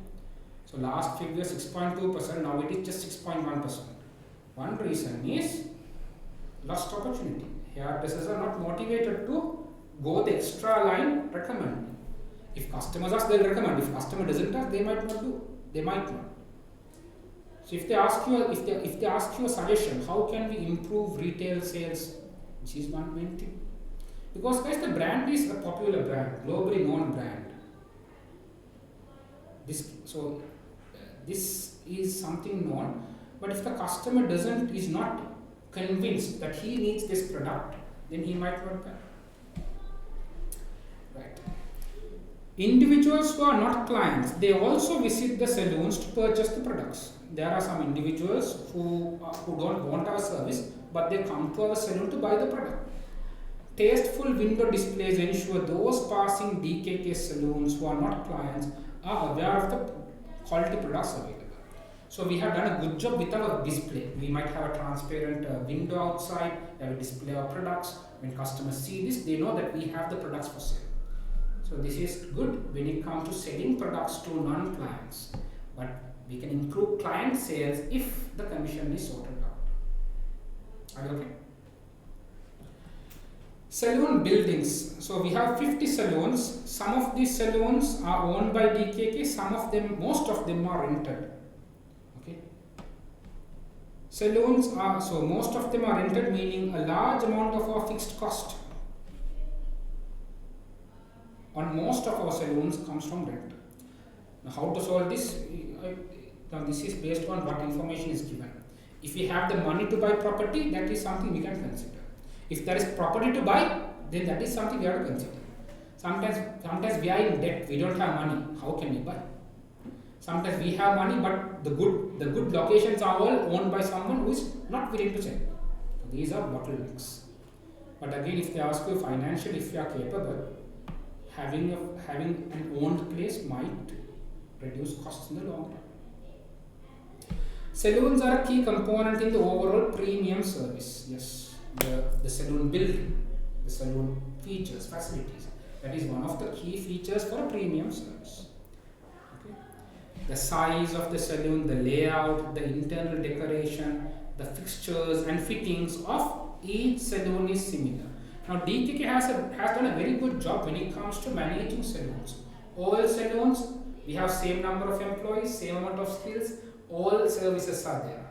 So last figure 6.2%, now it is just 6.1%. One reason is lost opportunity. Hairdressers are not motivated to go the extra line, recommend. If customers ask, they'll recommend. If customer doesn't ask, they might not do. They might not. So if they ask you, if they ask you a suggestion, how can we improve retail sales, which is one main thing. Because guys, the brand is a popular brand, globally known brand. This is something known. But if the customer is not convinced that he needs this product, then he might not buy. Right. Individuals who are not clients, they also visit the salons to purchase the products. There are some individuals who don't want our service, but they come to our salon to buy the product. Tasteful window displays ensure those passing DKK salons who are not clients are aware of the quality products available. So we have done a good job with our display. We might have a transparent window outside that will display our products. When customers see this, they know that we have the products for sale. So this is good when it comes to selling products to non-clients. But we can improve client sales if the commission is sorted out. Are you okay? Salon buildings. So we have 50 salons. Some of these salons are owned by DKK. Most of them are rented. Salons are, so most of them are rented, meaning a large amount of our fixed cost on most of our salons comes from rent. Now how to solve this? Now this is based on what information is given. If we have the money to buy property, that is something we can consider. If there is property to buy, then that is something we have to consider. Sometimes we are in debt, we don't have money. How can we buy? Sometimes we have money, but the good locations are all owned by someone who is not willing to sell. So these are bottlenecks. But again, if they ask you financially, if you are capable, having an owned place might reduce costs in the long run. Salons are a key component in the overall premium service. Yes, the salon building, the salon features, facilities. That is one of the key features for a premium service. The size of the salon, the layout, the internal decoration, the fixtures and fittings of each salon is similar. Now DKK has done a very good job when it comes to managing salons. All salons, we have same number of employees, same amount of skills, all services are there.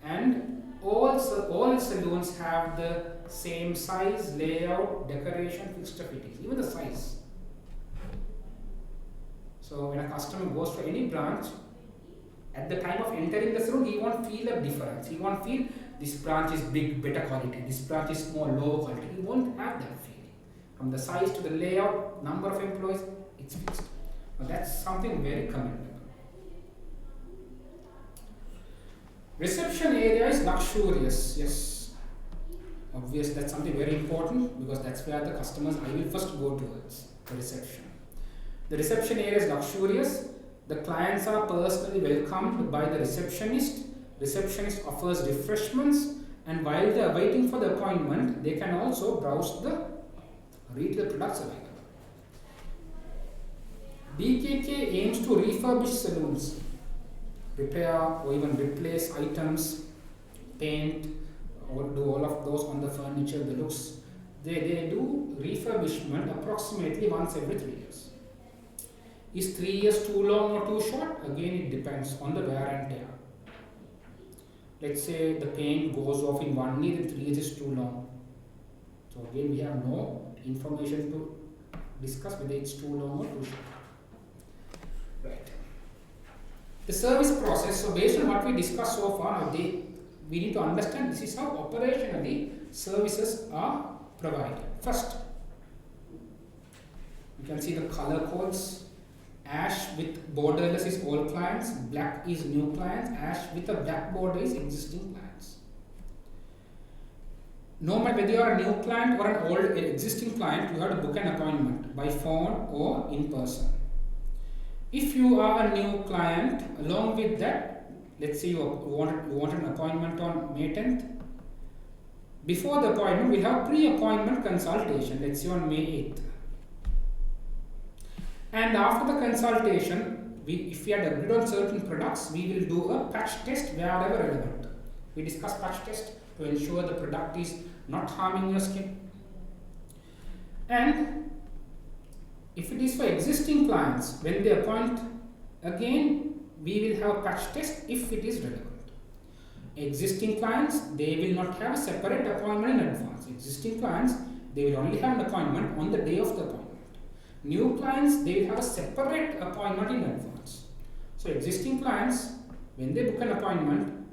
And all salons have the same size, layout, decoration, fixture fittings, even the size. So when a customer goes to any branch, at the time of entering the salon, he won't feel a difference. He won't feel this branch is big, better quality, this branch is small, low quality. He won't have that feeling. From the size to the layout, number of employees, it's fixed. Now that's something very commendable. Reception area is luxurious. Yes, obviously that's something very important because that's where the customers I will first go towards, the reception. The reception area is luxurious. The clients are personally welcomed by the receptionist. Receptionist offers refreshments, and while they are waiting for the appointment, they can also browse the retail products available. DKK aims to refurbish salons, repair or even replace items, paint, or do all of those on the furniture, the looks. They do refurbishment approximately once every 3 years. Is 3 years too long or too short? Again, it depends on the wear and tear. let's say the paint goes off in 1 year and 3 years is too long. So again, we have no information to discuss whether it's too long or too short. Right. The service process, so based on what we discussed so far, now we need to understand this is how operationally services are provided. First, you can see the color codes. Ash with borderless is all clients, black is new clients, ash with a black border is existing clients. No matter whether you are a new client or an old existing client, you have to book an appointment by phone or in person. If you are a new client, along with that, let's say you want an appointment on May 10th. Before the appointment, we have pre-appointment consultation, let's say on May 8th. And after the consultation, if we had agreed on certain products, we will do a patch test wherever relevant. We discuss patch test to ensure the product is not harming your skin. And if it is for existing clients, when they appoint again, we will have patch test if it is relevant. Existing clients, they will not have a separate appointment in advance. Existing clients, they will only have an appointment on the day of the appointment. New clients, they will have a separate appointment in advance. So existing clients, when they book an appointment,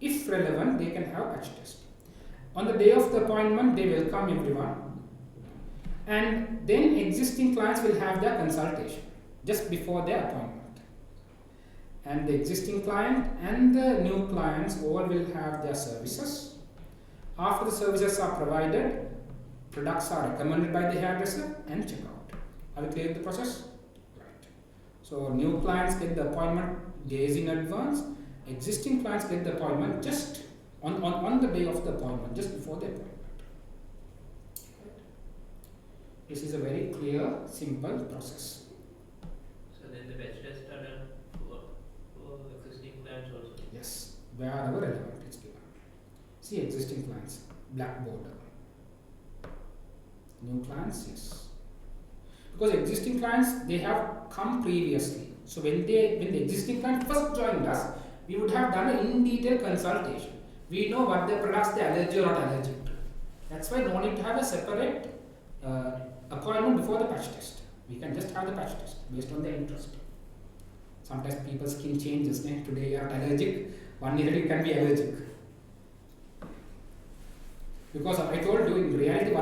if relevant, they can have patch test. On the day of the appointment, they welcome everyone. And then existing clients will have their consultation just before their appointment. And the existing client and the new clients all will have their services. After the services are provided, products are recommended by the hairdresser and check out. Have you cleared the process? Right. So new clients get the appointment days in advance. Existing clients get the appointment just on the day of the appointment, just before the appointment. Right. This is a very clear, simple process. So then the batch tests are done for existing clients also? Yes, wherever relevant it's given. See existing clients, black border. New clients, yes. Because existing clients, they have come previously. So when the existing client first joined us, we would have done an in-detail consultation. We know what the products they are allergic or not allergic to. That's why no need to have a separate appointment before the patch test. We can just have the patch test based on their interest. Sometimes people's skin changes. Today you are allergic, 1 year you can be allergic. Because I told you in reality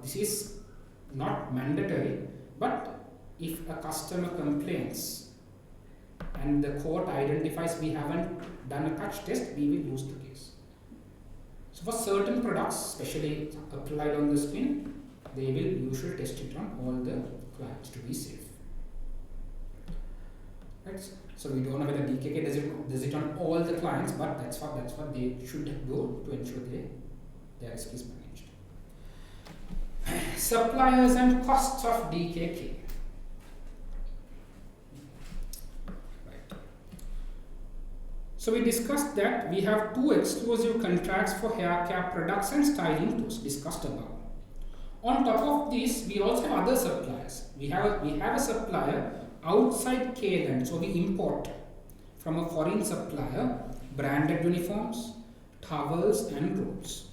this is not mandatory, but if a customer complains and the court identifies we haven't done a patch test, we will lose the case. So for certain products, especially applied on the skin, they will usually test it on all the clients to be safe. Right? So we don't know whether DKK does it on all the clients, but that's what they should do to ensure their risk is managed. Suppliers and costs of DKK. Right. So we discussed that we have 2 exclusive contracts for hair care products and styling tools discussed above. On top of this, we also have other suppliers. We have a supplier outside Kayland, so we import from a foreign supplier branded uniforms, towels, and robes.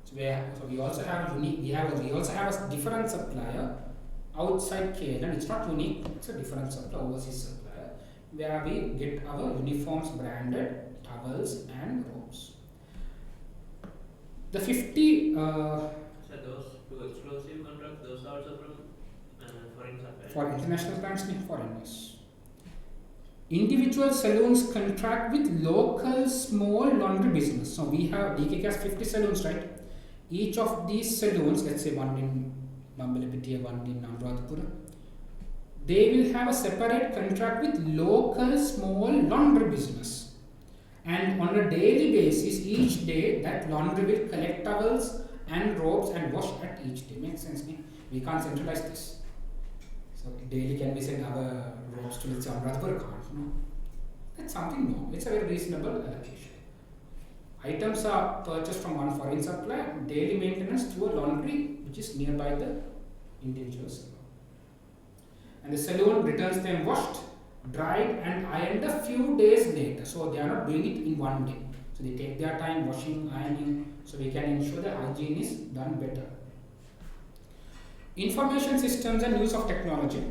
So we also have a different supplier outside Kayland. It's not unique; it's a different supplier, overseas supplier, where we get our uniforms branded, towels, and robes. The 50. So those 2 exclusive contracts, those are also from foreign suppliers? For international clients, foreigners. Individual salons contract with local small laundry business. So we have DKK has 50 salons, right? Each of these salons, let's say one in Bambalapitiya, one in Anuradhapura, they will have a separate contract with local small laundry business. And on a daily basis, each day that laundry will collect towels and robes and wash at each day. Makes sense? We can't centralize this. So daily can we send our robes to let's say Anuradhapura? Can't. No. That's something no. It's a very reasonable allocation. Items are purchased from one foreign supplier, daily maintenance to a laundry which is nearby the individual salon. And the salon returns them washed, dried and ironed a few days later. So they are not doing it in 1 day. So they take their time washing, ironing, so we can ensure the hygiene is done better. Information systems and use of technology.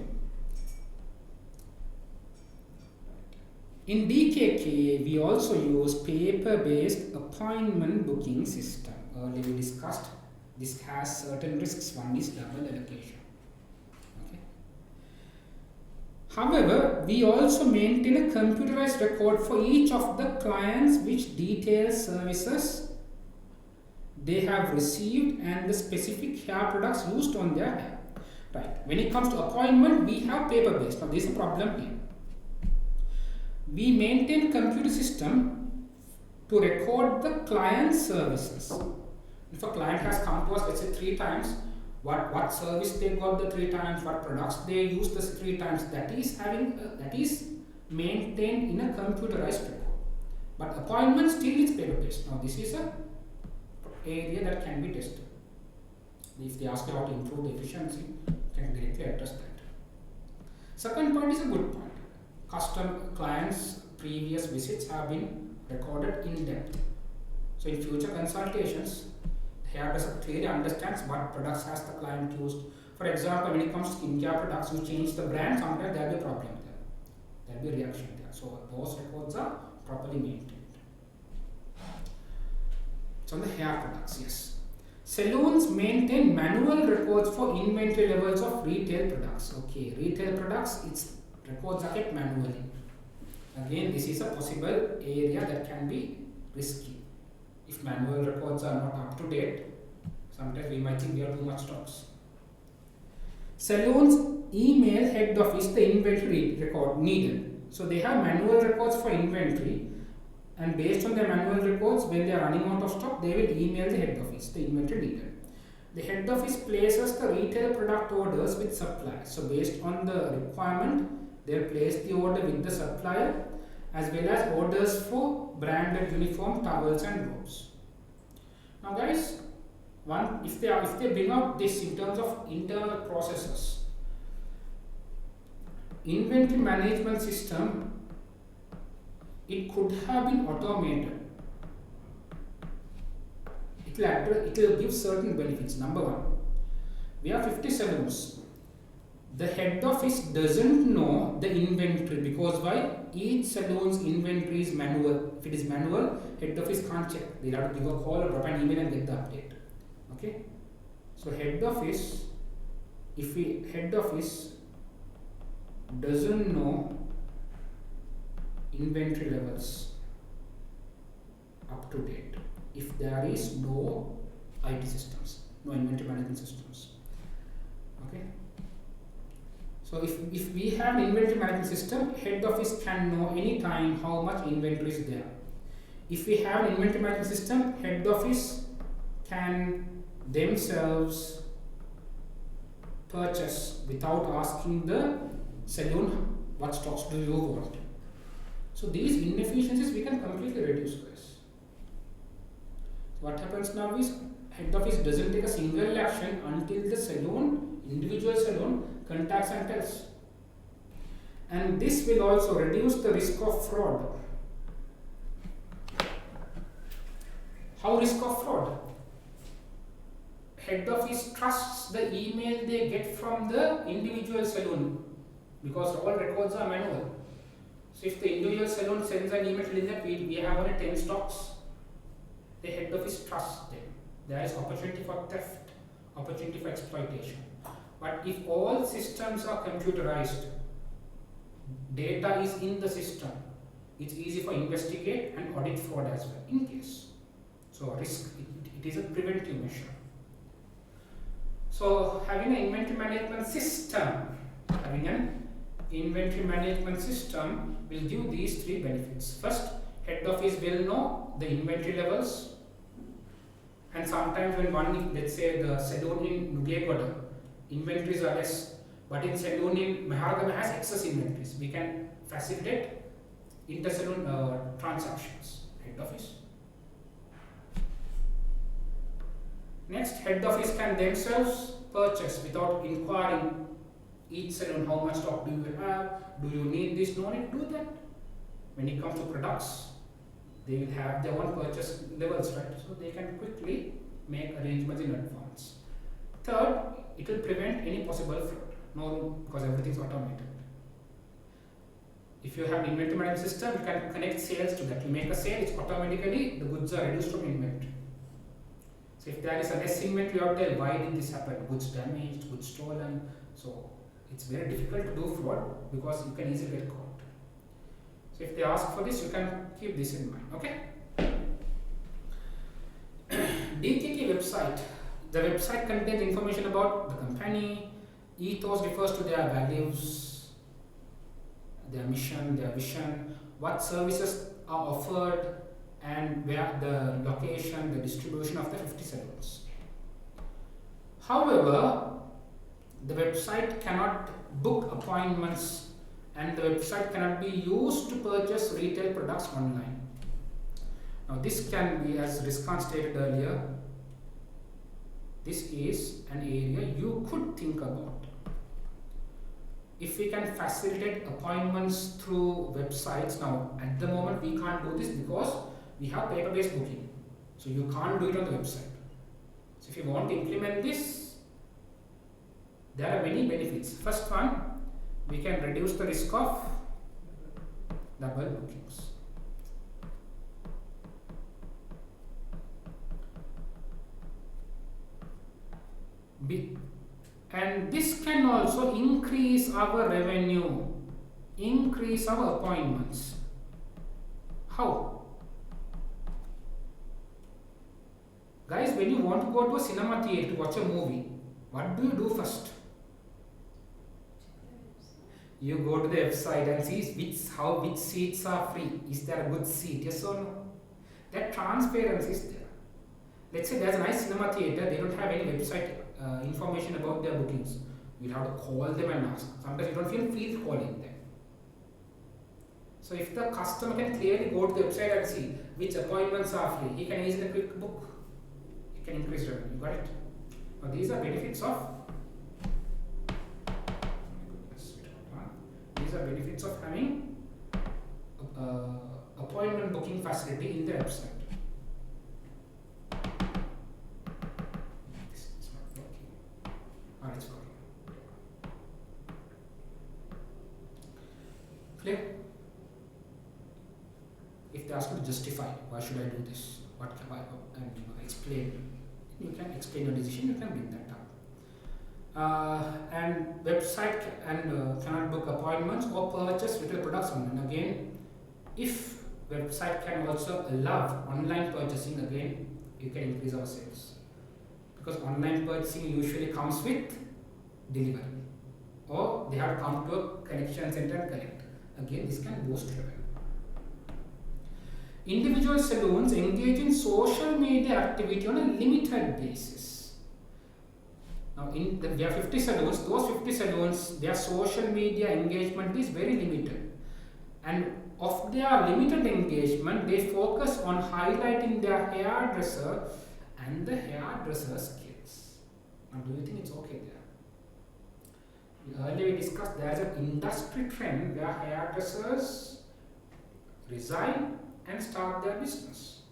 In DKK, we also use paper-based appointment booking system. Earlier we discussed this has certain risks. One is double allocation. Okay. However, we also maintain a computerized record for each of the clients which details services they have received and the specific hair products used on their hair. Right. When it comes to appointment, we have paper-based. Now, this is a problem here. We maintain computer system to record the client services. If a client has come to us, let's say 3 times, what service they got the 3 times, what products they used the 3 times, that is maintained in a computerized record. But appointment still is paper based. Now this is a area that can be tested. If they ask you how to improve the efficiency, you can directly address that. Second point is a good point. Clients' previous visits have been recorded in depth. So in future consultations, the hairdresser clearly understands what products has the client used. For example, when it comes to skincare products, you change the brand, sometimes there will be a problem there. There will be a reaction there. So those records are properly maintained. So on the hair products, yes. Salons maintain manual records for inventory levels of retail products. Okay, retail products, its records are kept manually. Again, this is a possible area that can be risky. If manual records are not up to date, sometimes we might think we have too much stocks. Salons email head office the inventory record needed. So they have manual records for inventory, and based on the manual records, when they are running out of stock, they will email the head office the inventory needed. The head office places the retail product orders with suppliers. So based on the requirement, they will place the order with the supplier as well as orders for branded uniform towels and robes. Now guys, if they bring out this in terms of internal processes, inventory management system, it could have been automated. It will give certain benefits. Number one, we have 50 salons. The head office doesn't know the inventory because why? Each salon's inventory is manual. If it is manual, head office can't check. They'll have to give a call or drop an email and get the update. Okay? So head office, head office doesn't know inventory levels up to date if there is no IT systems, no inventory management systems. Okay? So if we have an inventory management system, head office can know any time how much inventory is there. If we have an inventory management system, head office can themselves purchase without asking the salon what stocks do you want. So these inefficiencies we can completely reduce, guys. What happens now is head office doesn't take a single action until the salon, individual salon, contacts and tells. And this will also reduce the risk of fraud. How risk of fraud? Head office trusts the email they get from the individual salon because all records are manual. So if the individual salon sends an email telling that we have only 10 stocks, the head office trusts them. There is opportunity for theft, opportunity for exploitation. But if all systems are computerized, data is in the system, it's easy for investigate and audit fraud as well in case. So risk, it is a preventive measure. So having an inventory management system, will give these 3 benefits. First, head office will know the inventory levels, and sometimes when let's say the salon in Nugegoda, inventories are less, but in salon in Maharagama has excess inventories. We can facilitate inter-salon transactions. Head office. Next, head office can themselves purchase without inquiring each salon how much stock do you have, do you need this, no need to do that. When it comes to products, They will have their own purchase levels, right? So they can quickly make arrangements in advance. Third, it will prevent any possible fraud. No, because everything is automated. If you have an inventory management system, you can connect sales to that. You make a sale, it's automatically the goods are reduced from inventory. So if there is a less inventory, you have to tell why did this happen? Goods damaged, goods stolen. So it's very difficult to do fraud because you can easily get caught. So if they ask for this, you can keep this in mind. Okay. DKK website. The website contains information about the company. Ethos refers to their values, their mission, their vision, what services are offered, and where the location, the distribution of the 50 salons. However, the website cannot book appointments and the website cannot be used to purchase retail products online. Now this can be, as Rizkan stated earlier, this is an area you could think about. If we can facilitate appointments through websites, now at the moment we can't do this because we have paper-based booking. So you can't do it on the website. So if you want to implement this, there are many benefits. First one, we can reduce the risk of double bookings. And this can also increase our revenue, increase our appointments. How? Guys, when you want to go to a cinema theatre to watch a movie, what do you do first? You go to the website and see which seats are free. Is there a good seat? Yes or no? That transparency is there. Let's say there's a nice cinema theatre, they don't have any website information about their bookings. You'll have to call them and ask. Sometimes you don't feel calling them. So if the customer can clearly go to the website and see which appointments are free, he can easily quick book. He can increase revenue. Got it? Now these are benefits of having appointment booking facility in the website. This is not working. It's working. Clear? If they ask you to justify, why should I do this? What can I and explain? You can explain your decision. You can bring that up. And website cannot book appointments or purchase retail products online. And again, if website can also allow online purchasing, again, you can increase our sales. Because online purchasing usually comes with delivery. Or they have to come to a collection center and collect. Again, this can boost revenue. Individual salons engage in social media activity on a limited basis. Now, we have 50 salons. Those 50 salons, their social media engagement is very limited. And of their limited engagement, they focus on highlighting their hairdresser and the hairdresser skills. Now, do you think it's okay there? Earlier we discussed there is an industry trend where hairdressers resign and start their business.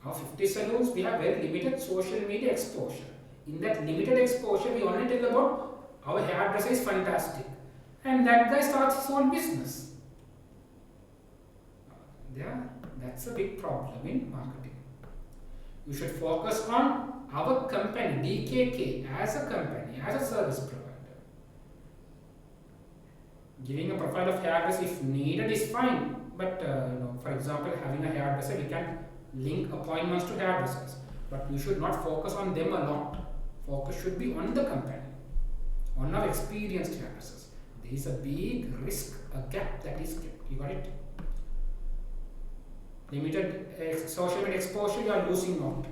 Our 50 salons, we have very limited social media exposure. In that limited exposure, we only tell about our hairdresser is fantastic. And that guy starts his own business. That's a big problem in marketing. You should focus on our company, DKK, as a company, as a service provider. Giving a profile of hairdresser if needed is fine. But for example, having a hairdresser, we can link appointments to hairdressers. But you should not focus on them a lot. Focus should be on the company, on our experienced hairdressers. There is a big risk, a gap that is kept. You got it? Limited social media exposure, you are losing out.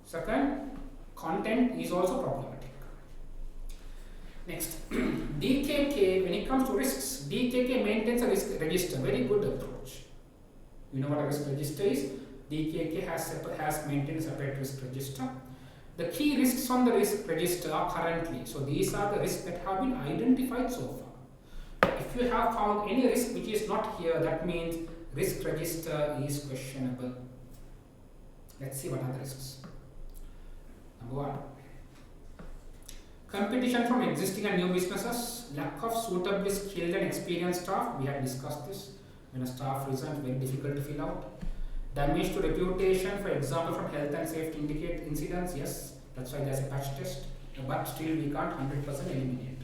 Second, content is also problematic. Next, DKK, when it comes to risks, DKK maintains a risk register. Very good approach. You know what a risk register is? DKK has maintained a separate risk register. The key risks on the risk register are currently, so these are the risks that have been identified so far. If you have found any risk which is not here, that means risk register is questionable. Let's see what are the risks. Number 1. Competition from existing and new businesses, lack of suitably skilled and experienced staff, we have discussed this. When a staff resigns, very difficult to fill out. Damage to reputation, for example, from health and safety incidents, yes, that's why there's a patch test, but still we can't 100% eliminate.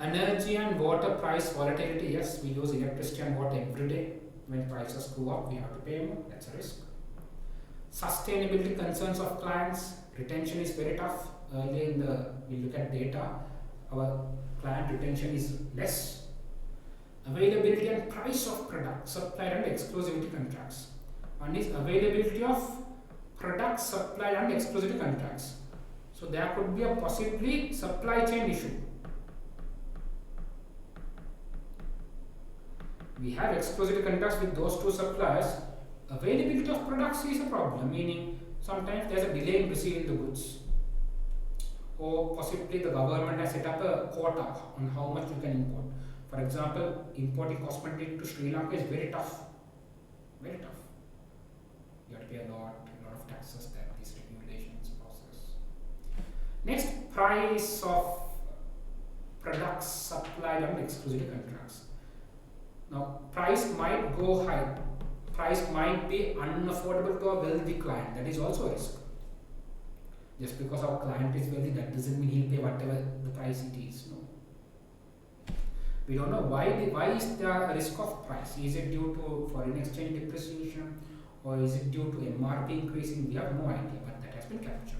Energy and water price volatility, yes, we use electricity and water every day. When prices go up, we have to pay more, that's a risk. Sustainability concerns of clients, retention is very tough. Earlier we look at data, our client retention is less. Availability and price of products, supplier and exclusivity contracts. One is availability of products, supply and exclusivity contracts. So there could be a possibly supply chain issue. We have exclusivity contracts with those two suppliers. Availability of products is a problem, meaning sometimes there's a delay in receiving the goods. Or possibly the government has set up a quota on how much you can import. For example, importing cosmetics to Sri Lanka is very tough. Very tough. You have to pay a lot of taxes that these regulations process. Next, price of products supplied under exclusive contracts. Now, price might go high. Price might be unaffordable to a wealthy client. That is also a risk. Just because our client is wealthy, that doesn't mean he'll pay whatever the price it is. No. We don't know why is there a risk of price. Is it due to foreign exchange depreciation or is it due to MRP increasing? We have no idea, but that has been captured.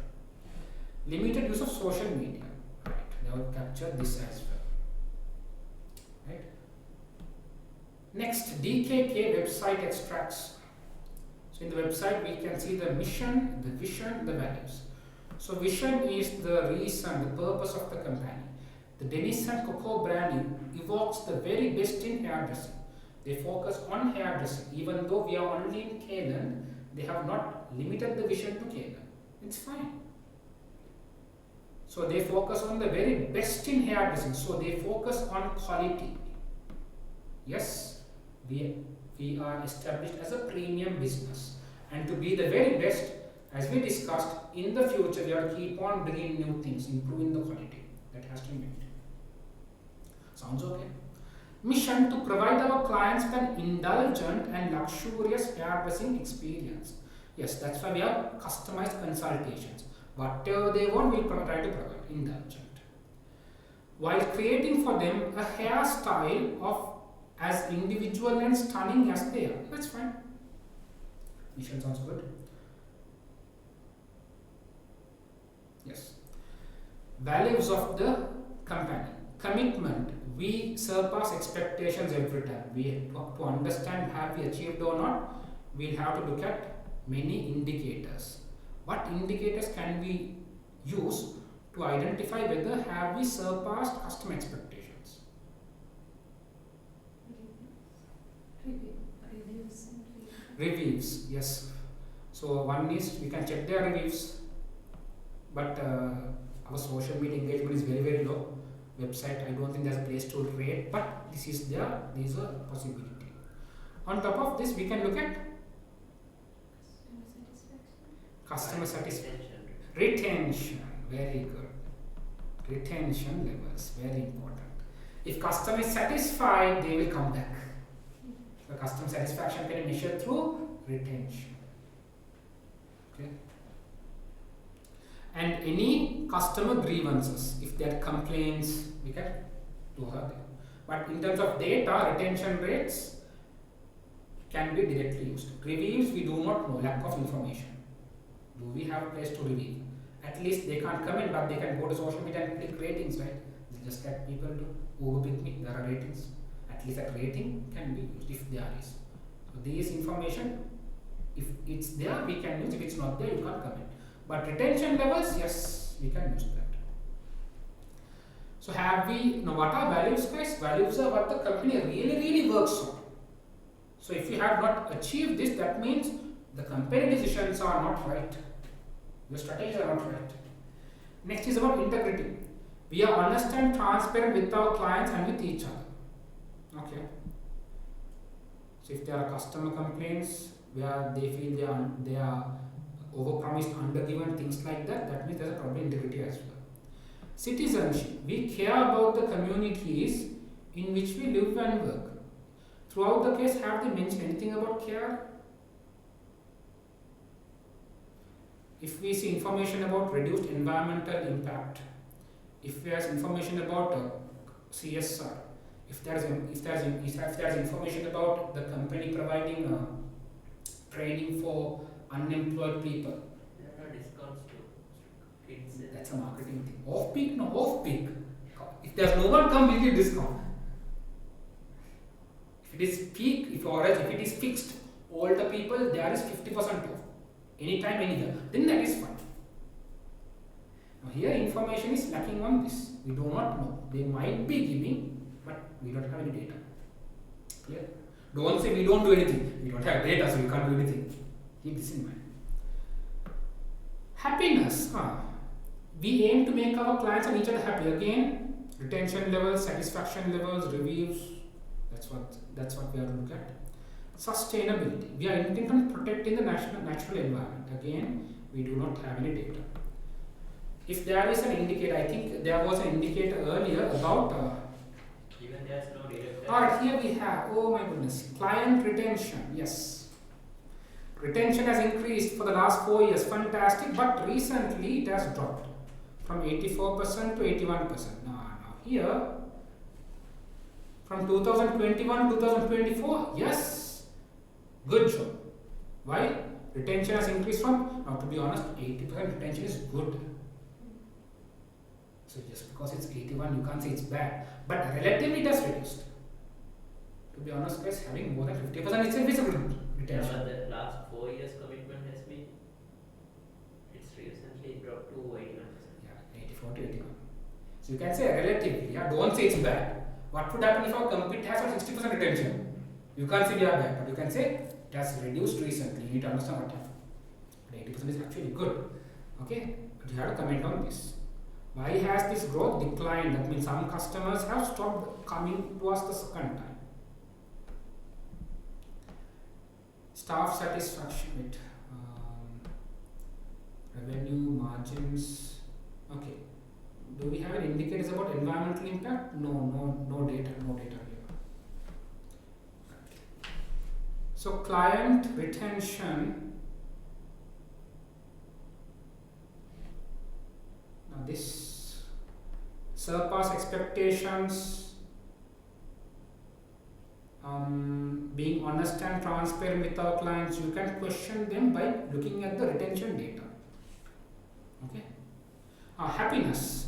Limited use of social media. Right. They will capture this as well. Right. Next, DKK website extracts. So in the website we can see the mission, the vision, the values. So vision is the reason, the purpose of the company. The Denis KoKo brand evokes the very best in hairdressing. They focus on hairdressing. Even though we are only in Kayland, they have not limited the vision to Kayland. It's fine. So they focus on the very best in hairdressing. So they focus on quality. Yes, we are established as a premium business. And to be the very best, as we discussed, in the future we have to keep on bringing new things, improving the quality. That has to be maintained. Sounds okay? Mission to provide our clients with an indulgent and luxurious hairdressing experience. Yes, that's why we have customized consultations. Whatever they want, we'll try to provide indulgent. While creating for them a hairstyle of as individual and stunning as they are. That's fine. Mission sounds good. Yes. Values of the company. Commitment. We surpass expectations every time. We have to understand have we achieved or not. We'll have to look at many indicators. What indicators can we use to identify whether have we surpassed customer expectations? Reviews, yes. So one is we can check their reviews, but our social media engagement is very, very low. Website, I don't think there's a place to rate, but this is there. These are possibility. On top of this, we can look at customer satisfaction. Retention, very good. Retention levels, very important. If customer is satisfied, they will come back. So customer satisfaction can be measured through retention. Okay. And any customer grievances, if there are complaints, we can do her there. But in terms of data, retention rates can be directly used. Reviews, we do not know, lack of information. Do we have a place to review? At least they can't comment, but they can go to social media and click ratings, right? Just like people do. Uber with me, there are ratings. At least that rating can be used if there is. So this information, if it's there, we can use. If it's not there, you can't comment. But retention levels, yes, we can use that. So have we, now what are values, guys? Values are what the company really works on. So if you have not achieved this, that means the company decisions are not right. Your strategies are not right. Next is about integrity. We are honest and transparent with our clients and with each other. Okay. So if there are customer complaints where they feel they are overpromised, undergiven, things like that, that means there's a problem in integrity as well. Citizenship. We care about the communities in which we live and work. Throughout the case, have they mentioned anything about care? If we see information about reduced environmental impact, if there's information about CSR, if there's information about the company providing training for unemployed people, There are discounts to kids. that's a marketing thing. Off peak, no, off peak. If there's no one come, we give discount. If it is peak, if it is fixed, all the people there is 50% off. Anytime, anywhere, then that is fine. Now here information is lacking on this. We do not know. They might be giving, but we don't have any data. Clear? Don't say we don't do anything. We don't have data, so we can't do anything. Keep this in mind. Happiness. We aim to make our clients and each other happy. Again, retention levels, satisfaction levels, reviews. That's what we have to look at. Sustainability. We are intent on protecting the natural environment. Again, we do not have any data. If there is an indicator, I think there was an indicator earlier about. Even there's no data. Alright, here we have. Oh my goodness, client retention. Yes, retention has increased for the last 4 years. Fantastic, but recently it has dropped from 84% to 81%. Now here, from 2021 to 2024, yes, good job. Why? Retention has increased from, now to be honest, 80% retention is good. So just because it's 81, you can't say it's bad, but relatively it has reduced. To be honest, guys, having more than 50% itself is a good retention. Yeah, but the last 4 years commitment has been, it's recently dropped to 81%. Yeah, 84 to 81. So you can say relatively, yeah, don't say it's bad. What would happen if our company has a 60% retention? You can't say we are bad, but you can say it has reduced recently. You need to understand what happened. But 80% is actually good. Okay, but you have to comment on this. Why has this growth declined? That means some customers have stopped coming to us the second time. Staff satisfaction rate, revenue margins. Okay. Do we have any indicators about environmental impact? No data here. So client retention. Now this surpass expectations. Being honest and transparent with our clients, you can question them by looking at the retention data. Okay. Happiness.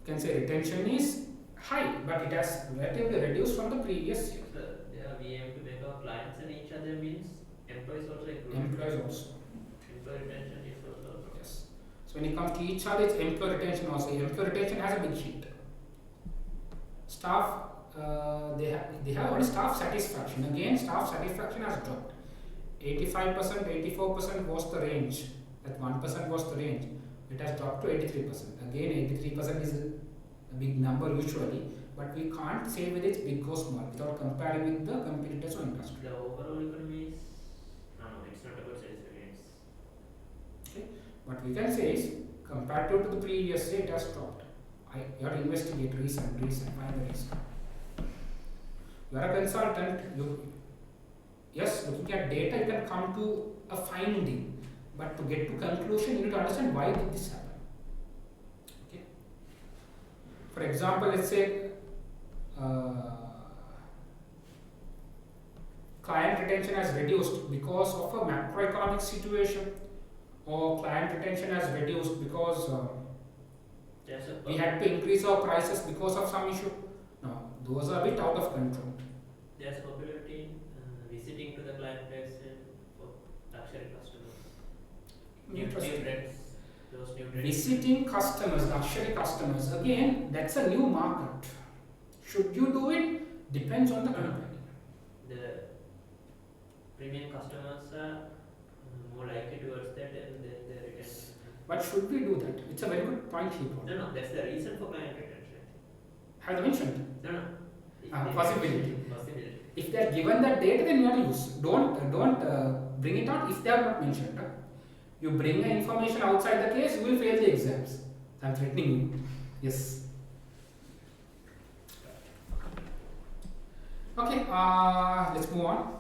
You can say retention is high, but it has relatively reduced from the previous year. So, we aim to make our clients and each other means employees also included. Employees also. Employee retention is also. Yes. So when it comes to each other, it's employee retention also. Employee retention has a big hit. Staff, they have only staff satisfaction. Again, staff satisfaction has dropped. 85%, 84% was the range. That 1% was the range. It has dropped to 83%. Again, 83% is a big number usually, but we can't say whether it's big or small without comparing with the competitors or industry. The overall economy is, no, it's not about satisfaction. Okay, what we can say is comparative to the previous year, it has dropped. You have to investigate reason, find the reason. You are a consultant. Yes, looking at data, you can come to a finding. But to get to conclusion, you need to understand why did this happen. Okay. For example, let's say client retention has reduced because of a macroeconomic situation, or client retention has reduced because we had to increase our prices because of some issue. No, those are a bit out of control. There's popularity in visiting to the client place for luxury customers. New trends, those new trends. Visiting customers, luxury customers, again, that's a new market. Should you do it? Depends on the company. The premium customers are more likely towards that and then the retention. But should we do that? It's a very good point he brought. No, that's the reason for client retention. Have they mentioned? No. Possibility. Possibility. If they are given that data, then you have to use. Don't bring it out if they are not mentioned. You bring the information outside the case, you will fail the exams. I am threatening you. Yes. Okay, let's move on.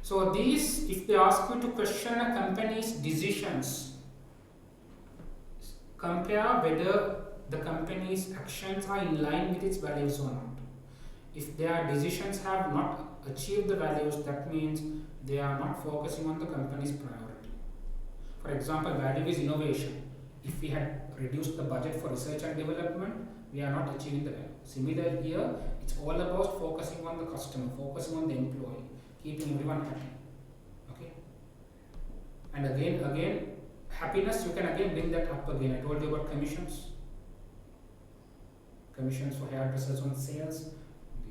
So these, if they ask you to question a company's decisions, compare whether the company's actions are in line with its values or not. If their decisions have not achieved the values, that means they are not focusing on the company's priority. For example, value is innovation. If we had reduced the budget for research and development, we are not achieving the value. Similar here, it's all about focusing on the customer, focusing on the employee, keeping everyone happy. Okay. And again, happiness, you can again bring that up again. I told you about commissions for hairdressers on sales.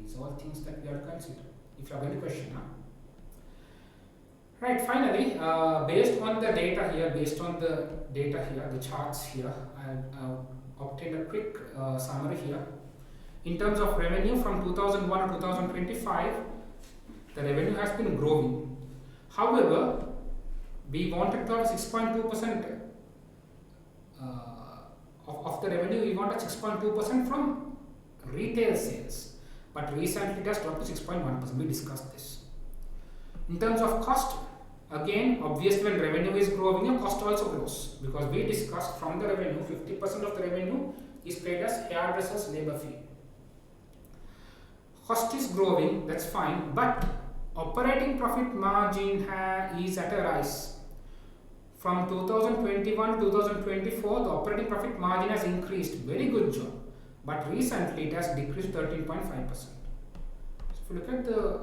These are all things that we have to consider. If you have any question, Right, finally, based on the data here, the charts here, I obtained a quick summary here. In terms of revenue from 2001 to 2025, the revenue has been growing. However, we wanted to have 6.2% of the revenue, we wanted 6.2% from retail sales. But recently it has dropped to 6.1%. We discussed this. In terms of cost, again, obviously when revenue is growing, your cost also grows. Because we discussed from the revenue, 50% of the revenue is paid as hairdresser's labor fee. Cost is growing, that's fine, but operating profit margin is at a rise. From 2021 to 2024, the operating profit margin has increased. Very good job. But recently it has decreased 13.5%. So if you look at the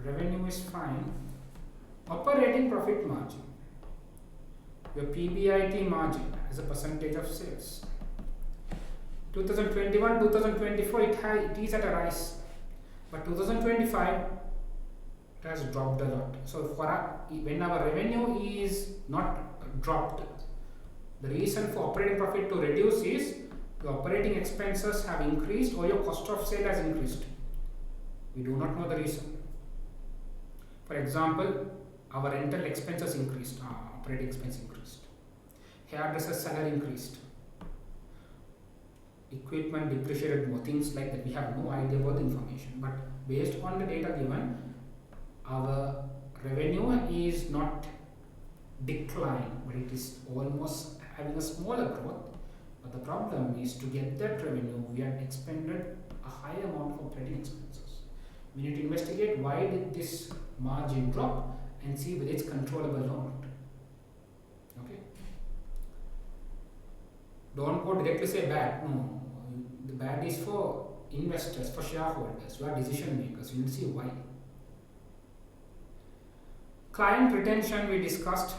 revenue is fine. Operating profit margin, your PBIT margin as a percentage of sales. 2021, 2024 it is at a rise. But 2025 it has dropped a lot. So when our revenue is not dropped, the reason for operating profit to reduce is the operating expenses have increased or your cost of sale has increased. We do not know the reason. For example, our rental expenses increased, operating expense increased. Hairdresser's salary increased. Equipment depreciated more, things like that. We have no idea about the information. But based on the data given, our revenue is not decline, but it is almost having a smaller growth. But the problem is to get that revenue, we have expended a high amount of operating expenses. We need to investigate why did this margin drop and see whether it's controllable or not. Okay. Don't go directly say bad. No, the bad is for investors, for shareholders, who are decision makers. You will see why. Client retention we discussed.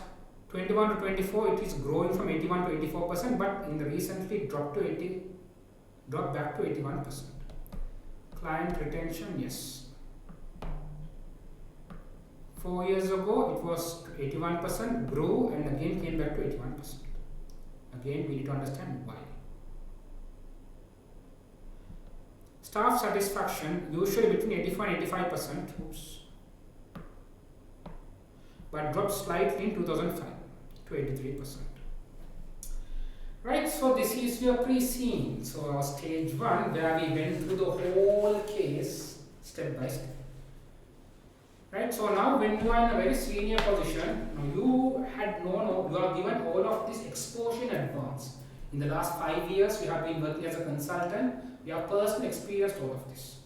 21 to 24, it is growing from 81 to 84%, but in the recently it dropped back to 81%. Client retention, yes. 4 years ago it was 81%, grew and again came back to 81%. Again, we need to understand why. Staff satisfaction, usually between 84 and 85%, but dropped slightly in 2005 to 83%. Right, so this is your pre-scene. So stage 1, where we went through the whole case step by step. Right, so now when you are in a very senior position, you are given all of this exposure in advance. In the last 5 years, you have been working as a consultant. You have personally experienced all of this.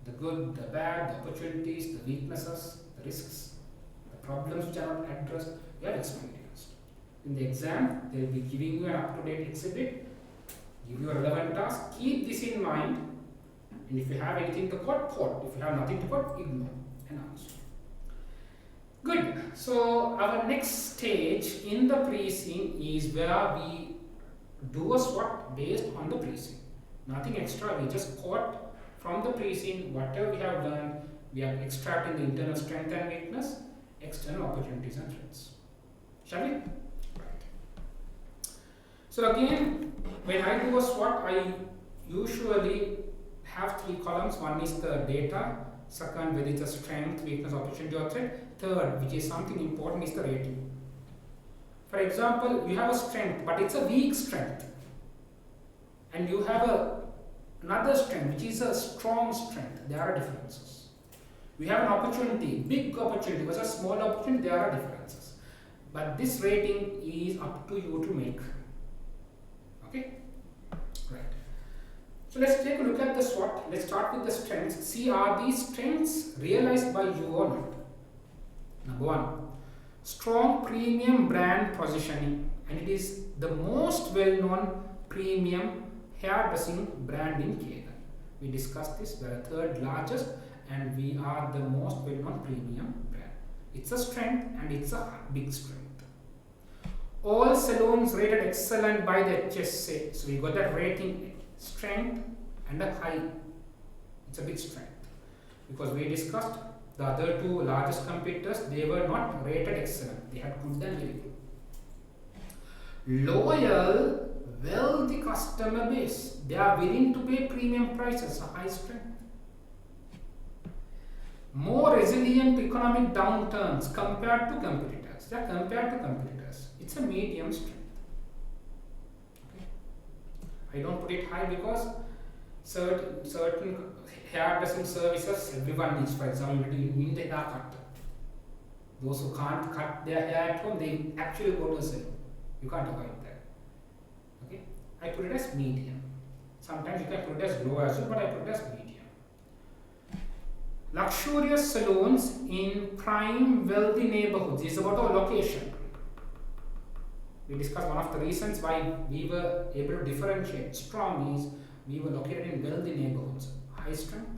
The good, the bad, the opportunities, the weaknesses, the risks, the problems which are not addressed, you have experienced. In the exam, they will be giving you an up-to-date exhibit, give you a relevant task. Keep this in mind, and if you have anything to quote, quote. If you have nothing to quote, ignore and answer. Good. So our next stage in the pre-scene is where we do a SWOT based on the pre-scene. Nothing extra, we just quote from the pre-scene whatever we have learned. We are extracting the internal strength and weakness, external opportunities and threats. Shall we? Right. So again, when I do a SWOT, I usually have 3 columns. One is the data, second, whether it's a strength, weakness, opportunity or threat. Third, which is something important, is the rating. For example, you have a strength, but it's a weak strength. And you have another strength, which is a strong strength. There are differences. We have an opportunity, big opportunity versus small opportunity, there are differences. But this rating is up to you to make. Okay? Right. So let's take a look at the SWOT. Let's start with the strengths. See, are these strengths realized by you or not? Number 1, strong premium brand positioning, and it is the most well-known premium hairdressing brand in Kayland. We discussed this. We are the 3rd largest, and we are the most well-known premium brand. It's a strength, and it's a big strength. All salons rated excellent by the HSA. So we got that rating, strength and a high. It's a big strength. Because we discussed the other 2 largest competitors, they were not rated excellent. They had good and very good. Loyal, wealthy customer base. They are willing to pay premium prices, a high strength. More resilient to economic downturns compared to competitors. They are compared to competitors. It's a medium strength. Okay. I don't put it high because certain hairdressing services everyone needs. For example, you need a haircut. Those who can't cut their hair at home, they actually go to a salon. You can't avoid that. Okay. I put it as medium. Sometimes you can put it as low as well, but I put it as medium. Luxurious salons in prime wealthy neighborhoods. This is about our location. We discussed one of the reasons why we were able to differentiate strong is we were located in wealthy neighborhoods. High strength.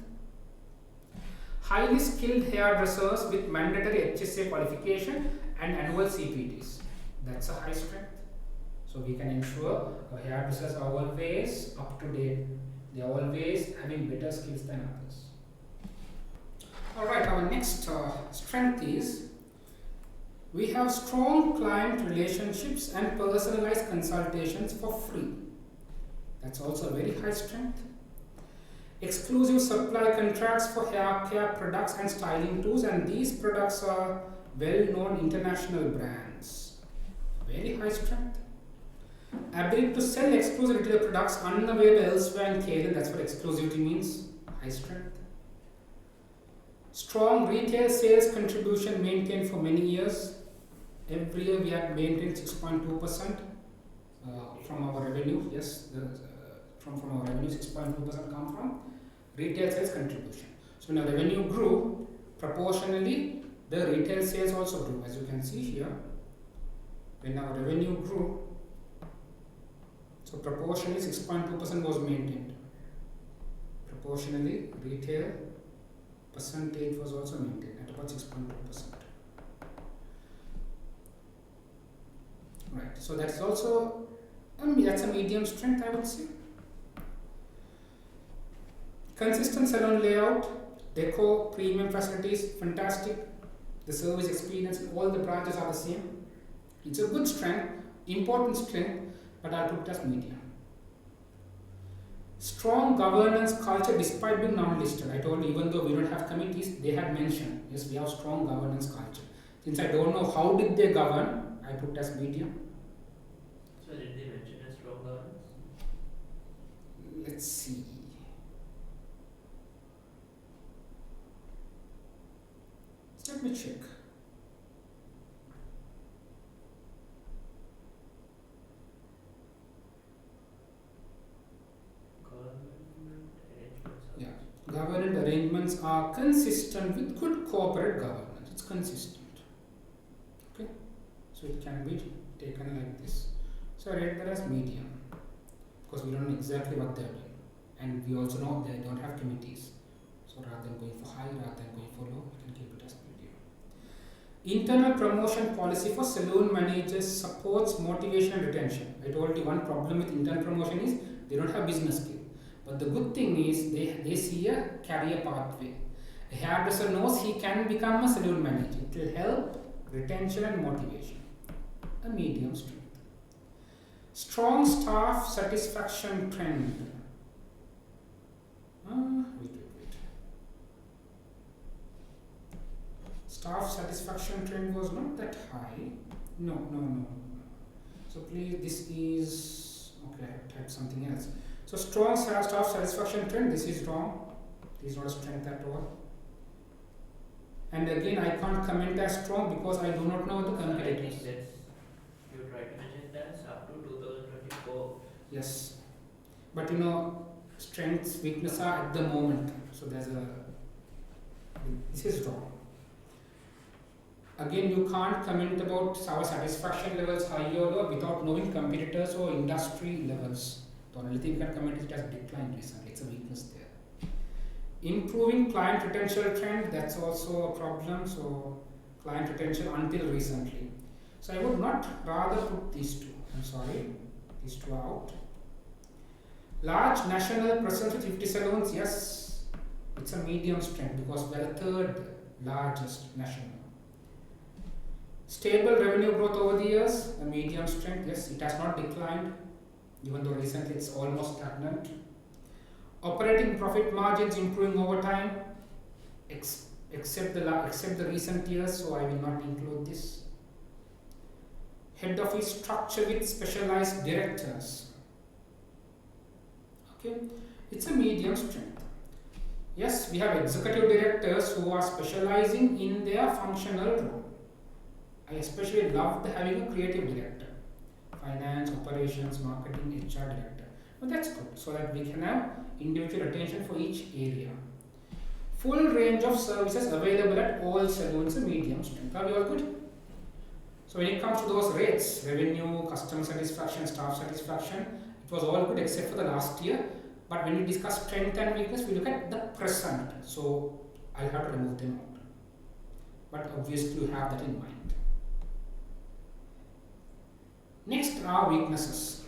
Highly skilled hairdressers with mandatory HSA qualification and annual CPTs. That's a high strength. So we can ensure our hairdressers are always up to date. They are always having better skills than others. Alright, our next strength is we have strong client relationships and personalized consultations for free. That's also a very high strength. Exclusive supply contracts for hair care products and styling tools, and these products are well-known international brands. Very high strength. Ability to sell exclusive retail products unavailable elsewhere in Kayland. That's what exclusivity means. High strength. Strong retail sales contribution maintained for many years. Every year we have maintained 6.2% from our revenue. Yes, from our revenue 6.2% come from retail sales contribution. So when our revenue grew, proportionally the retail sales also grew. As you can see here, when our revenue grew, so proportionally 6.2% was maintained. Proportionally retail percentage was also maintained at about 6.2%. Right, so that's also that's a medium strength, I would say. Consistent salon layout, deco, premium facilities, fantastic. The service experience in all the branches are the same. It's a good strength, important strength, but I'll put it as medium. Strong governance culture despite being non-listed. I told you, even though we don't have committees, they had mentioned, yes, we have strong governance culture. Since I don't know how did they govern, I put it as medium. So did they mention a strong governance? Let's see. Let me check. Yeah, governance arrangements are consistent with good corporate governance. It's consistent. Okay, so it can be taken like this. So I rate that as medium because we don't know exactly what they're doing, and we also know they don't have committees. So rather than going for high, rather than going for low, we can keep it as medium. Internal promotion policy for salon managers supports motivation and retention. I told you one problem with internal promotion is they don't have business skill. But the good thing is they see a career pathway. A hairdresser knows he can become a salon manager. It will help retention and motivation. A medium strength. Strong staff satisfaction trend. Wait. Staff satisfaction trend was not that high. No. So please, this is okay. I have typed something else. So strong staff satisfaction trend. This is wrong. This is not a strength at all. And again, I can't comment as strong because I do not know the competitors. I think that's, you try to mention that up to 2024. Yes, but strengths, weakness are at the moment. So this is wrong. Again, you can't comment about our satisfaction levels high or low without knowing competitors or industry levels. The only thing you can comment is it has declined recently. It's a weakness there. Improving client retention trend, that's also a problem. So client retention until recently. So I would not rather put these two. I'm sorry, these two are out. Large national presence with 50 salons, yes, it's a medium strength because we are the third largest national. Stable revenue growth over the years, a medium strength, yes, it has not declined, even though recently it's almost stagnant. Operating profit margins improving over time, except the recent years, so I will not include this. Head office structure with specialized directors. Okay, it's a medium strength. Yes, we have executive directors who are specializing in their functional role. I especially loved having a creative director, finance, operations, marketing, HR director. But that's good, so that we can have individual attention for each area. Full range of services available at all salons, a medium strength. Are we all good? So when it comes to those rates, revenue, customer satisfaction, staff satisfaction, it was all good except for the last year. But when we discuss strength and weakness, we look at the present. So I'll have to remove them out. But obviously you have that in mind. Next are weaknesses.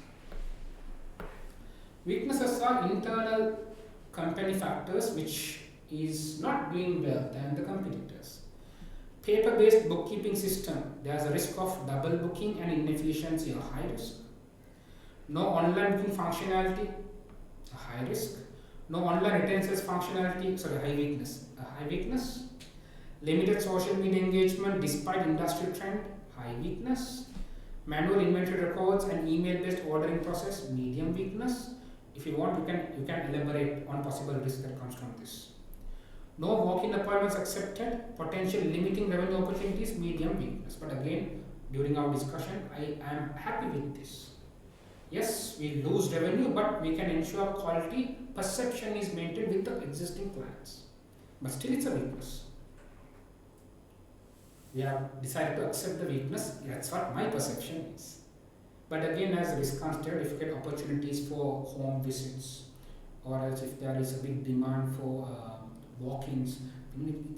Weaknesses are internal company factors which is not doing well than the competitors. Paper-based bookkeeping system, there is a risk of double booking and inefficiency, a high risk. No online booking functionality, a high risk. No online return sales functionality, sorry, high weakness, a high weakness. Limited social media engagement despite industry trend, high weakness. Manual inventory records and email-based ordering process, medium weakness. If you want, you can elaborate on possible risk that comes from this. No walk-in appointments accepted, potential limiting revenue opportunities, medium weakness. But again, during our discussion, I am happy with this. Yes, we lose revenue, but we can ensure quality perception is maintained with the existing clients. But still, it's a weakness. We have decided to accept the weakness. That's what my perception is. But again, as risk considered, if you get opportunities for home visits, or else if there is a big demand for walk-ins,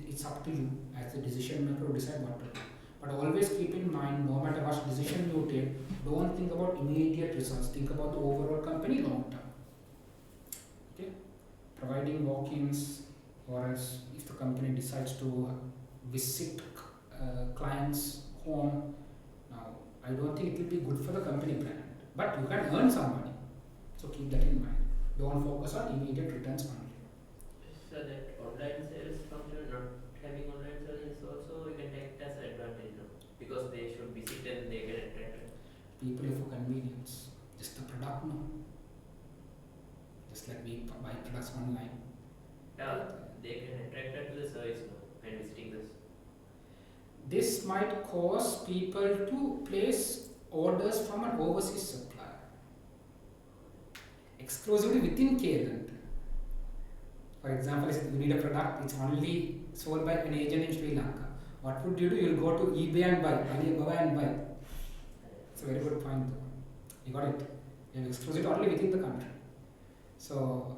it's up to you as the decision maker to decide what to do. But always keep in mind, no matter what decision you take, don't think about immediate results. Think about the overall company long term. Okay, providing walk-ins, or else if the company decides to visit clients' home. Now, I don't think it will be good for the company brand, but you can earn some money. So keep that in mind. Don't focus on immediate returns only. So that online sales function, not having online sales also, we can take it as an advantage now, because they should visit and they get attracted. People are for convenience, just the product no. Just like we buy products online. Yeah, they can attract to the service now and visiting this. This might cause people to place orders from an overseas supplier exclusively within Kayland. For example, if you need a product, it's only sold by an agent in Sri Lanka. What would you do? You'll go to eBay and buy, Alibaba and buy. It's a very good point though. You got it. You have exclusivity only within the country. So,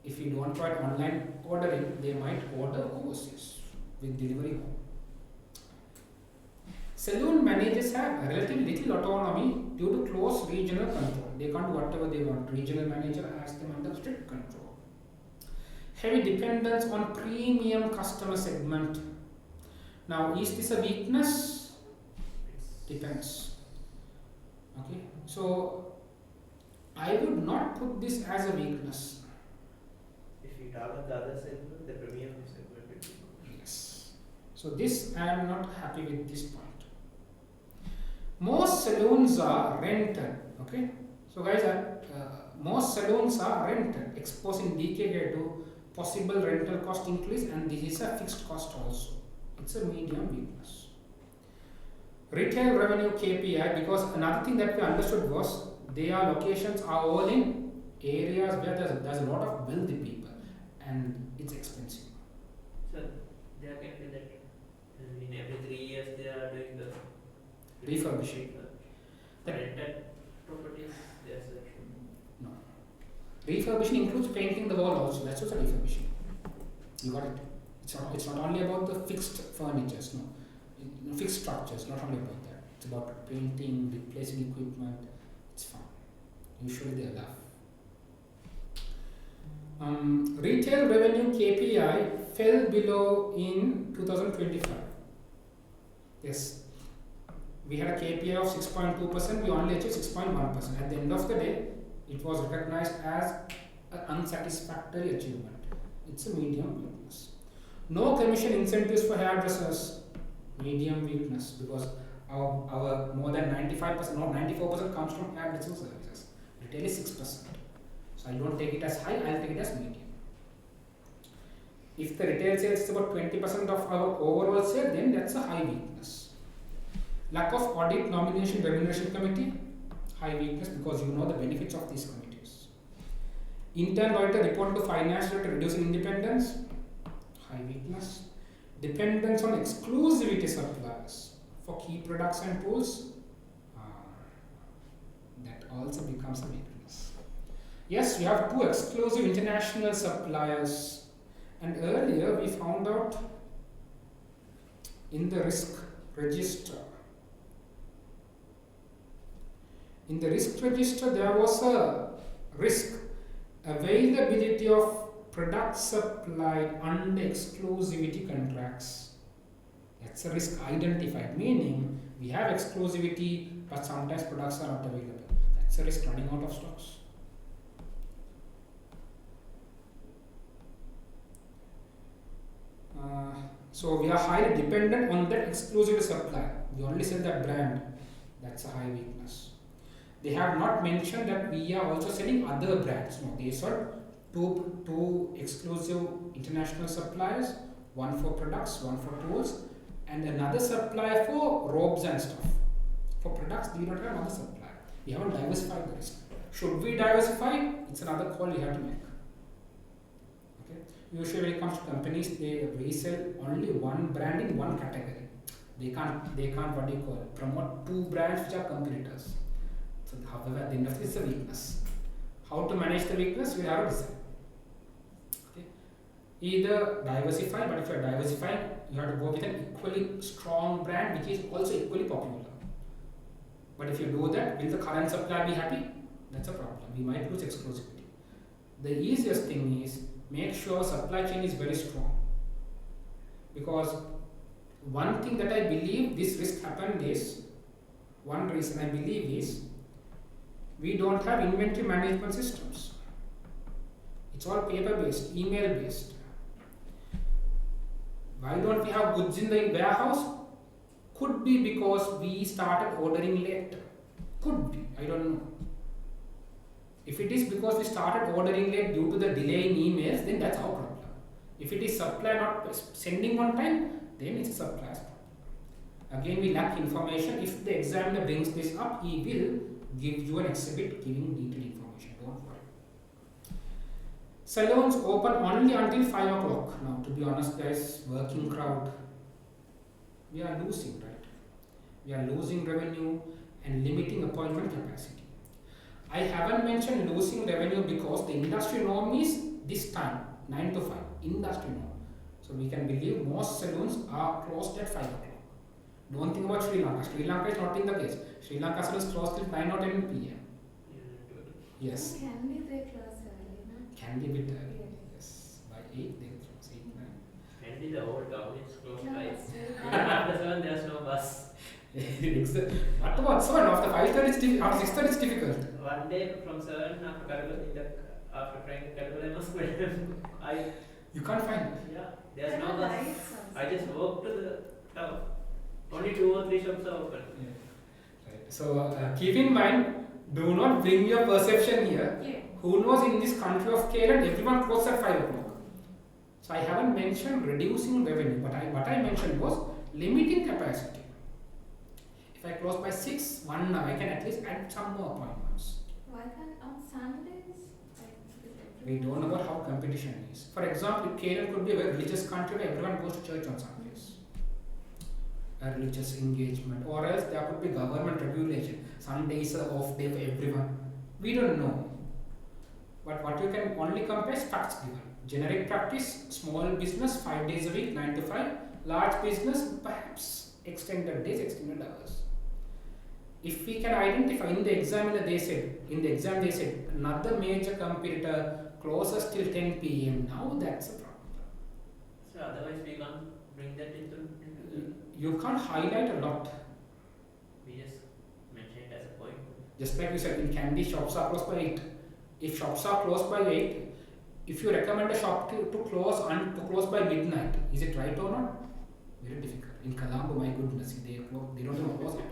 if you don't provide online ordering, they might order overseas with delivery home. Saloon managers have relatively little autonomy due to close regional control. They can't do whatever they want. Regional manager has them under strict control. Heavy dependence on premium customer segment. Now, is this a weakness? Depends. Okay, so I would not put this as a weakness. If you target the other segment, the premium segment will be. Yes. So this I am not happy with this point. Most saloons are rented. Okay. So guys, most saloons are rented, exposing DKK to possible rental cost increase, and this is a fixed cost also. It's a medium weakness. Retail revenue KPI, because another thing that we understood was their locations are all in areas where there's a lot of wealthy people and it's expensive. So there can be that in every 3 years they are doing the Refurbishing. The rented properties, they are searching. No. Refurbishing includes painting the wall also. That's also refurbishing. You got it. It's not only about the fixed furnitures, no. Fixed structures, not only about that. It's about painting, replacing equipment. It's fine. Usually they allow. Retail revenue KPI fell below in 2025. Yes. We had a KPI of 6.2%, we only achieved 6.1%. At the end of the day, it was recognized as an unsatisfactory achievement. It's a medium weakness. No commission incentives for hairdressers, medium weakness, because our more than 95%, no, 94% comes from hairdressing services. Retail is 6%. So I don't take it as high, I'll take it as medium. If the retail sales is about 20% of our overall sale, then that's a high weakness. Lack of audit, nomination, remuneration committee, high weakness, because you know the benefits of these committees. Intern auditor reported to finance director reducing independence, high weakness. Dependence on exclusivity suppliers for key products and tools, that also becomes a weakness. Yes, we have 2 exclusive international suppliers, and earlier we found out in the risk register. In the risk register, there was a risk availability of products supplied under exclusivity contracts. That's a risk identified, meaning we have exclusivity, but sometimes products are not available. That's a risk, running out of stocks. So we are highly dependent on that exclusive supply. We only sell that brand. That's a high weakness. They have not mentioned that we are also selling other brands. No, they sold two exclusive international suppliers, one for products, one for tools, and another supplier for robes and stuff. For products, we don't have another supplier. We haven't diversified the risk. Should we diversify? It's another call you have to make. Okay. Usually when it comes to companies, they resell only one brand in one category. They can't what do you call it, promote 2 brands which are competitors. So however, at the end of this is a weakness. How to manage the weakness, we have to decide. Okay. Either diversify, but if you are diversifying, you have to go with an equally strong brand which is also equally popular. But if you do that, will the current supplier be happy? That's a problem. We might lose exclusivity. The easiest thing is make sure supply chain is very strong. Because one thing that I believe this risk happened is, one reason I believe is, we don't have inventory management systems. It's all paper based, email based. Why don't we have goods in the warehouse? Could be because we started ordering late. Could be, I don't know. If it is because we started ordering late due to the delay in emails, then that's our problem. If it is supply not sending on time, then it's a supplier's problem. Again, we lack information. If the examiner brings this up, he will give you an exhibit giving detailed information. Don't worry. Salons open only until 5 o'clock. Now, to be honest, guys, working crowd, we are losing, right? We are losing revenue and limiting appointment capacity. I haven't mentioned losing revenue because the industry norm is this time, 9 to 5, industry norm. So we can believe most salons are closed at 5 o'clock. Don't think about Sri Lanka. Sri Lanka is not in the case. Sri Lanka salons closed till 9 or 10 p.m. Yes. Can be they close early, no? Can be a bit early. Yeah. Yes. By 8 they close, 8, 9. And the whole town is closed No, by. it's still Even after 7 there's no bus. What about 7? After 5:30 it's difficult. After 6:30 it's difficult. One day from 7 after after trying Kalgoorlie, You can't find it. yeah, there's There no are bus. lights outside. I just walked to the town. Only 2 or 3 shops are open. Right. So keep in mind, do not bring your perception here. Yeah. Who knows, in this country of Kayland, everyone closes at 5 o'clock. So I haven't mentioned reducing revenue, but what I mentioned was limiting capacity. If I close by 6, 1 hour, I can at least add some more appointments. Why can't on Sundays? Like, We don't know about how competition is. For example, Kayland could be a very religious country where everyone goes to church on Sundays. A religious engagement, or else there could be government regulation. Sundays are off day for everyone. We don't know. But what you can only compare is facts given. Generic practice, small business, 5 days a week, 9 to 5. Large business, perhaps extended days, extended hours. If we can identify in the exam they said another major competitor closes till 10 p.m. Now that's a problem. So otherwise we can't bring that into You can't highlight a lot. we just mention it as a point. Just like you said, in Candy, shops are closed by 8. If shops are closed by 8, if you recommend a shop to close by midnight, is it right or not? Very difficult. In Colombo, my goodness, they don't even close it.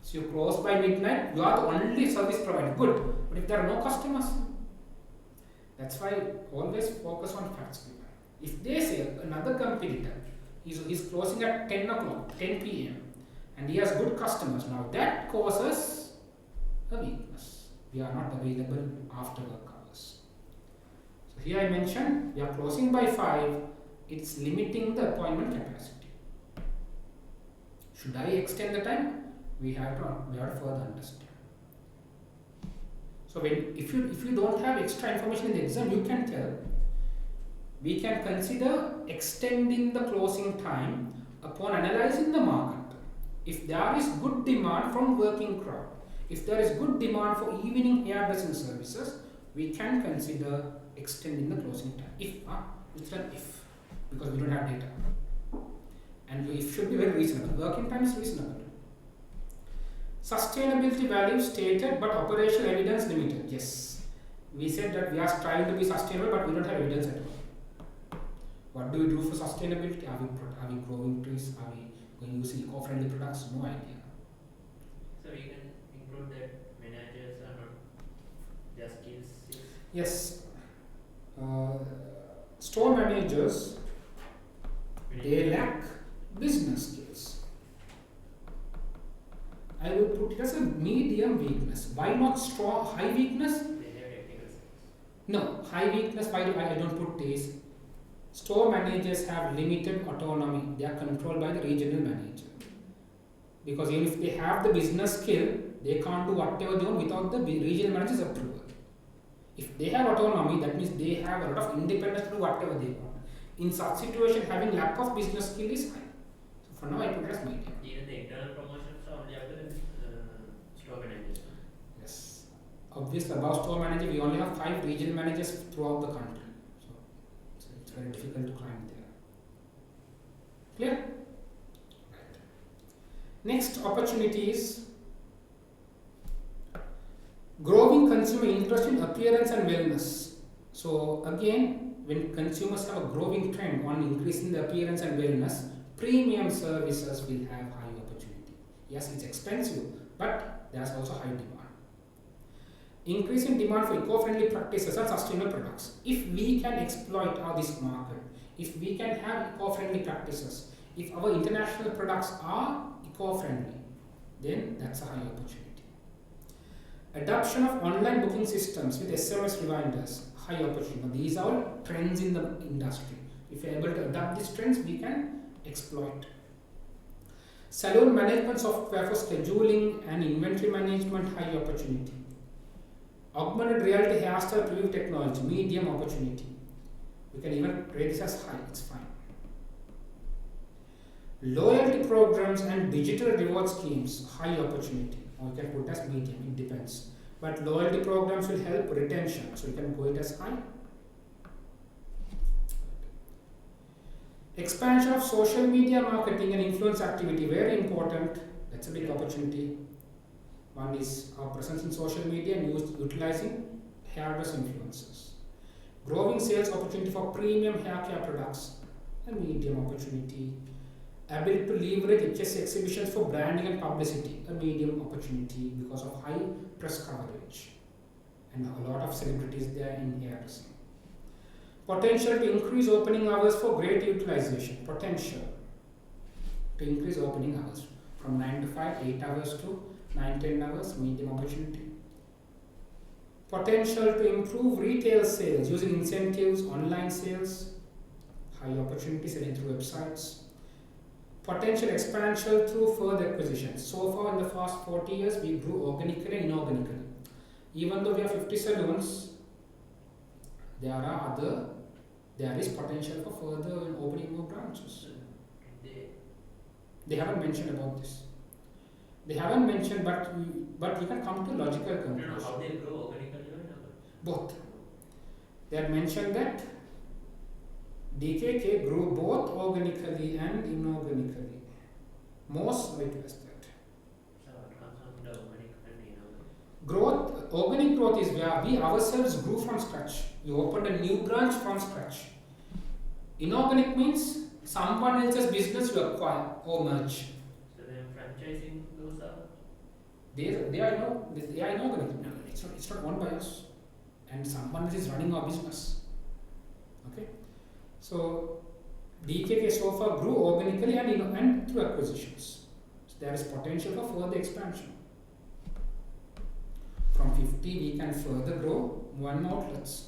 So you close by midnight, you are the only service provider. Good. But if there are no customers, that's why always focus on facts. If they say another competitor is closing at 10 o'clock, 10 p.m. and he has good customers, now that causes a weakness. We are not available after work hours. So here I mentioned we are closing by 5. It's limiting the appointment capacity. Should I extend the time? We have to further understand. So if you don't have extra information in the exam, you can tell. We can consider extending the closing time upon analyzing the market. If there is good demand from working crowd, if there is good demand for evening hairdressing services, we can consider extending the closing time. It's an if, because we don't have data. And it should be very reasonable. Working time is reasonable. Sustainability value stated, but operational evidence limited. Yes, we said that we are trying to be sustainable, but we don't have evidence at all. What do we do for sustainability? Are we growing trees? Are we going to use eco-friendly products? No idea. So we can include that managers are not their skills. Yes. Store managers, they lack business skills. I would put it as a medium weakness. Why not strong, high weakness? They have technical skills. No, high weakness, why do I don't put this? Store managers have limited autonomy. They are controlled by the regional manager. Because even if they have the business skill, they can't do whatever they want without the regional manager's approval. If they have autonomy, that means they have a lot of independence to do whatever they want. In such situation, having lack of business skill is high. So for now, I put it as medium. Even the internal promotions are only after the store managers. Yes. Obviously, above store manager, we only have 5 regional managers throughout the country. So it's very difficult to climb there. Clear? Right. Next opportunity is growing consumer interest in appearance and wellness. So again, when consumers have a growing trend on increasing the appearance and wellness, premium services will have high opportunity. Yes, it's expensive, but there's also high demand. Increasing demand for eco-friendly practices and sustainable products. If we can exploit this market, if we can have eco-friendly practices, if our international products are eco-friendly, then that's a high opportunity. Adoption of online booking systems with SMS reminders, high opportunity. Now, these are all trends in the industry. If we are able to adopt these trends, we can exploit. Salon management software for scheduling and inventory management, high opportunity. Augmented reality hairstyle preview technology, medium opportunity. We can even rate this as high, it's fine. Loyalty programs and digital reward schemes, high opportunity. Or you can put as medium, it depends. But loyalty programs will help retention, so you can go it as high. Expansion of social media marketing and influence activity, very important. That's a big opportunity. One is our presence in social media and utilizing hairdress influencers. Growing sales opportunity for premium hair care products, a medium opportunity. Ability to leverage HS exhibitions for branding and publicity, a medium opportunity because of high press coverage and a lot of celebrities there in hairdressing. Potential to increase opening hours for great utilization. Potential to increase opening hours from 9 to 5, 8 hours to 9-10 hours, medium opportunity. Potential to improve retail sales using incentives, online sales, high opportunity selling through websites. Potential expansion through further acquisitions. So far in the past 40 years, we grew organically and inorganically. Even though we have 50 salons, there is potential for further opening more branches. They haven't mentioned about this. They haven't mentioned, but you can come to logical conclusion. No, how they grow organically or not? Both. They have mentioned that DKK grew both organically and inorganically. Most it was that. So what comes on the organic and inorganic? Growth, organic growth is where we ourselves grew from scratch. We opened a new branch from scratch. Inorganic means someone else's business you acquire or merge. So then franchising those are? They are inorganic. No, it's not owned by us. And someone is running our business. Okay? So DKK so far grew organically and through acquisitions. So there is potential for further expansion. From 50 we can further grow 1 outlets.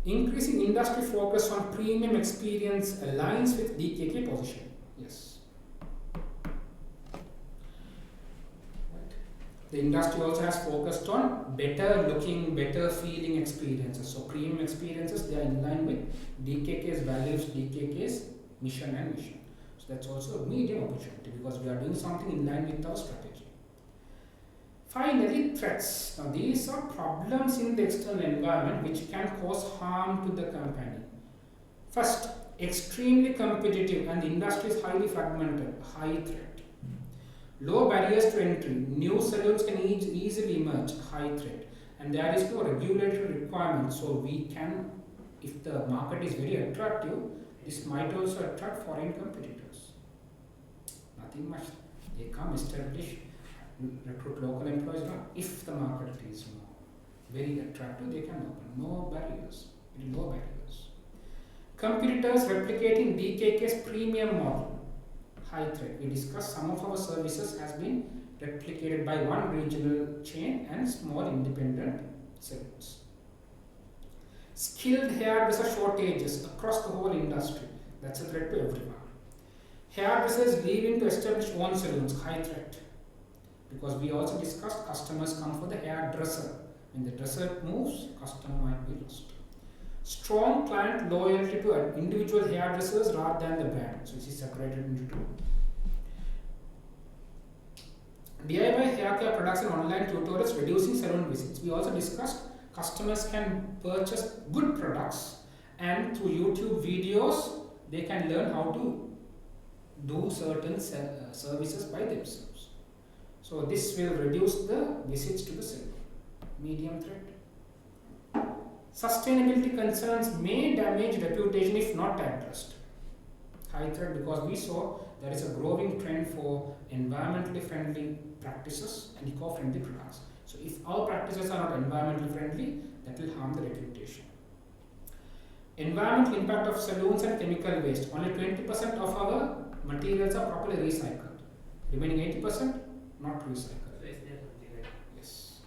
Increasing industry focus on premium experience aligns with DKK position. Yes. Right. The industry also has focused on better looking, better feeling experiences. So premium experiences, they are in line with DKK's values, DKK's mission and mission. So that's also a medium opportunity because we are doing something in line with our strategy. Finally, threats. Now these are problems in the external environment which can cause harm to the company. First, extremely competitive and the industry is highly fragmented, high threat. Low barriers to entry, new salons can easily emerge, high threat. And there is no regulatory requirement, so we can, if the market is very attractive, this might also attract foreign competitors. Nothing much. They come establish, recruit local employees. No. If the market is more very attractive, they can open. No barriers, very low barriers. Competitors replicating DKK's premium model, high threat. We discussed some of our services has been replicated by one regional chain and small independent salons. Skilled hairdresser shortages across the whole industry. That's a threat to everyone. Hairdressers leaving to establish own salons, high threat. Because we also discussed customers come for the hairdresser. When the dresser moves, customer might be lost. Strong client loyalty to individual hairdressers rather than the brand. So this is separated into two. DIY hair care products and online tutorials reducing salon visits. We also discussed customers can purchase good products and through YouTube videos they can learn how to do certain services by themselves. So this will reduce the visits to the salon. Medium threat. Sustainability concerns may damage reputation if not addressed. High threat because we saw there is a growing trend for environmentally friendly practices and eco-friendly products. So if our practices are not environmentally friendly, that will harm the reputation. Environmental impact of salons and chemical waste. Only 20% of our materials are properly recycled. Remaining 80% not recycled. So is there something like Yes.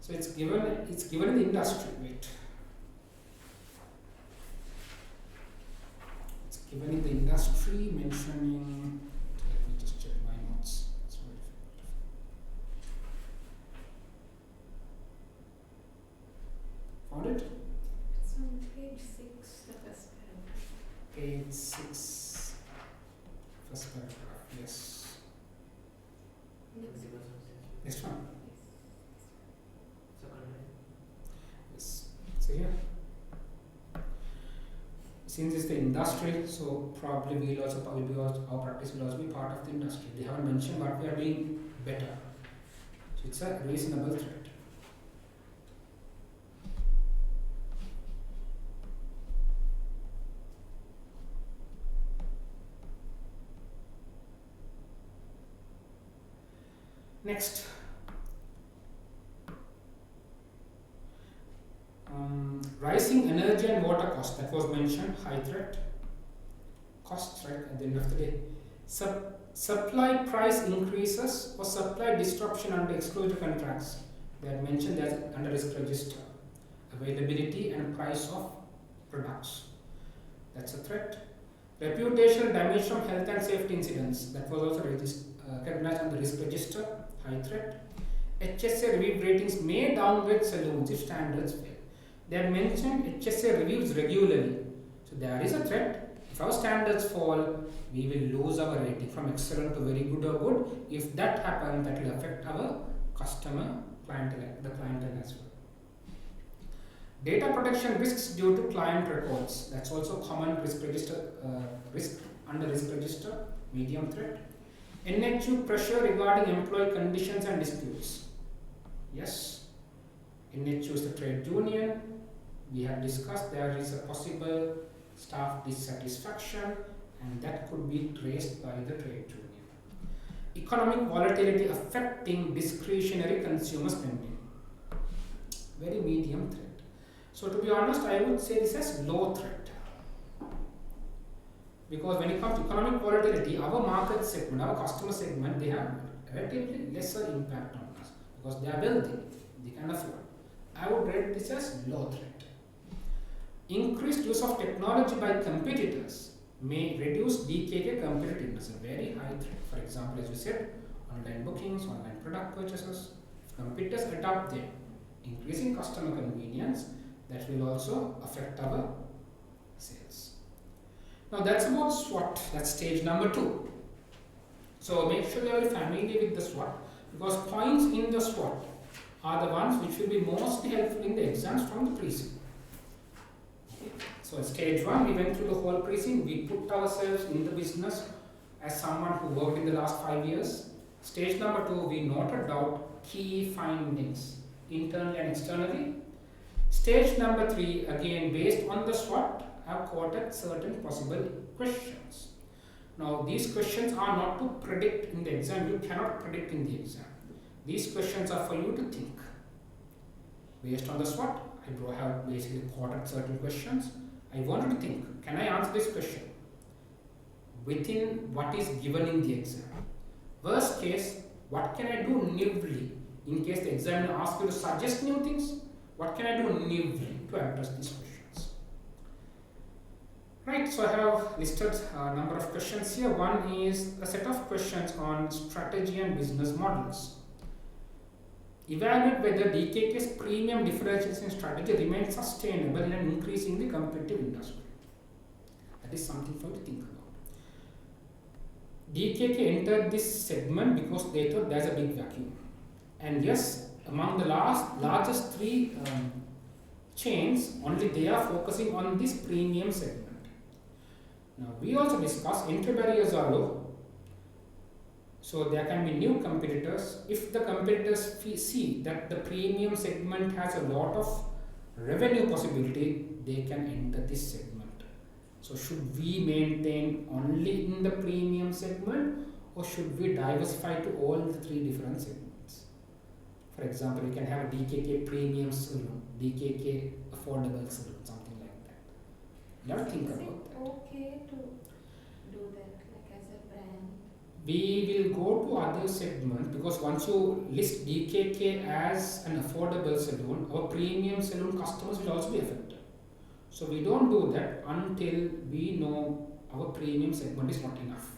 So it's given in the industry. Wait. It's given in the industry mentioning. Let me just check my notes. It's very difficult. Found it? It's on page 6, the first paragraph. Page 6. First paragraph. Yes. Next. Next one. Yes. second line? Yes. Since it's the industry, so probably our practice will also be part of the industry. They haven't mentioned what we are doing better. So it's a reasonable threat. Next, rising energy and water costs, that was mentioned, high threat. Costs, right, at the end of the day. Supply price increases or supply disruption under exclusive contracts, they are mentioned as under risk register. Availability and price of products, that's a threat. Reputational damage from health and safety incidents, that was also recognized on the risk register, high threat. HSA review ratings may downgrade saloons if standards fail. They have mentioned HSA reviews regularly. So there is a threat. If our standards fall, we will lose our rating from excellent to very good or good. If that happens, that will affect our customer, clientele, the clientele as well. Data protection risks due to client records. That's also common risk register, risk under risk register, medium threat. NHU pressure regarding employee conditions and disputes. Yes, NHU is the trade union. We have discussed there is a possible staff dissatisfaction, and that could be traced by the trade union. Economic volatility affecting discretionary consumer spending. Very medium threat. So to be honest, I would say this as low threat. Because when it comes to economic volatility, our market segment, our customer segment, they have relatively lesser impact on us because they are wealthy, they can afford. I would rate this as low threat. Increased use of technology by competitors may reduce DKK competitiveness, a very high threat. For example, as we said, online bookings, online product purchases. If competitors adopt them, increasing customer convenience, that will also affect our sales. Now that's about SWOT, that's stage number 2. So make sure you are familiar with the SWOT, because points in the SWOT are the ones which will be most helpful in the exams from the precinct. So stage 1, we went through the whole precinct, we put ourselves in the business as someone who worked in the last 5 years. Stage number 2, we noted out key findings, internally and externally. Stage number 3, again based on the SWOT, I have quoted certain possible questions. Now these questions are not to predict in the exam, you cannot predict in the exam. These questions are for you to think. Based on the SWOT, I have basically quoted certain questions. I wanted to think, can I answer this question within what is given in the exam? Worst case, what can I do naively in case the examiner asks you to suggest new things? What can I do naively to address these questions? Right, so I have listed a number of questions here. One is a set of questions on strategy and business models. Evaluate whether DKK's premium differentiation strategy remains sustainable in an increasingly competitive industry. That is something for you to think about. DKK entered this segment because they thought there's a big vacuum. And yes, among the largest 3 chains, only they are focusing on this premium segment. Now, we also discussed entry barriers are low. So there can be new competitors. If the competitors see that the premium segment has a lot of revenue possibility, they can enter this segment. So should we maintain only in the premium segment, or should we diversify to all the 3 different segments? For example, you can have a DKK premium salon, DKK affordable salon, something like that. You have to think about that. Is it okay to do that, like as a brand? We will go to other segments, because once you list DKK as an affordable salon, our premium salon customers will also be affected. So we don't do that until we know our premium segment is not enough.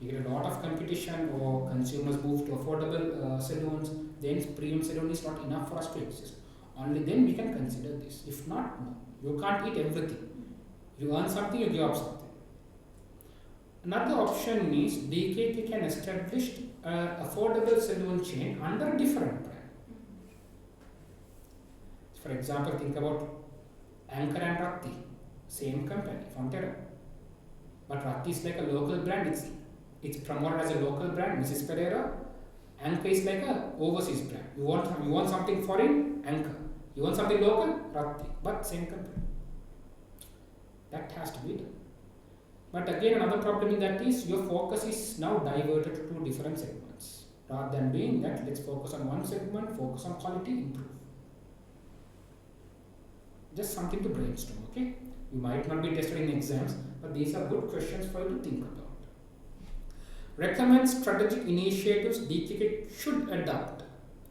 We get a lot of competition or consumers move to affordable salons, then premium salon is not enough for us to exist. Only then we can consider this. If not, no. You can't eat everything. You earn something, you give up something. Another option is DKK can establish an affordable salon chain under a different brand. For example, think about Anchor and Rakti. Same company, Fontera. But Rati is like a local brand. It's promoted as a local brand, Mrs. Pereira. Anchor is like a overseas brand. You want something foreign, Anchor. You want something local, Rati. But same company. That has to be done. But again, another problem in that is your focus is now diverted to two different segments. Rather than doing that, let's focus on one segment, focus on quality, improve. Just something to brainstorm, okay? You might not be tested in exams, but these are good questions for you to think about. Recommend strategic initiatives DKK should adopt.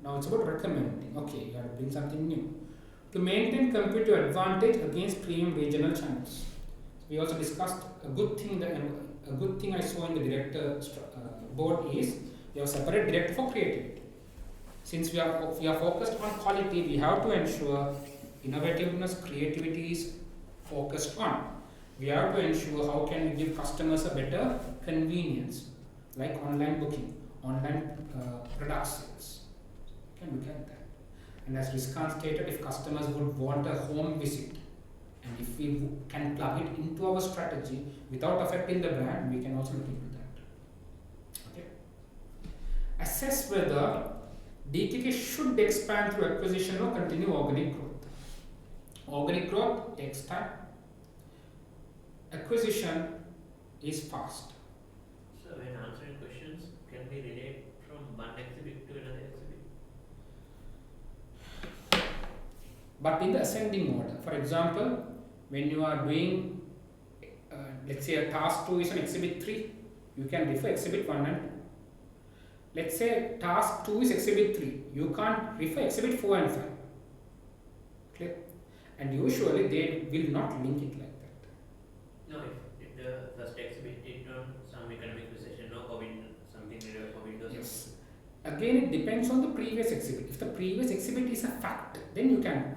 Now it's about recommending. Okay, you have to bring something new. To maintain competitive advantage against premium regional channels. We also discussed a good thing I saw in the director board is we have a separate director for creativity. Since we are focused on quality, we have to ensure innovativeness, creativity is focused on. We have to ensure how can we give customers a better convenience, like online booking, online product sales. You can look at that. And as Rizkan stated, if customers would want a home visit, and if we can plug it into our strategy without affecting the brand, we can also look into that. Okay. Assess whether DKK should expand through acquisition or continue organic growth. Organic growth takes time. Acquisition is fast. So when answering questions, can we relate from one exhibit to another exhibit? But in the ascending order. For example, when you are doing, let's say a task 2 is on exhibit 3, you can refer exhibit 1 and 2. Let's say task 2 is exhibit 3, you can't refer exhibit 4 and 5. Clear? And usually they will not link it like that. No, if the first exhibit is on some economic recession or COVID, something related to COVID or Yes. Again, it depends on the previous exhibit. If the previous exhibit is a fact, then you can.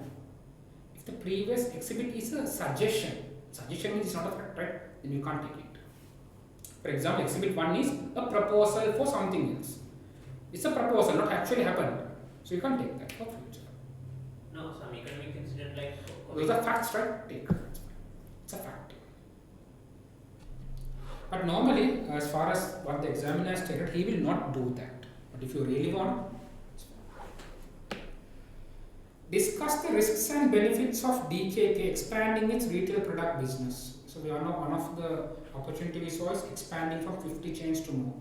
If the previous exhibit is a suggestion means it's not a fact, right? Then you can't take it. For example, exhibit 1 is a proposal for something else. It's a proposal, not actually happened. So you can't take that for future. No, some economic incident like COVID. Those are facts, right? Take. It's a fact. But normally, as far as what the examiner has stated, he will not do that. But if you really want, discuss the risks and benefits of DKK expanding its retail product business. So we all know one of the opportunity we saw is expanding from 50 chains to more.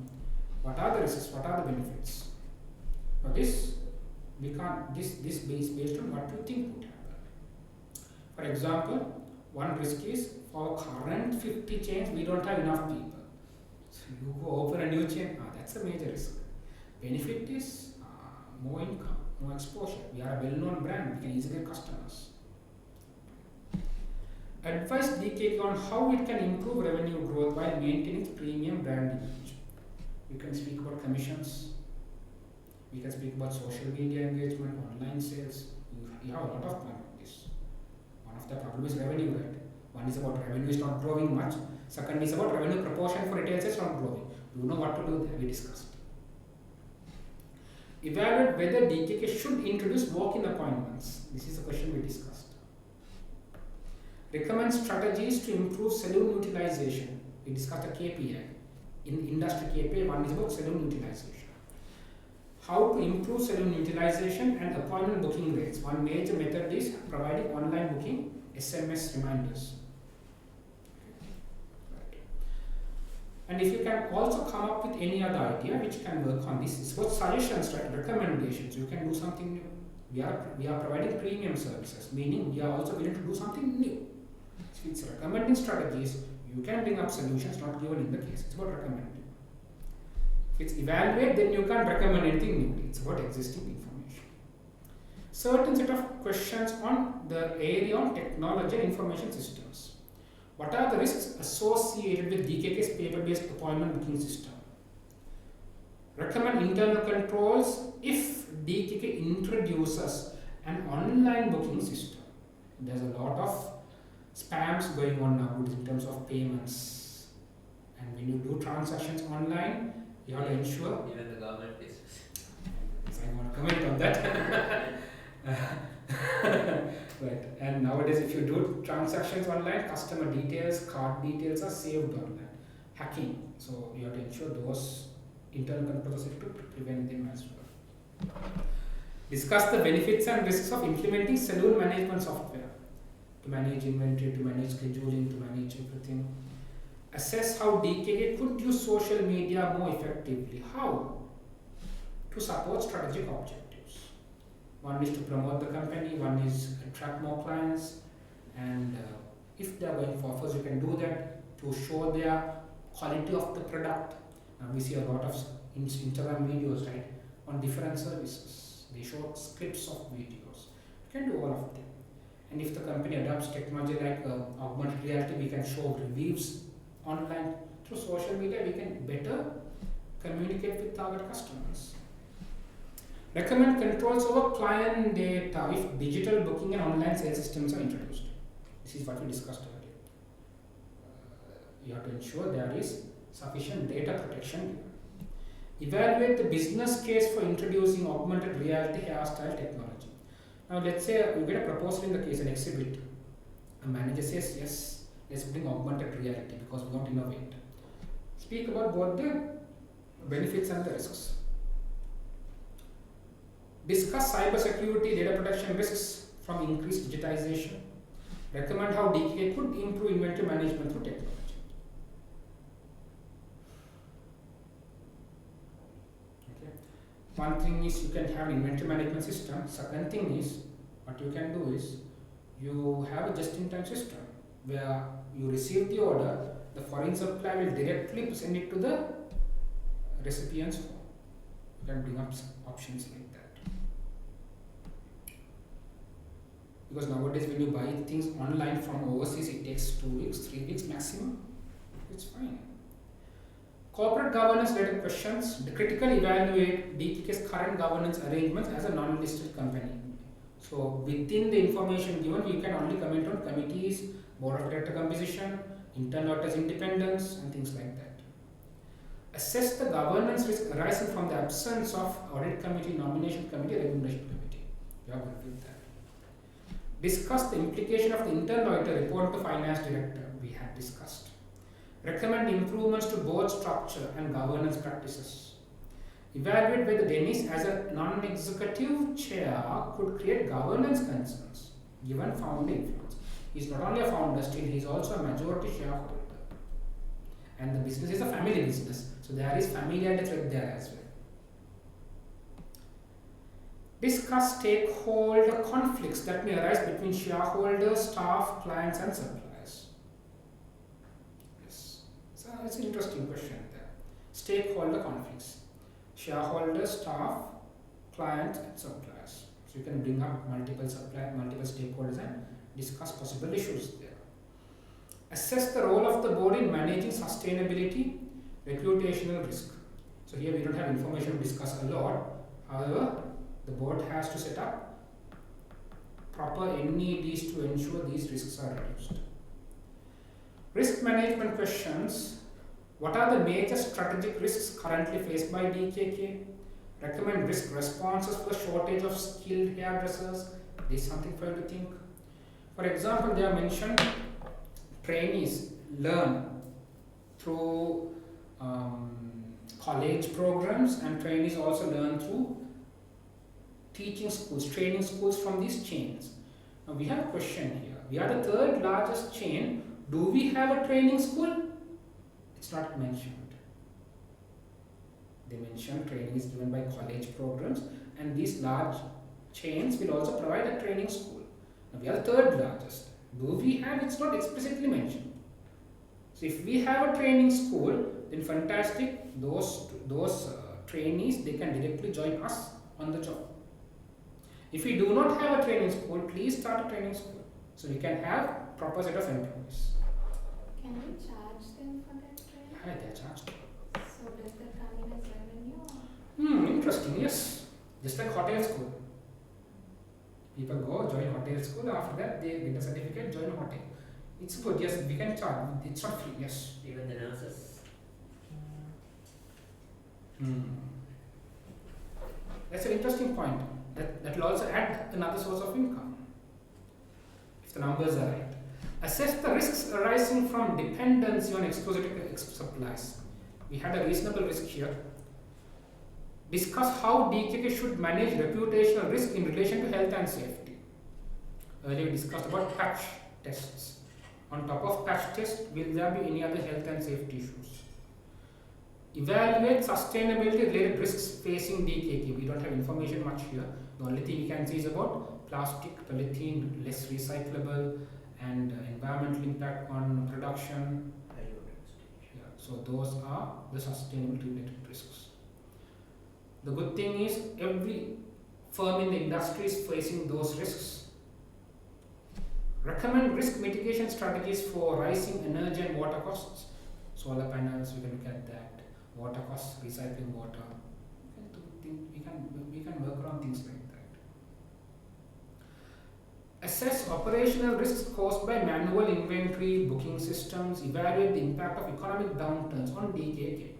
What are the risks? What are the benefits? But this is based on what you think would happen. For example, one risk is for current 50 chains we don't have enough people. So you go open a new chain, that's a major risk. Benefit is more income, more exposure. We are a well-known brand, we can easily get customers. Advise DKK on how it can improve revenue growth while maintaining its premium brand image. We can speak about commissions, we can speak about social media engagement, online sales. You have a lot of plan on this. One of the problems is revenue, right? One is about revenue is not growing much. Second is about revenue proportion for retail sales not growing. You know what to do there, we discussed. Evaluate whether DKK should introduce walk-in appointments. This is a question we discussed. Recommend strategies to improve salon utilization. We discussed a KPI. In industry KPI, one is about salon utilization. How to improve salon utilization and appointment booking rates. One major method is providing online booking SMS reminders. And if you can also come up with any other idea which can work on this, it's about suggestions, right? Recommendations. You can do something new. We are providing premium services, meaning we are also willing to do something new. So it's recommending strategies. You can bring up solutions not given in the case. It's about recommending. If it's evaluate, then you can't recommend anything new. It's about existing information. Certain set of questions on the area of technology and information systems. What are the risks associated with DKK's paper-based appointment booking system? Recommend internal controls if DKK introduces an online booking system. There's a lot of spams going on now in terms of payments. And when you do transactions online, you have to ensure. Even the government is. I want to comment on that. Right. And nowadays, if you do transactions online, customer details, card details are saved online. Hacking. So you have to ensure those internal controls to prevent them as well. Discuss the benefits and risks of implementing salon management software to manage inventory, to manage scheduling, to manage everything. Assess how DKK could use social media more effectively. How? To support strategic objectives. One is to promote the company, one is attract more clients, and if they are going for offers, you can do that to show their quality of the product. Now we see a lot of Instagram videos, right, on different services. They show scripts of videos. You can do all of them. And if the company adopts technology like augmented reality, we can show reviews online. Through social media, we can better communicate with target customers. Recommend controls over client data if digital booking and online sales systems are introduced. This is what we discussed earlier. You have to ensure there is sufficient data protection. Evaluate the business case for introducing augmented reality hairstyle technology. Now let's say you get a proposal in the case, an exhibit. A manager says, yes, let's bring augmented reality because we want to innovate. Speak about both the benefits and the risks. Discuss cybersecurity, data protection risks from increased digitization. Recommend how DKK could improve inventory management through technology. Okay. One thing is you can have an inventory management system. Second thing is what you can do is you have a just-in-time system where you receive the order, the foreign supply will directly send it to the recipient's home. You can bring up some options like that. Because nowadays when you buy things online from overseas, it takes 2 weeks, 3 weeks maximum. It's fine. Corporate governance related questions. Critically evaluate DKK's current governance arrangements as a non-listed company. So within the information given, you can only comment on committees, board of director composition, internal auditors independence, and things like that. Assess the governance risk arising from the absence of audit committee, nomination committee, remuneration committee. You have to repeat that. Discuss the implication of the internal auditor report to finance director. We had discussed. Recommend improvements to board structure and governance practices. Evaluate whether Denis as a non-executive chair could create governance concerns given founder influence. He is not only a founder, still he is also a majority shareholder. And the business is a family business, so there is familiarity thread there as well. Discuss stakeholder conflicts that may arise between shareholders, staff, clients, and suppliers. Yes, so it's an interesting question there. Stakeholder conflicts: shareholders, staff, clients, and suppliers. So you can bring up multiple stakeholders and discuss possible issues there. Assess the role of the board in managing sustainability, reputational risk. So here we don't have information to discuss a lot. However, the board has to set up proper NEDs to ensure these risks are reduced. Risk management questions. What are the major strategic risks currently faced by DKK? Recommend risk responses for the shortage of skilled hairdressers. This is something for you to think. For example, they are mentioned trainees learn through college programs, and trainees also learn through teaching schools, training schools from these chains. Now we have a question here. We are the third largest chain. Do we have a training school? It's not mentioned. They mention training is given by college programs, and these large chains will also provide a training school. Now we are the third largest. Do we have? It's not explicitly mentioned. So if we have a training school, then fantastic. Those trainees, they can directly join us on the job. If we do not have a training school, please start a training school so we can have proper set of employees. Can we charge them for that training? Yeah, they are charged. So does that come in as revenue? Interesting. Yes, just like hotel school. People go join hotel school. After that, they get a certificate, join a hotel. It's good. Yes, we can charge. It's not free. Yes. Even the nurses. That's an interesting point. That will also add another source of income. if the numbers are right. Assess the risks arising from dependency on exclusive supplies. We had a reasonable risk here. Discuss how DKK should manage reputational risk in relation to health and safety. Earlier we discussed about patch tests. On top of patch test, will there be any other health and safety issues? Evaluate sustainability related risks facing DKK. We don't have information much here. The only thing we can see is about plastic, polythene, less recyclable, and environmental impact on production. Yeah, so those are the sustainability related risks. The good thing is every firm in the industry is facing those risks. Recommend risk mitigation strategies for rising energy and water costs. Solar panels, we can look at that. Water costs, recycling water. We can work around things like that. Assess operational risks caused by manual inventory, booking systems, evaluate the impact of economic downturns on DKK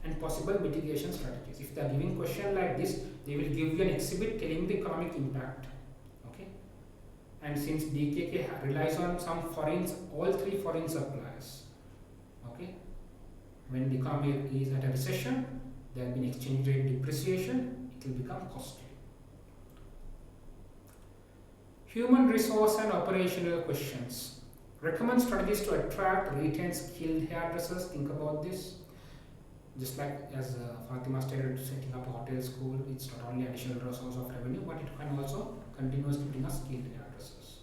and possible mitigation strategies. If they are giving question like this, they will give you an exhibit telling the economic impact. Okay? And since DKK relies on some foreign, all three foreign suppliers. Okay? When the economy is at a recession, there will be an exchange rate depreciation, it will become costly. Human resource and operational questions. Recommend strategies to attract, retain skilled hairdressers. Think about this. Just like as Fatima stated, setting up a hotel school, it's not only additional source of revenue, but it can also continuously bring us skilled hairdressers.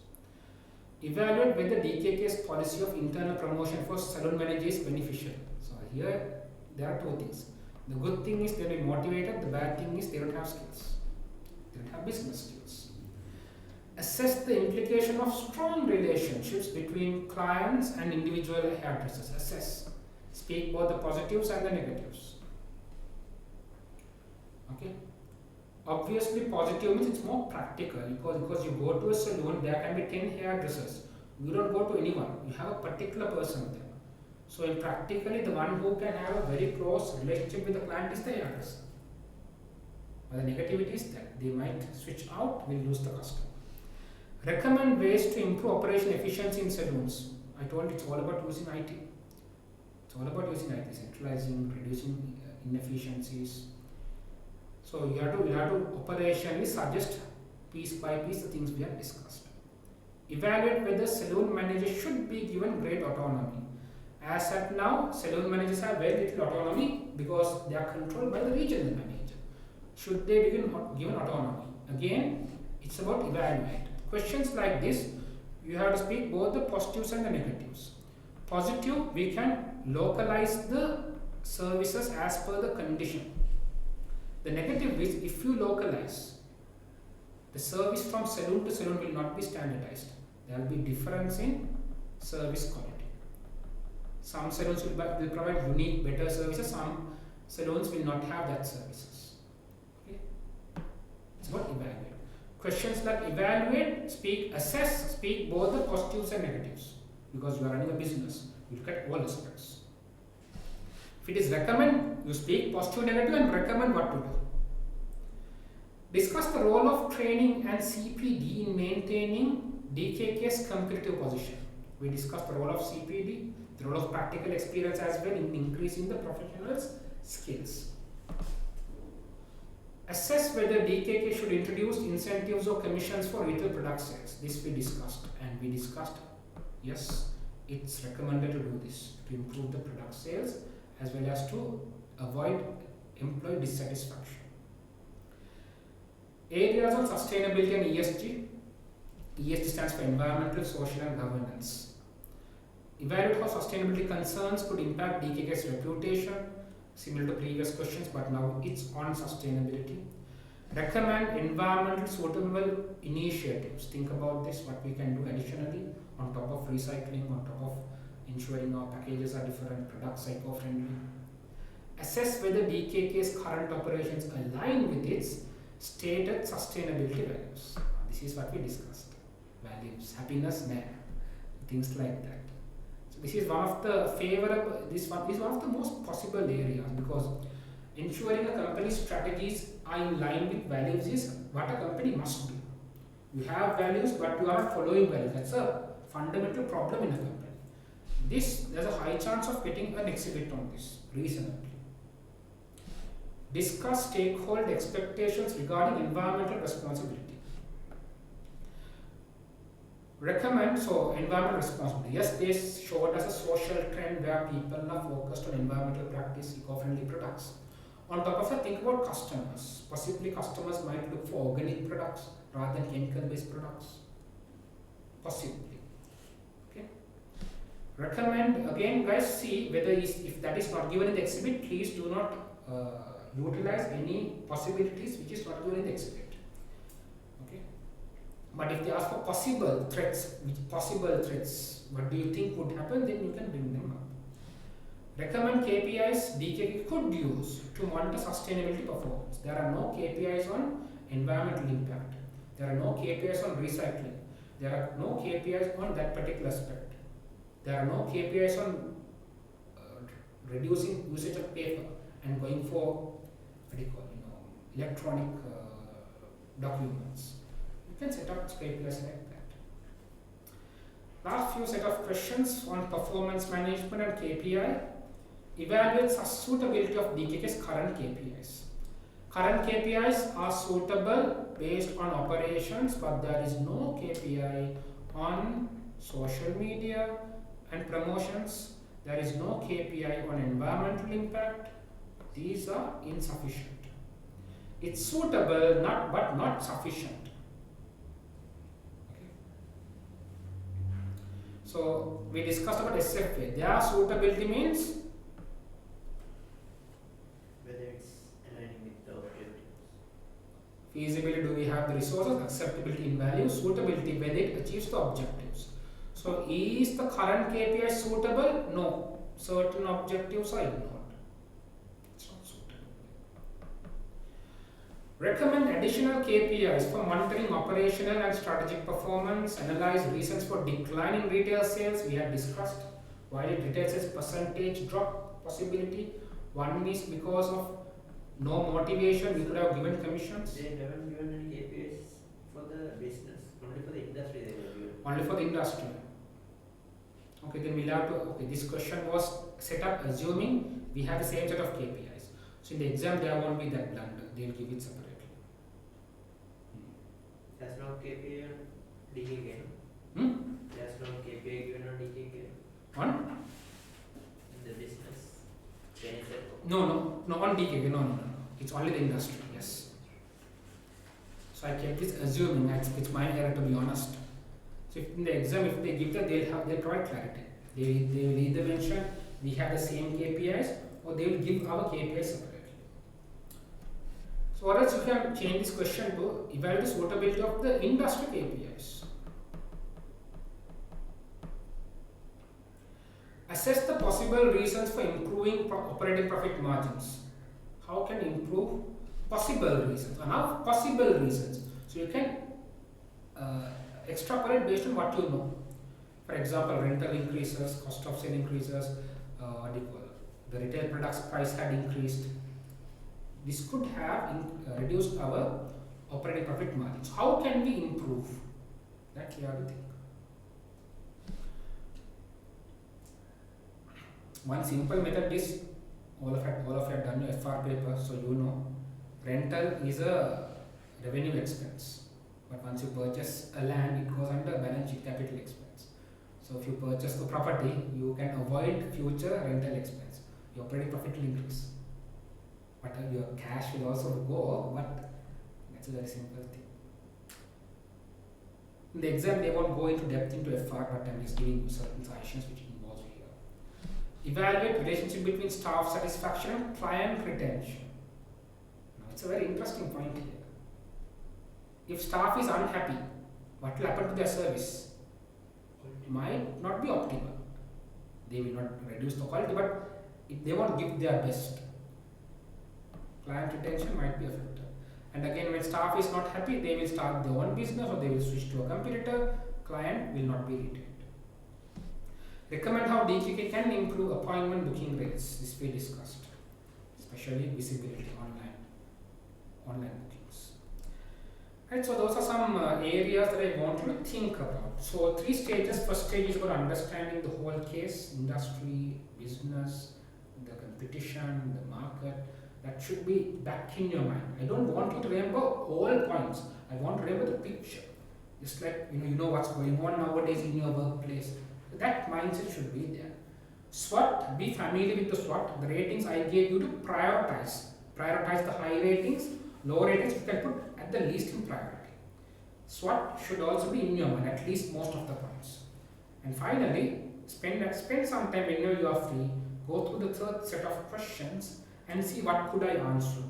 Evaluate whether DKK's policy of internal promotion for salon managers is beneficial. So here there are two things. The good thing is they will be motivated, the bad thing is they don't have skills. They don't have business skills. Assess the implication of strong relationships between clients and individual hairdressers. Assess. Speak both the positives and the negatives. Okay. Obviously, positive means it's more practical because you go to a salon, there can be 10 hairdressers. You don't go to anyone. You have a particular person there. So, practically, the one who can have a very close relationship with the client is the hairdresser. But the negativity is that they might switch out, will lose the customer. Recommend ways to improve operation efficiency in salons. I told you it's all about using IT. It's all about using IT, centralizing, reducing inefficiencies. So you have to operationally suggest piece by piece the things we have discussed. Evaluate whether salon managers should be given great autonomy. As at now, salon managers have very little autonomy because they are controlled by the regional manager. Should they be given autonomy? Again, it's about evaluate. Questions like this, you have to speak both the positives and the negatives. Positive, we can localize the services as per the condition. The negative is, if you localize, the service from salon to salon will not be standardized. There will be difference in service quality. Some salons will provide unique, better services. Some salons will not have that services. Okay? It's about evaluate. Questions like evaluate, speak, assess, speak both the positives and negatives. Because you are running a business, you look at all aspects. If it is recommend, you speak positive, negative, and recommend what to do. Discuss the role of training and CPD in maintaining DKK's competitive position. We discussed the role of CPD, the role of practical experience as well in increasing the professionals' skills. Assess whether DKK should introduce incentives or commissions for retail product sales. This we discussed, and we discussed, yes, it's recommended to do this to improve the product sales as well as to avoid employee dissatisfaction. Areas of sustainability and ESG. ESG stands for environmental, social and governance. Evaluate how sustainability concerns could impact DKK's reputation, similar to previous questions, but now it's on sustainability. Recommend environmental suitable initiatives. Think about this, what we can do additionally on top of recycling, on top of ensuring our packages are different, products eco-friendly. Assess whether DKK's current operations align with its stated sustainability values. This is what we discussed. Values, happiness, things like that. So this is one of the favorable, this one is one of the most possible areas, because ensuring a company's strategies are in line with values is what a company must do. You have values, but you are not following values. That's a fundamental problem in a company. There's a high chance of getting an exhibit on this, reasonably. Discuss stakeholder expectations regarding environmental responsibility. Recommend, so environmental responsibility. Yes, they showed us a social trend where people are focused on environmental practice, eco-friendly products. On top of that, think about customers. Possibly customers might look for organic products rather than chemical-based products. Possibly. Okay. Recommend, again guys, see whether if that is not given in the exhibit, please do not utilize any possibilities which is not given in the exhibit. Okay. But if they ask for possible threats, what do you think would happen, then you can bring them up. Recommend KPIs DKK could use to monitor sustainability performance. There are no KPIs on environmental impact. There are no KPIs on recycling. There are no KPIs on that particular aspect. There are no KPIs on reducing usage of paper and going for electronic documents. You can set up KPIs like that. Last few set of questions on performance management and KPI. Evaluates the suitability of DKK's current KPIs. Current KPIs are suitable based on operations, but there is no KPI on social media and promotions. There is no KPI on environmental impact. These are insufficient. It's suitable, but not sufficient. Okay. So we discussed about SFA. Their suitability means whether it's aligning with the objectives. Feasibility, do we have the resources? Acceptability in value. Suitability, whether it achieves the objectives. So is the current KPI suitable? No. Certain objectives are ignored. It's not suitable. Recommend additional KPIs for monitoring operational and strategic performance. Analyze reasons for decline in retail sales. We have discussed. Why did retail sales percentage drop? Possibility. One is because of no motivation. We could have given commissions. They haven't given any KPIs for the business. Only for the industry they were given. Only for the industry. Okay, then we'll have to, okay, this question was set up assuming we have the same set of KPIs. So in the exam there won't be that blunder, they'll give it separately. There's no KPI on DKK. There's no KPI given on DKK. On? In the business. No, on DKK, no. It's only the industry, yes. So I kept this assuming, it's my error to be honest. So if in the exam, if they give that, they'll provide clarity. They will either mention we have the same KPIs or they will give our KPIs separately. So what else you can change this question to evaluate the suitability of the industry KPIs. Assess the possible reasons for improving operating profit margins. How can improve? Possible reasons. Enough possible reasons. So you can extrapolate based on what you know. For example, rental increases, cost of sale increases, the retail products price had increased. This could have reduced our operating profit margins. How can we improve? That you have to think. One simple method is, all of you have done your FR paper, so you know rental is a revenue expense. But once you purchase a land, it goes under balance sheet capital expense. So if you purchase the property, you can avoid future rental expense. Your operating profit will increase. But your cash will also go, but that's a very simple thing. In the exam, they won't go into depth into FR, but I'm just giving you certain suggestions which involves here. Evaluate relationship between staff satisfaction and client retention. Now, it's a very interesting point here. If staff is unhappy, what will happen to their service? It might not be optimal. They will not reduce the quality, but if they won't give their best, client retention might be affected. And again, when staff is not happy, they will start their own business or they will switch to a competitor. Client will not be retained. Recommend how DKK can improve appointment booking rates. This we discussed, especially visibility online bookings. Right, so those are some areas that I want you to think about. So 3 stages. First stage is about understanding the whole case, industry, business, the competition, the market. That should be back in your mind. I don't want you to remember all points. I want to remember the picture. Just like you know what's going on nowadays in your workplace. That mindset should be there. SWOT, be familiar with the SWOT. The ratings I gave you to prioritize. Prioritize the high ratings, low ratings you can put at the least in priority. SWOT should also be in your mind, at least most of the points. And finally, spend some time whenever you are free, go through the third set of questions and see what could I answer.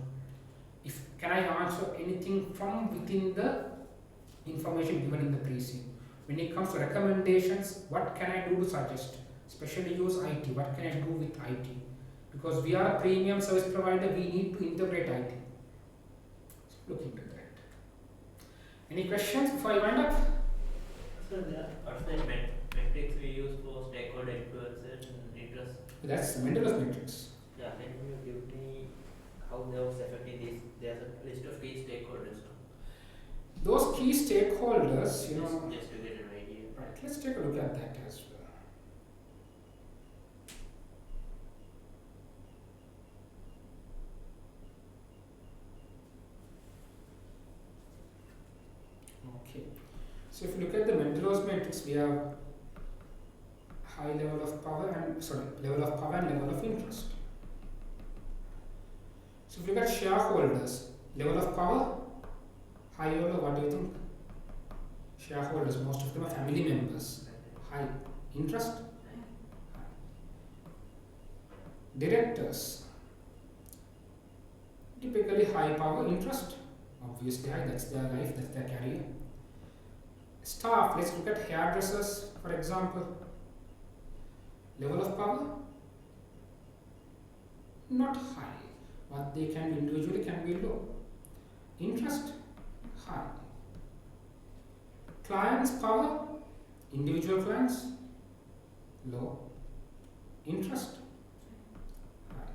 Can I answer anything from within the information given in the pre-scene? When it comes to recommendations, what can I do to suggest? Especially use IT. What can I do with IT? Because we are a premium service provider, we need to integrate IT. So look into that. Any questions before I wind up? So what's the metrics we use for stakeholder influence and interest? That's the Mendel's matrix. Yeah, can you give me how those affecting these? There's a list of key stakeholders. Those key stakeholders, Just to get an idea. right, let's take a look at that as well. Okay, so if you look at the Mendel's matrix, we have high level of power and level of interest. So if you look at shareholders, level of power, high or low, what do you think? Shareholders, most of them are family members. High. Interest? High. Directors, typically high power, interest, obviously high, that's their life, that's their career. Staff, let's look at hairdressers for example. Level of power? Not high. What they can individually can be low. Interest? High. Clients' power? Individual clients? Low. Interest? High.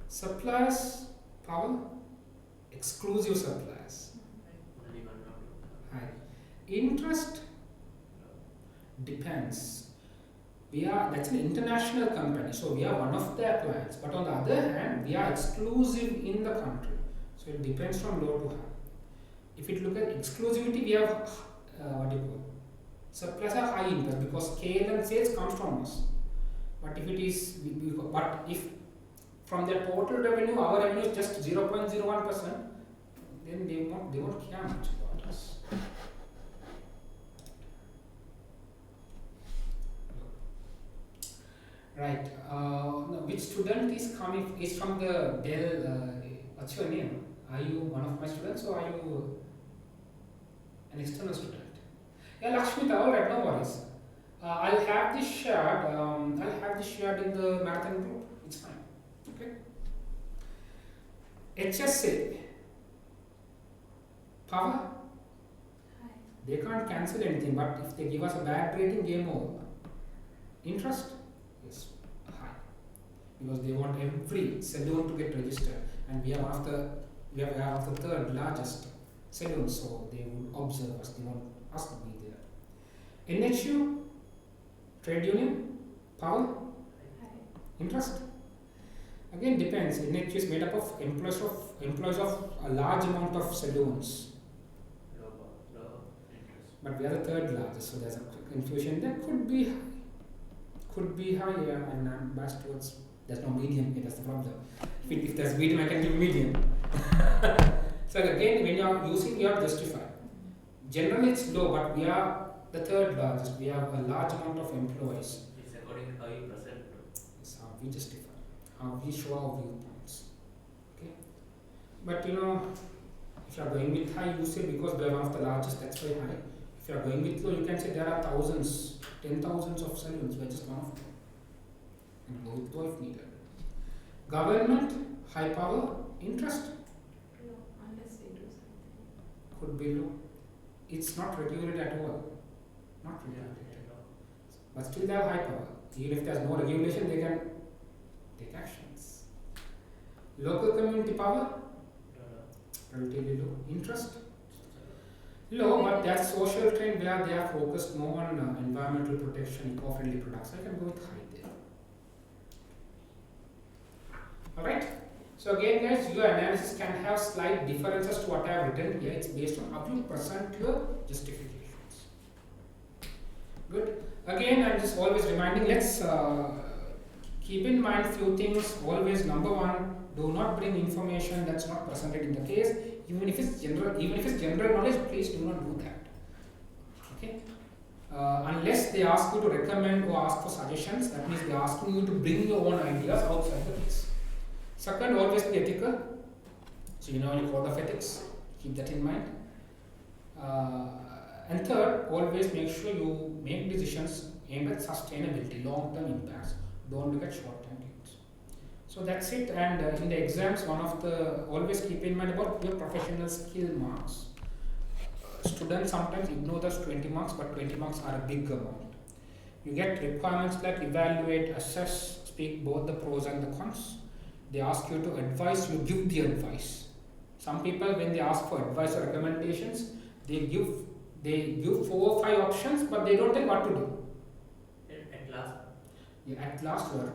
Suppliers' power? Exclusive suppliers. High. Interest? Depends. That's an international company, so we are one of their clients. But on the other hand, we are exclusive in the country. So it depends from low to high. If you look at exclusivity, we have suppliers are high interest because Kayland sales comes from us. But if it is, if from their total revenue, our revenue is just 0.01%, then they won't care much about us. Right. Which student is from the Dell? What's your name? Are you one of my students or are you an external student? Yeah, Lakshmita. All right, no worries. I'll have this shared. In the marathon group. It's fine. Okay. HSA. Power. High. They can't cancel anything, but if they give us a bad rating, game over. Interest. Is high because they want every salon to get registered, and we are one of the third largest salons, so they would observe us. They want us to be there. NHU, trade union, power, High. interest. Again, depends. NHU is made up of employees of a large amount of salons, Low interest. but we are the third largest, so there's a confusion. That could be higher, and I'm biased towards. There's no medium here. That's the problem. If there's medium, I can give medium. So again, when you are using, you have to justify. Generally, it's low, but we are the third largest. We have a large amount of employees. It's according to how you present. It's how we justify, how we show our viewpoints. Okay, but if you are going with high, you say because we are one of the largest, that's why high. If you are going with low, you can say there are thousands, 10,000s of salons. We are just one of them. And go with low if needed. Government, high power, interest Low, unless they do something. could be low. It's not regulated at all. Not regulated. But still they have high power. Even if there's no regulation, they can take actions. Local community power, Relatively low. Interest? Low, but that's social trend where they are focused more on environmental protection, eco-friendly products. I can go with high there. Alright? So again guys, your analysis can have slight differences to what I have written here. It's based on how you present your justifications. Good. Again, I'm just always reminding, let's keep in mind few things. Always, number one, do not bring information that's not presented in the case. Even if it's general knowledge, please do not do that. Okay? Unless they ask you to recommend or ask for suggestions, that means they're asking you to bring your own ideas outside the case. Second, always be ethical. So you know your code of ethics. Keep that in mind. And third, always make sure you make decisions aimed at sustainability, long-term impacts. Don't look at short-term gains. So that's it. And in the exams, always keep in mind about your professional skill marks. Students sometimes ignore those 20 marks, but 20 marks are a big amount. You get requirements like evaluate, assess, speak both the pros and the cons. They ask you to advise, you give the advice. Some people, when they ask for advice or recommendations, they give 4 or 5 options, but they don't tell what to do. At last? Yeah, at last word.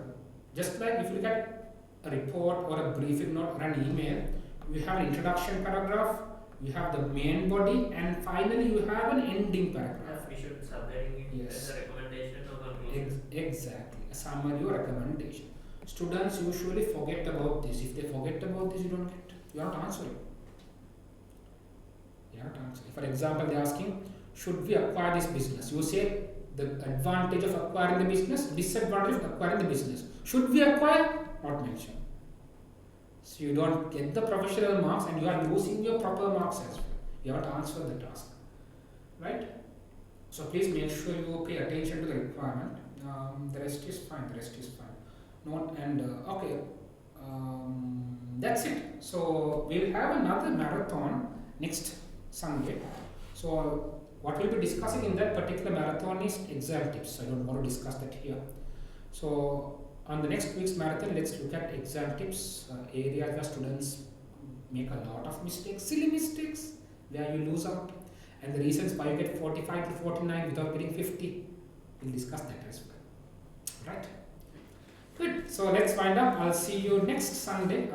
Just like if you look at a report or a briefing note or an email, you have an introduction paragraph, you have the main body, and finally you have an ending paragraph. We should subheading it Yes. as a recommendation or conclusion. Exactly, a summary or recommendation. Students usually forget about this. If they forget about this, you are not answering. You are not answering. For example, they are asking, should we acquire this business? You say the advantage of acquiring the business, disadvantage of acquiring the business. Should we acquire? Not mentioned. So you don't get the professional marks and you are losing your proper marks as well. You have to answer the task. Right? So please make sure you pay attention to the requirement. The rest is fine. That's it. So we'll have another marathon next Sunday. So what we'll be discussing in that particular marathon is exam tips. I don't want to discuss that here. So on the next week's marathon, let's look at exam tips, areas where students make a lot of mistakes, silly mistakes, where you lose out, and the reasons why you get 45 to 49 without getting 50. We'll discuss that as well. Right? Good. So let's wind up. I'll see you next Sunday.